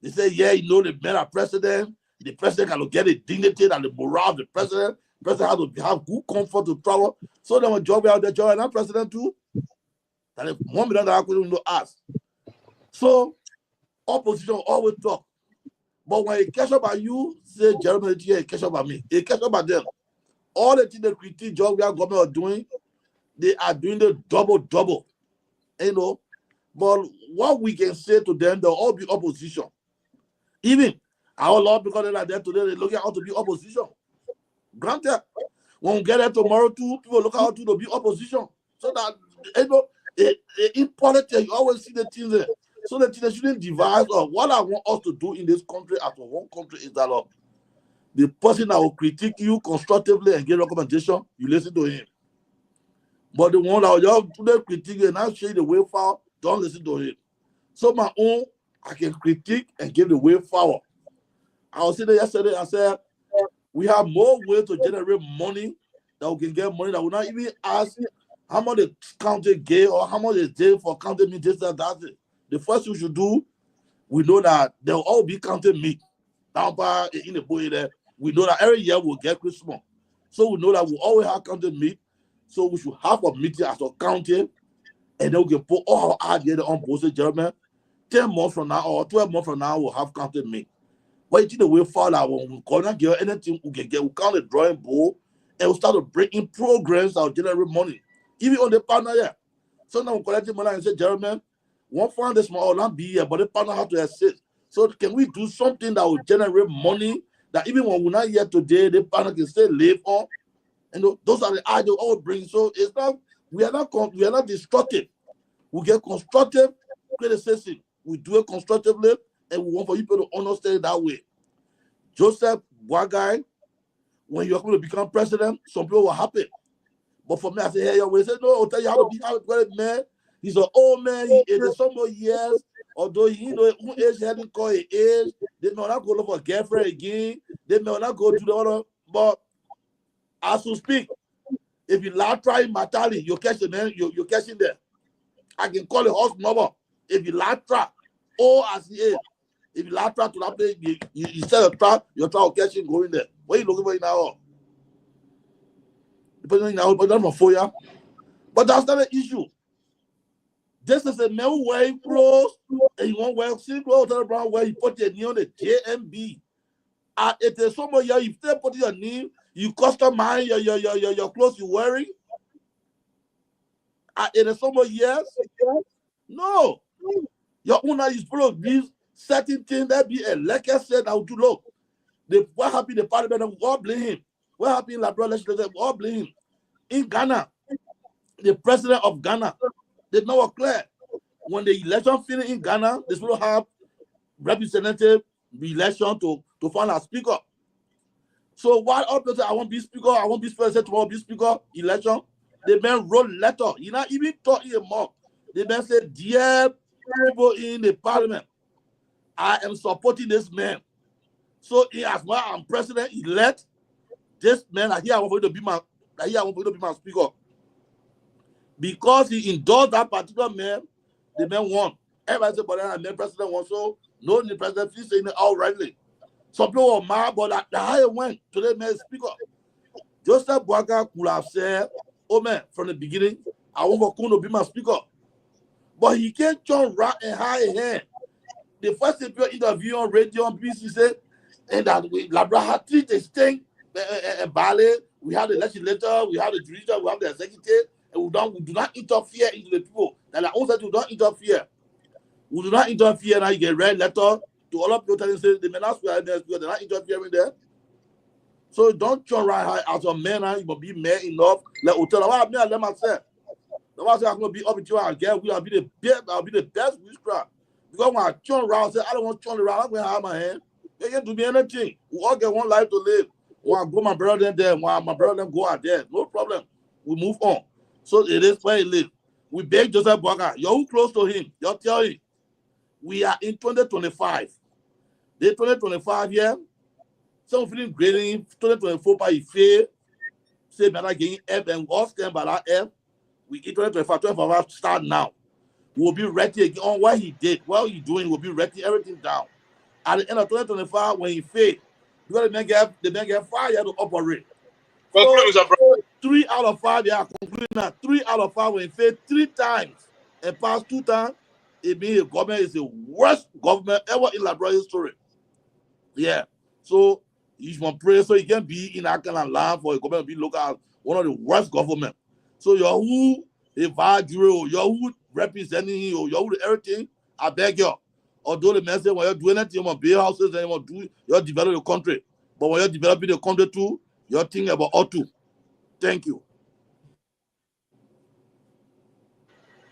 They say, yeah, you know, the men are president. The president can get the dignity and the morale of the president. The president has to have good comfort to travel. So they want job out there, job, and I'm president too. That if $1 million I couldn't ask. So opposition always talk. But when it catch up at you, say Jeremy, yeah, it catch up at me. It catch up at them. All the things they critique job we are government are doing, they are doing the double. You know. But what we can say to them, they'll all be opposition. Even our Lord, because they're like that today, they look at how to be opposition. Granted, when we get there tomorrow too, people look at how to be opposition. So that, you know, in politics, you always see the things there. So the things shouldn't divide. Or what I want us to do in this country, as one country, is that the person that will critique you constructively and get recommendation, you listen to him. But the one that will just do the critique and now show you the way forward, don't listen to him. So my own, I can critique and give the way forward. I was sitting there yesterday, I said, we have more ways to generate money that we can get money that will not even ask how much the county gave or how much they did for county meat, this and that. The first thing we should do, we know that there will all be county meat down by in the boy there. We know that every year we'll get Christmas. So we know that we always have county meat. So we should have a meeting as a county. And then we can put all our ideas on both German. 10 months from now or 12 months from now, we'll have counted me. But it's the way forward when we can't get anything we can get, we count the drawing board and we start to bring in programs that will generate money. Even on the partner, yeah. So now we're collecting money and say, Jeremy, one fund this small not be here, but the partner have to assist. So can we do something that will generate money that even when we're not here today, the partner can still live on? And those are the ideas all bring. So it's not we are not destructive. We get constructive criticism. We do it constructively, and we want for people to understand it that way. Joseph Boagai, when you're going to become president, some people were happy. But for me, I say, hey, you always say, no, I'll tell you how to be a man. He's an old man, he is some more years, although he know who age he hadn't called his age. They may not go look for a girlfriend again. They may not go do the other. But as we speak, if you laugh try Matali, you catch the man, you're catching there. I can call a horse number. If you laugh trap, as he is. If you laugh trap to that place, you set a trap, your trap will catch him going there. What are you looking for now? Depending on but that's for you. But that's not an issue. This is a man who wearing clothes and you want to wear silk clothes around where you put your knee on the JMB. And it is somewhere here, if they put your knee, you customize your clothes you're wearing. And it is somewhere yes. No. Your owner is full of these certain things that be a lekker said that would do look. What happened in the parliament, we all blame him. What happened in Labrador legislature, we all blame him. In Ghana, the president of Ghana, they know clear. When the election finished in Ghana, they will have representative election to find a speaker. So while all people say, I want to be speaker, I want to be speaker, tomorrow be speaker, election, the man wrote letter. He not even talking more. The man said, dear people in the parliament, I am supporting this man. So as well, I'm president-elect. This man, I want for you to be my speaker. Because he endorsed that particular man, the man won. Everybody said, but then the president won. So no, the president is saying it outrightly. Some people were mad, but the higher went to the man speaker. Joseph Boakai could have said, oh man, from the beginning, I want for Kuno to be my speaker. But he can't turn right and high hand. The first interview on radio on BBC said, and that we Labrador had three distinct ballet. We have the legislator, we have the judicial, we have the executive, and we do not interfere into the people. And I also do not interfere. We do not interfere. Now you get red letter to all of people telling say they may not swear, they're not interfering there. So don't turn right high as a man, you must be man enough. Let hotel. What I let myself. The one say I'm gonna be up with you again. I'll be the best witchcraft. Because when I turn around, I say I don't want to turn around, I'm gonna have my hand. They can do me anything. We all get one life to live. When I go my brother there, when my brother go out there, no problem. We move on. So it is where he lives. We beg Joseph Boakai, you're who close to him. You're telling him, we are in 2025. The 2025 year, some feeling grading 2024 by fail. Say better getting F and what's them by that F. We in 2025 start now. We'll be ready again on what he did. What he's doing, we'll be ready everything down. At the end of 2025, when he failed, because the man get 5 years to operate. So 3 out of 5, they are concluding now. 3 out of 5 when he failed 3 times and passed 2 times, it means the government is the worst government ever in Liberia history. Yeah. So you should pray so you can be in that kind of land for a government to be looked at one of the worst government. So you're who a ZWEDRU, you're who representing you, you're who everything, I beg you. Although the man say when you're doing anything, you want to build houses and you want to do, you're developing the country. But when you're developing the country too, you're thinking about all two. Thank you.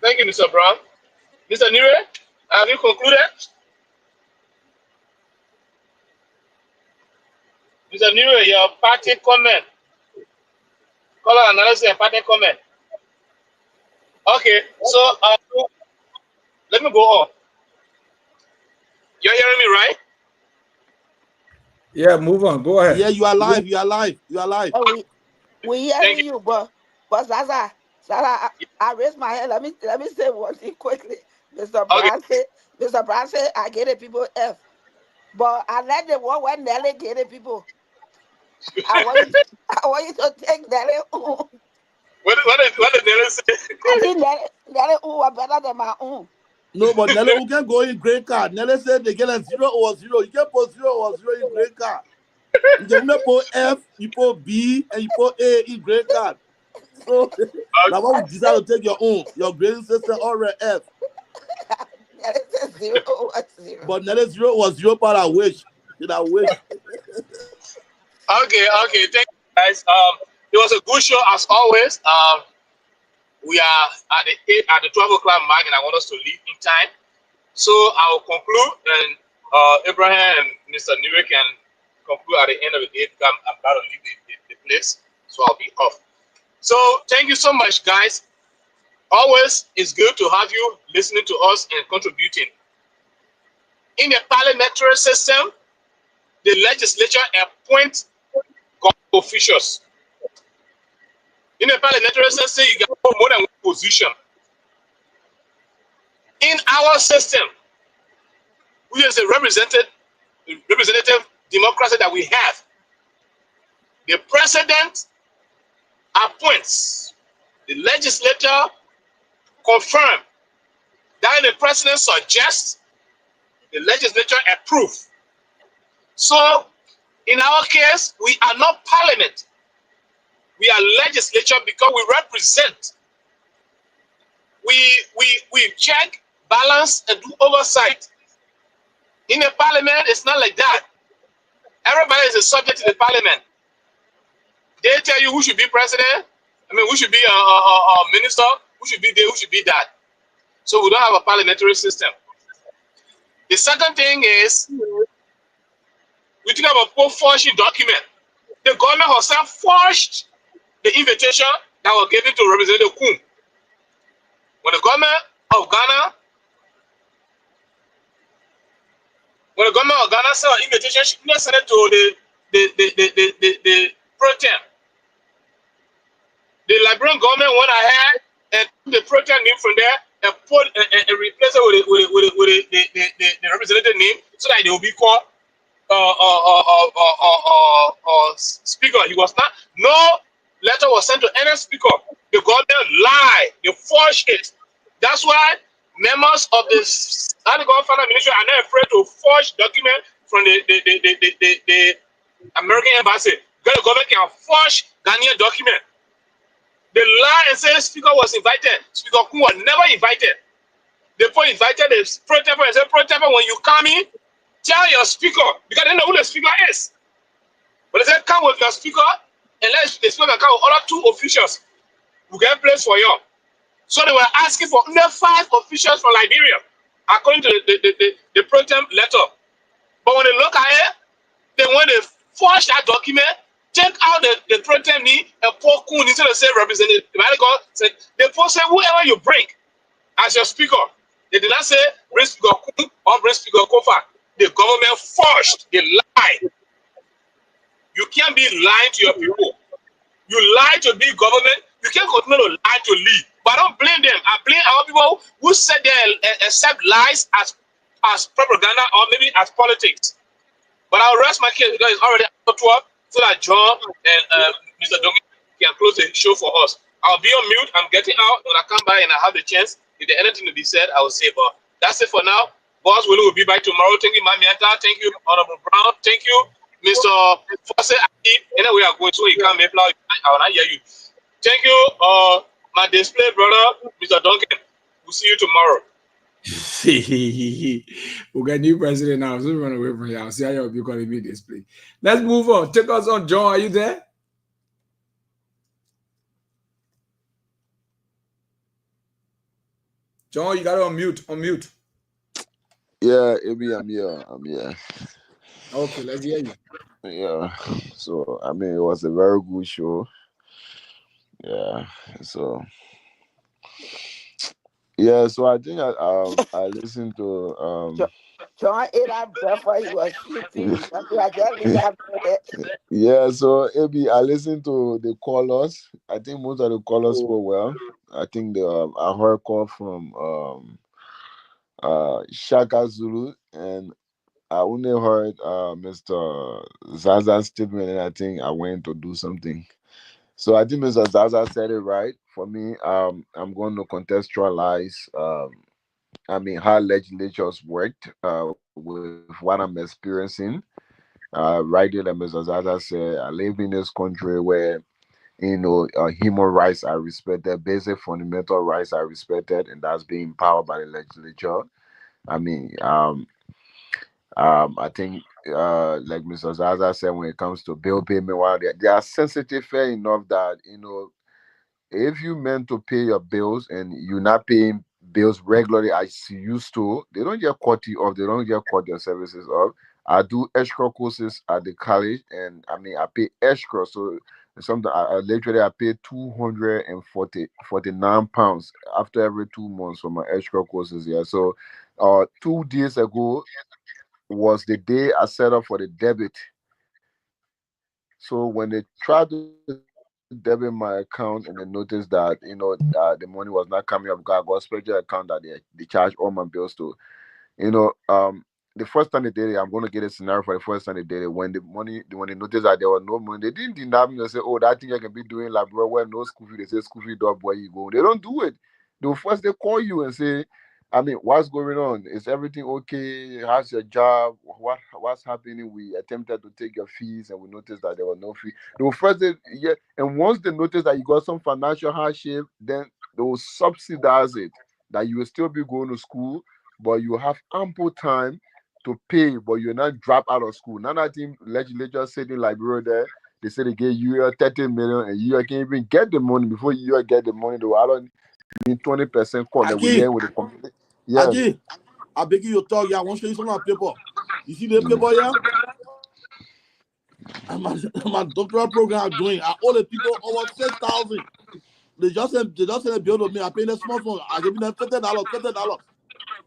Thank you, Mr. Brown. Mr. Nire, have you concluded? Mr. Nire, your party comment. Color analysis and party comment. Okay, so let me go on. You're hearing me, right? Yeah, move on. Go ahead. Yeah, you are live. You are live. You are live. Oh, we hearing you, but Zaza, I raised my hand. Let me say one thing quickly. Mr. Brown said, I get it, people F. But I let the one when Nelly get it, people. I want you to take Nelly. What did Nelly say? I think Nelly are better than my own. No, but Nelly, who can go in green card? Nelly said they get a 0 or 0. You can put 0 or 0 in green card. You can put F, you put B, and you put A in green card. So now what would you decide to take your grading system or F? Nelly said 0 or 0. But Nelly 0 was 0, but I wish. Did I wish? Okay, thank you guys. It was a good show as always. We are at the 12 o'clock mark, and I want us to leave in time. So I will conclude, and Abraham and Mr. Nure can conclude at the end of the day because I'm about to leave the place, so I'll be off. So thank you so much, guys. Always it's good to have you listening to us and contributing. In the parliamentary system, the legislature appoints government officials. In the parliamentary system, you get more than one position. In our system, we as a representative democracy that we have, the president appoints, the legislature confirm, then the president suggests, the legislature approve. So in our case, we are not parliament. We are legislature because we represent. We check, balance, and do oversight. In a parliament, it's not like that. Everybody is a subject to the parliament. They tell you who should be president, who should be a minister, who should be there, who should be that. So we don't have a parliamentary system. The second thing is, we think about forging document. The government herself forged the invitation that was given to Representative Kum. When the government of Ghana sent an invitation, she didn't send it to the pro tem. The Liberian government went ahead and took the pro tem name from there and put and replaced it with the representative name so that they will be called speaker. He was not. No letter was sent to any speaker. The government lied. They forged it. That's why members of the Finance Ministry are not afraid to forge documents from the American embassy. Because the government can forge Ghanaian document. They lie and say the speaker was invited. Speaker Kum was never invited. They invited the pro-temper and said, pro-temper, when you come in, tell your speaker, because they know who the speaker is. But they said, come with your speaker, and let the speaker come with other 2 officials who get place for you. So they were asking for only 5 officials from Liberia, according to the pro-temp letter. But when they look at it, they want to forge that document Check out the threaten me and poor coon instead of say representative. The man God said the post say whoever you bring as your speaker. They did not say bring speaker coon or bring speaker kofa. The government forced, they lie. You can't be lying to your people. You lie to big government, you can't continue to lie to lead. But I don't blame them. I blame our people who said they accept lies as propaganda or maybe as politics. But I'll rest my case because it's already after 12 so that John and Mr. Donkey can close the show for us. I'll be on mute. I'm getting out. When I come back and I have the chance, if there's anything to be said, I will say. But that's it for now. Boss Willie will be back tomorrow. Thank you, Mamiata. Thank you, Honorable Brown. Thank you, Mr. Fosse. Anyway, I'm going so you can't make loud. I will not hear you. Thank you, my display brother, Mr. Duncan. We'll see you tomorrow. We got new president now, so we run away from here. I'll see how you'll be calling me display. Let's move on. Take us on, John. Are you there? John, you got to unmute. Yeah, Amy, I'm here. Okay, let's hear you. Yeah. So I mean, it was a very good show. Yeah. So I think I listened to John ate our breath while he was sleeping. I just leave that there. Yeah, so Amy, I listened to the callers. I think most of the callers spoke well. I think I heard a call from Shaka Zulu, and I only heard Mr. Zaza's statement, and I think I went to do something. So I think Mr. Zaza said it right. For me, I'm going to contextualize how legislatures worked with what I'm experiencing. Right there, like Mr. Zaza said, I live in this country where human rights are respected, basic fundamental rights are respected, and that's being empowered by the legislature. I think, like Mr. Zaza said, when it comes to bill payment, while they are sensitive fair enough that, if you meant to pay your bills and you're not paying bills regularly as you used to, they don't get cut you off, they don't get cut your services off. I do extra courses at the college, and I pay extra. So sometimes literally I pay 249 pounds after every 2 months for my extra courses. Yeah. So 2 days ago was the day I set up for the debit. So when they tried to debit my account and they noticed that the money was not coming up because I got a special account that they charge all my bills to. The first time they did it, I'm going to get a scenario for the first time they did it. When they noticed that there was no money, they didn't deny me. They say, "Oh, that thing I can be doing, like, bro, where no school fee." They say, "School fee, dog, where you go?" They don't do it. They call you and say, what's going on? Is everything okay? How's your job? What's happening? We attempted to take your fees and we noticed that there was no fee. And once they notice that you got some financial hardship, then they will subsidize it. That you will still be going to school, but you have ample time to pay, but you're not dropped out of school. None of the legislature sitting like bro there. They say they gave you 30 million and you can't even get the money. Before you get the money, though, I don't need 20% cut that we get with the community. Yeah. Again, I beg you to talk. Yeah, I want to show you some of the paper. You see the paper here? My doctoral program I'm doing. I owe the people over 6,000. They just send a bill to me. I pay them small phone. I give them $50.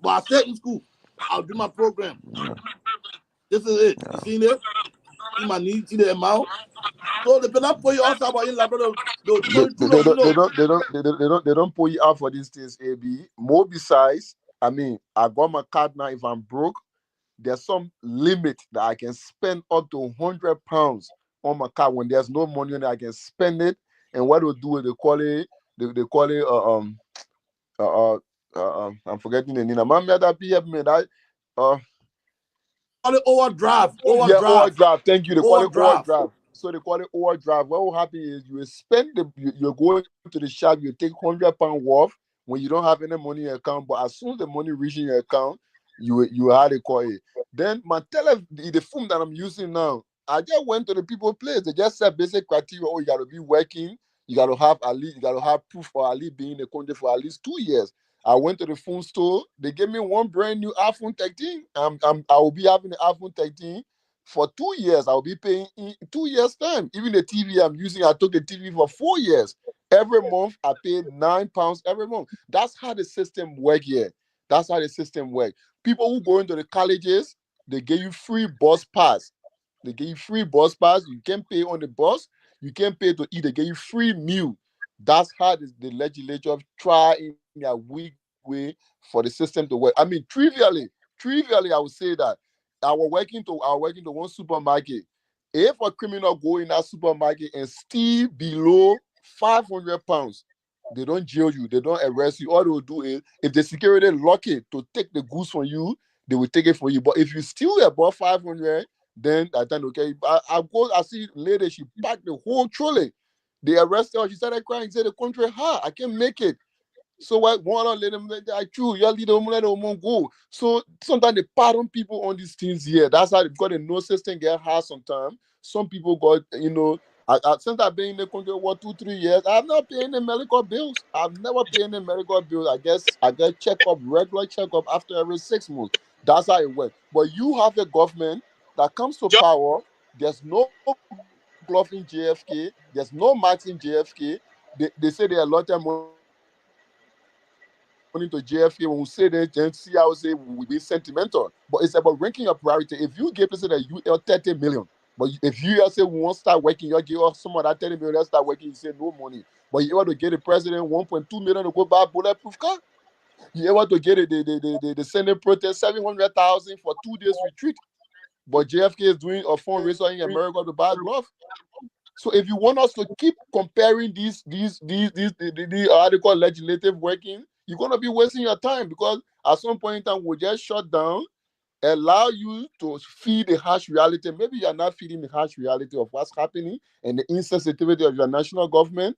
But I stay in school. I'll do my program. This is it. You see it? See my needs, see the amount. So they cannot put you outside by in Labrador. They don't pull you out for these things, AB. More besides, I got my card now. If I'm broke, there's some limit that I can spend up to £100 on my card. When there's no money on it, I can spend it. And what they'll do is they call it I'm forgetting the name. Call it overdraft. Yeah, overdraft. Thank you. They call it overdraft. So they call it overdraft. What will happen is you you're going to the shop, you take £100 off when you don't have any money in your account. But as soon as the money reaches your account, you had to call it. Then the phone that I'm using now, I just went to the people place. They just said basic criteria. Oh, you gotta be working, you gotta have proof for at least being in the country for at least 2 years. I went to the phone store. They gave me one brand new iPhone 13. I will be having the iPhone 13 For 2 years, I'll be paying in 2 years' time. Even the TV I'm using, I took the TV for 4 years. Every month, I paid £9 every month. That's how the system work here. That's how the system work. People who go into the colleges, they give you free bus pass. They give you free bus pass. You can pay on the bus. You can pay to eat. They give you free meal. That's how the legislature try in their weak way for the system to work. I mean, trivially, I would say that I was working to one supermarket. If a criminal go in that supermarket and steal below £500, they don't jail you, they don't arrest you. All they will do is, if the security lock it to take the goods from you, they will take it for you. But if you steal above 500, then I think okay. I see lady, she packed the whole trolley. They arrested her. She started crying. Said the country hard. I can't make it. So what? One let them. I choose. You lead them. Let them go. So sometimes they pardon people on these things here. That's how they've got a no system get hard sometimes. Some people got, since I've been in the country for 2-3 years, I've not paid any medical bills. I've never paid any medical bills. I get checkup, regular checkup after every 6 months. That's how it works. But you have a government that comes to power. There's no glove in JFK. There's no max in JFK. They say they allotted money to JFK. When we say that, then see, I would say we be sentimental. But it's about ranking your priority. If you give person that you 30 million, but if you say we won't start working, you give us some of that 30 million, start working, you say no money. But you want to get the president 1.2 million to go buy a bulletproof car. You want to get the Senate protest 700,000 for 2 days retreat. But JFK is doing a fundraiser in America to buy gloves. So if you want us to keep comparing these article legislative working, you're gonna be wasting your time, because at some point in time we'll just shut down, allow you to feed the harsh reality. Maybe you're not feeding the harsh reality of what's happening and the insensitivity of your national government,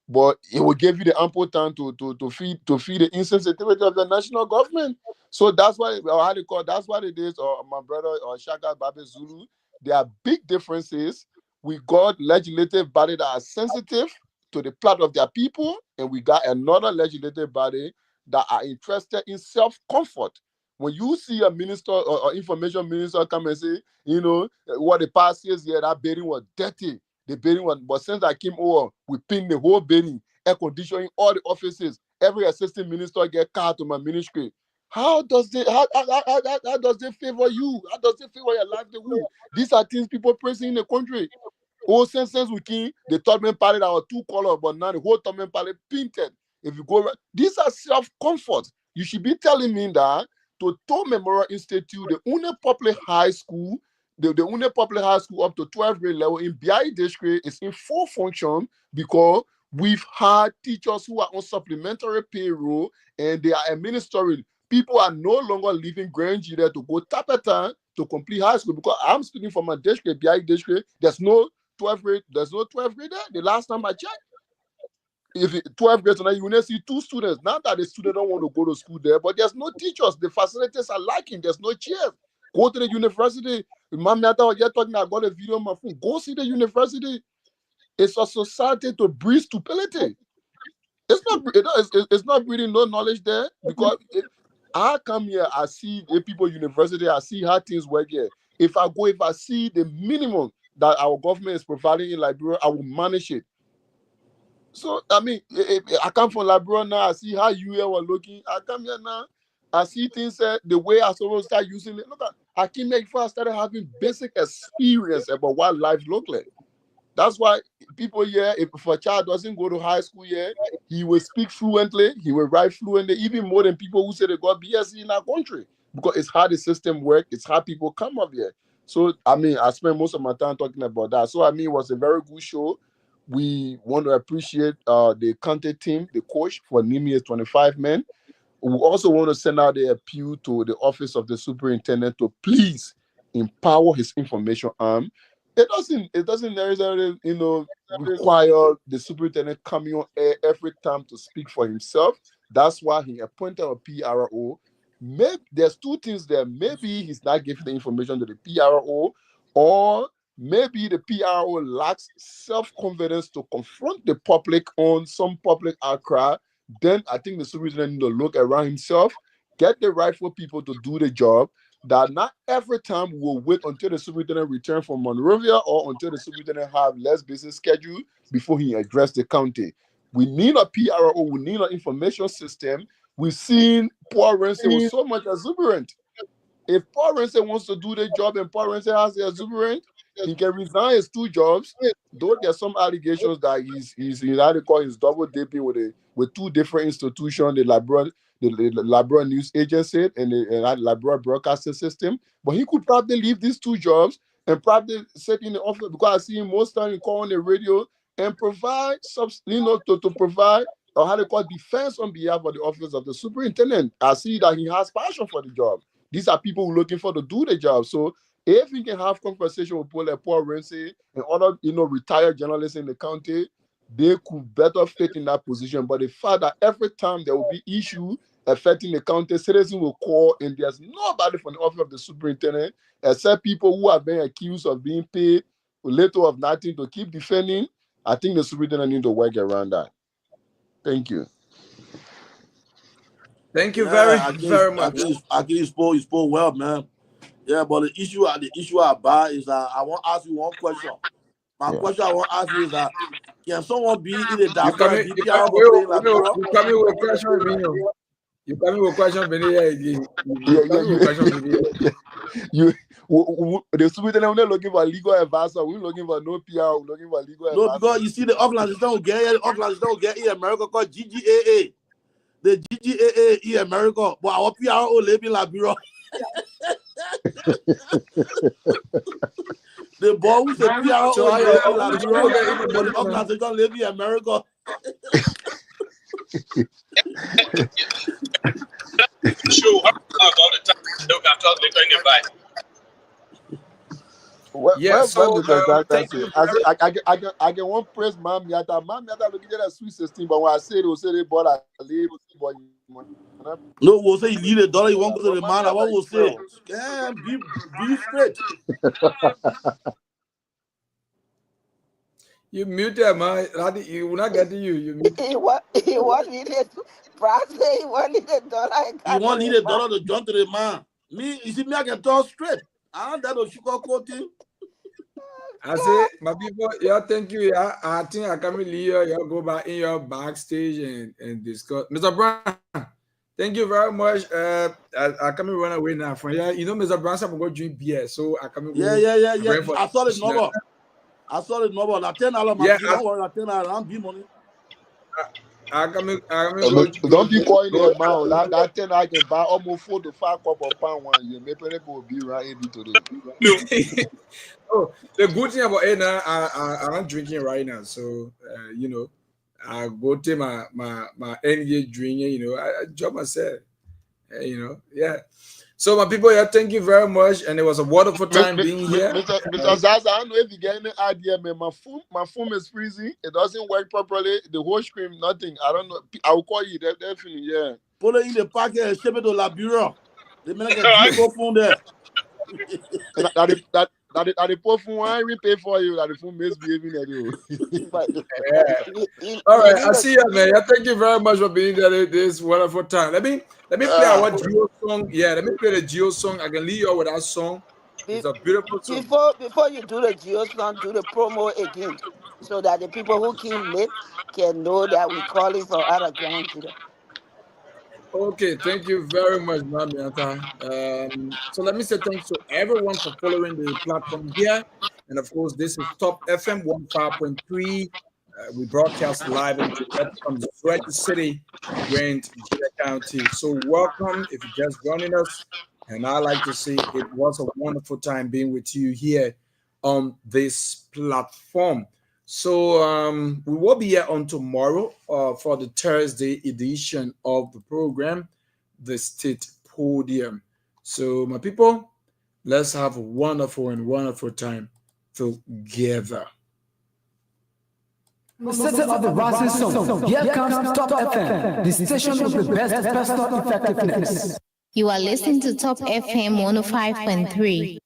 but it will give you the ample time to feed the insensitivity of the national government. So that's why, or how they call, that's what it is. Or my brother or Shaka Babe Zulu, there are big differences. We got legislative body that are sensitive to the plight of their people, and we got another legislative body that are interested in self-comfort. When you see a minister or information minister come and say, what the past years here, that building was dirty. The building was, but since I came over, we paint the whole building, air conditioning, all the offices. Every assistant minister get car to my ministry. How does they favor you? How does it favor your livelihood? These are things people praising in the country. Oh, since we came, the Tottenham Party that were 2 colors, but now the whole Tottenham Party painted. If you go, these are self-comfort. You should be telling me that to Tom Memorial Institute, the only public high school, the only public high school up to 12th grade level in BI district is in full function, because we've had teachers who are on supplementary payroll and they are administering. People are no longer leaving Grand GEDEH to go Tapatan to complete high school, because I'm speaking from my district, BI district. There's no 12th grade. There's no 12th grade there. The last time I checked, if 12th grade tonight, you will see 2 students. Not that the student don't want to go to school there, but there's no teachers. The facilities are lacking. There's no chairs. Go to the university. Mom, you're talking. I got a video on my phone. Go see the university. It's a society to breed stupidity. It's not breeding no knowledge there, because I come here, I see the people university, I see how things work here. If I see the minimum that our government is providing in Liberia, I will manage it. So, I mean, I come from Liberia now, I see how you here were looking. I come here now, I see things the way I supposed to start using it. Look, I came here before I started having basic experience about what life look like. That's why people here, if a child doesn't go to high school here, he will speak fluently, he will write fluently, even more than people who say they got BSc in our country, because it's how the system works, it's how people come up here. So, I mean, I spent most of my time talking about that. So, I mean, it was a very good show. We want to appreciate the Conte team, the coach, for naming us 25 men. We also want to send out the appeal to the office of the superintendent to please empower his information arm. It doesn't necessarily, require the superintendent coming on air every time to speak for himself. That's why he appointed a PRO. Maybe there's 2 things there. Maybe he's not giving the information to the PRO, or maybe the PRO lacks self-confidence to confront the public on some public outcry. Then I think the superintendent need to look around himself, get the rightful people to do the job, that not every time we'll wait until the superintendent return from Monrovia or until the superintendent have less business schedule before he address the county. We need a PRO, we need an information system. We've seen Paul Rense was so much exuberant. If Paul Rense wants to do the job and Paul Rense has the exuberant, he can resign his 2 jobs. Though there's some allegations that he's how they call his double dipping with 2 different institutions, the Labrador News Agency and the Labrador Broadcasting System. But he could probably leave these 2 jobs and probably sit in the office, because I see him most time he call on the radio and provide to provide or how they call defense on behalf of the office of the superintendent. I see that he has passion for the job. These are people who are looking for to do the job. So if we can have conversation with Paul Rense and other retired journalists in the county, they could better fit in that position. But the fact that every time there will be issue affecting the county, citizens will call and there's nobody from the office of the superintendent except people who have been accused of being paid little of nothing to keep defending. I think the superintendent need to work around that. Thank you. Thank you very much. You spoke well, man. Yeah, but the issue about is that I want to ask you one question. My question I want to ask you is that can someone be in the diaspora and be PRO for playing Liberia? You coming with question with me? You coming with question with me again? The superintendent not looking for legal advisor. We're looking for no PR. We're looking for legal advisor. No, because you see the organization don't get in America called GGAA. The GGAA in America, but our PRO live in Liberia. The boy who's the PRO live in Liberia, but the organization live in America. Show up all the time. Don't have to talk later in your bike. I can one praise Mom Miata. Mom Miata looking at a sweet 16, but when I say they say they bought a label. No, we'll say you need $1, you won't go to the man. I will say, yeah, be straight. You muted, man. You will not get to you. You muted. He won't need it. Probably he won't need $1. He won't need $1 to jump to the man. Me, you see me, I can talk straight. I don't know sugarcoat him. I say, my people, yeah, thank you. Yeah, I think I can leave you go back in your backstage and discuss. Mr. Brown, thank you very much. I can run away now from here. You know, Mr. Brown said I'm going to drink beer, so I can Yeah. I saw the number. That $10, my people, don't worry, that $10, I'm be money. Don't be calling them man. That 10 I can buy almost 4 to 5 cup of palm wine. You may people be right today. Oh, the good thing about it now, I'm drinking right now, so I go to my energy drink. I drop myself. Yeah. So my people, yeah, thank you very much, and it was a wonderful time being here. Mr. Zaza, I don't know if you get any idea, man. My phone is freezing. It doesn't work properly. The whole screen, nothing. I don't know. I will call you. Definitely, yeah. Put it in the packet and ship it to Liberia. They make a deep phone there. That the poor phone I will pay for you. That the phone misbehaving at you. All right, I see you, man. Yeah, thank you very much for being there this wonderful time. Let me play our Geo song. Yeah, let me play the Geo song. I can leave you with that song. It's a beautiful song. Before you do the Geo song, do the promo again, so that the people who came late can know that we're calling from out of ground today. Okay, thank you very much, Mamiata. So let me say thanks to everyone for following the platform here. And of course, this is Top FM 15.3. We broadcast live and direct from ZWEDRU City, Grand GEDEH County. So welcome if you're just joining us. And I like to say it was a wonderful time being with you here on this platform. So we will be here on tomorrow for the Thursday edition of the program, the State Podium. So my people, let's have a wonderful time together. City of the Rising Sun. Here comes Top FM, the station with the best personal effectiveness. You are listening to Top FM 105.3.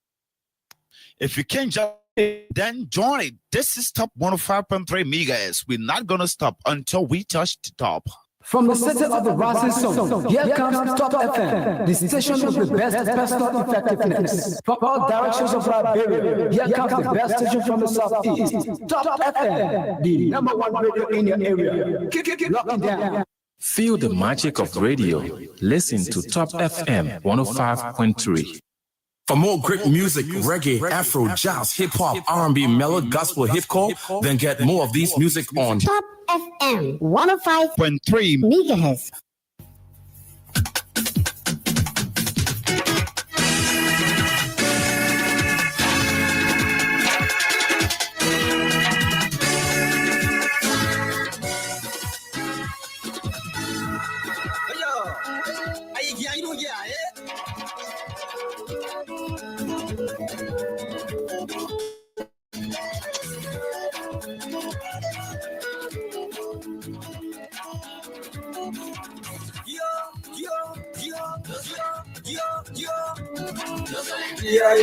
If you can't jump in, then join it. This is Top 105.3 megahertz. We're not going to stop until we touch the top. From the city of the rising sun, here comes Top FM, the station with the best personal effectiveness. From all directions of Liberia, here comes the best station from the southeast. Top FM, the #1 radio in your area. Keep locking down. Feel the magic of radio. Listen to Top FM 105.3. For more great music, reggae, afro, jazz, hip-hop, R&B, melody, gospel, hip-hop, then get more of these music on Top FM 105.3 megahertz. Yeah,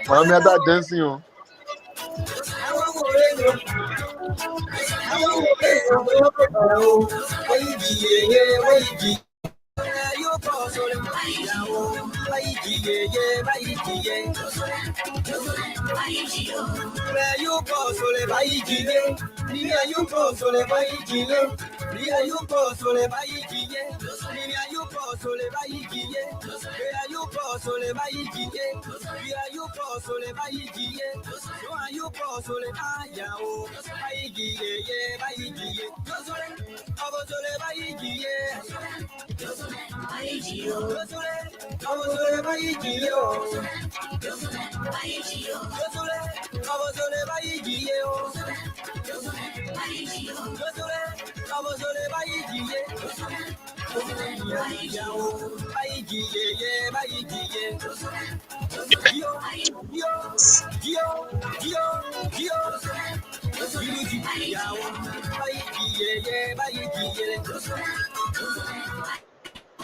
Mommy, I that dancing on.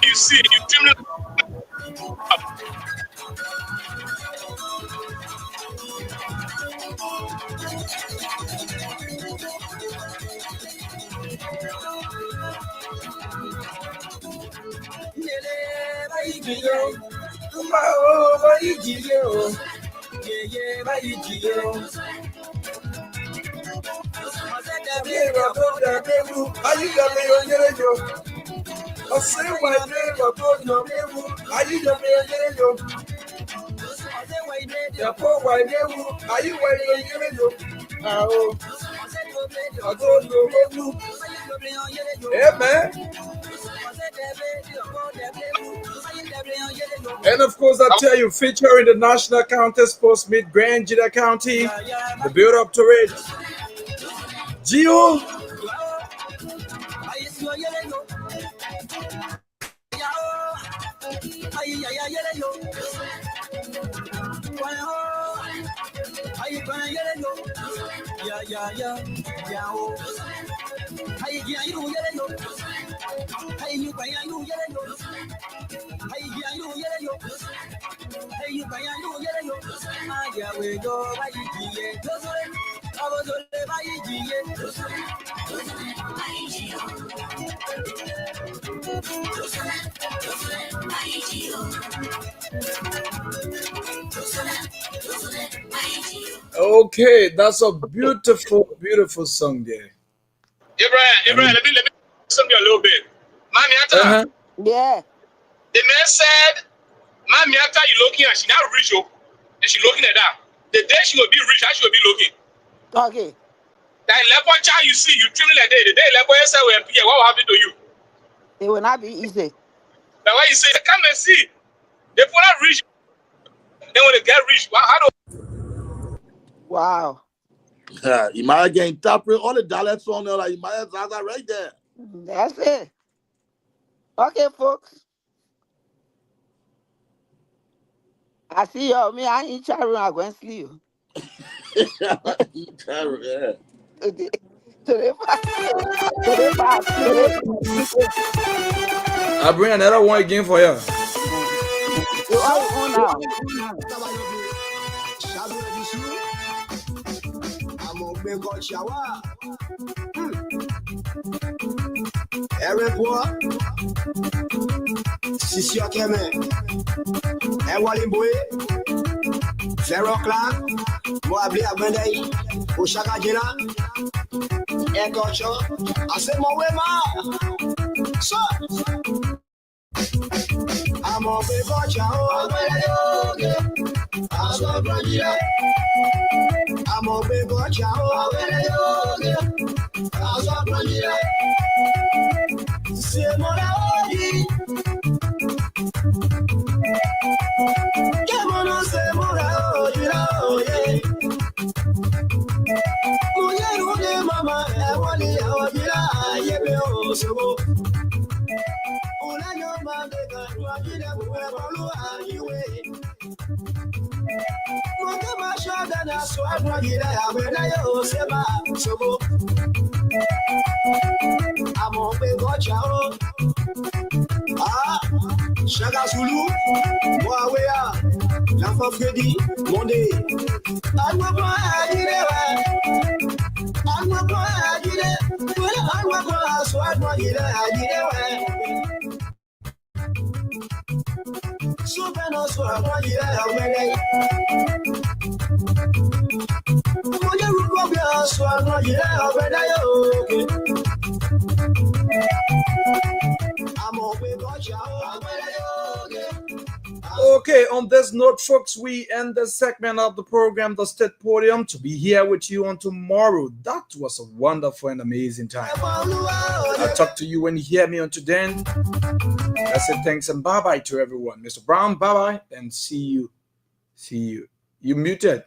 You see, you trim it. And of course, I tell you, featuring the National County Sports Meet, Grand GEDEH County, the build up to it. Gio. Okay, that's a beautiful, beautiful song there. Abraham, let me sum you a little bit. Mamiata. Yeah. The man said, Mamiata, you looking and she now rich, and she looking at that. The day she will be rich, I should be looking. Okay. That leopard child you see, you trim like that. The day leopard say will appear, what will happen to you? It will not be easy. That's why you say, come and see. They will not reach. Then when they get rich, how do Wow. You might get interpret all the dialects on there, like you might have that right there. That's it. Okay, folks. I see you. Me, I ain't trying. I'm going to sleep. Yeah. Today, I'll bring another one again for you. You are your own now. Sisi okeme, ewalimboe, 0 o'clock, mo abli abendei, o chaka jena, ekocho, ase mo wema, so, amo be kocha o, amele yoge, aso brojile, amo be kocha o, amele yoge, aso brojile, se mo la oji. Chaga Zulu, Moawea, l'enfant Freddy, Mondé. Alma kwa ajirewa, alma kwa ajire, alma kwa aswad kwa ajirewa. Super no swag kwa ajirewa. Moja rupo bia swag kwa ajirewa. Okay, on this note, folks, we end this segment of the program, The State Podium, to be here with you on tomorrow. That was a wonderful and amazing time. I'll talk to you when you hear me on today. I say thanks and bye-bye to everyone. Mr. Brown, bye-bye, and see you. See you. You muted.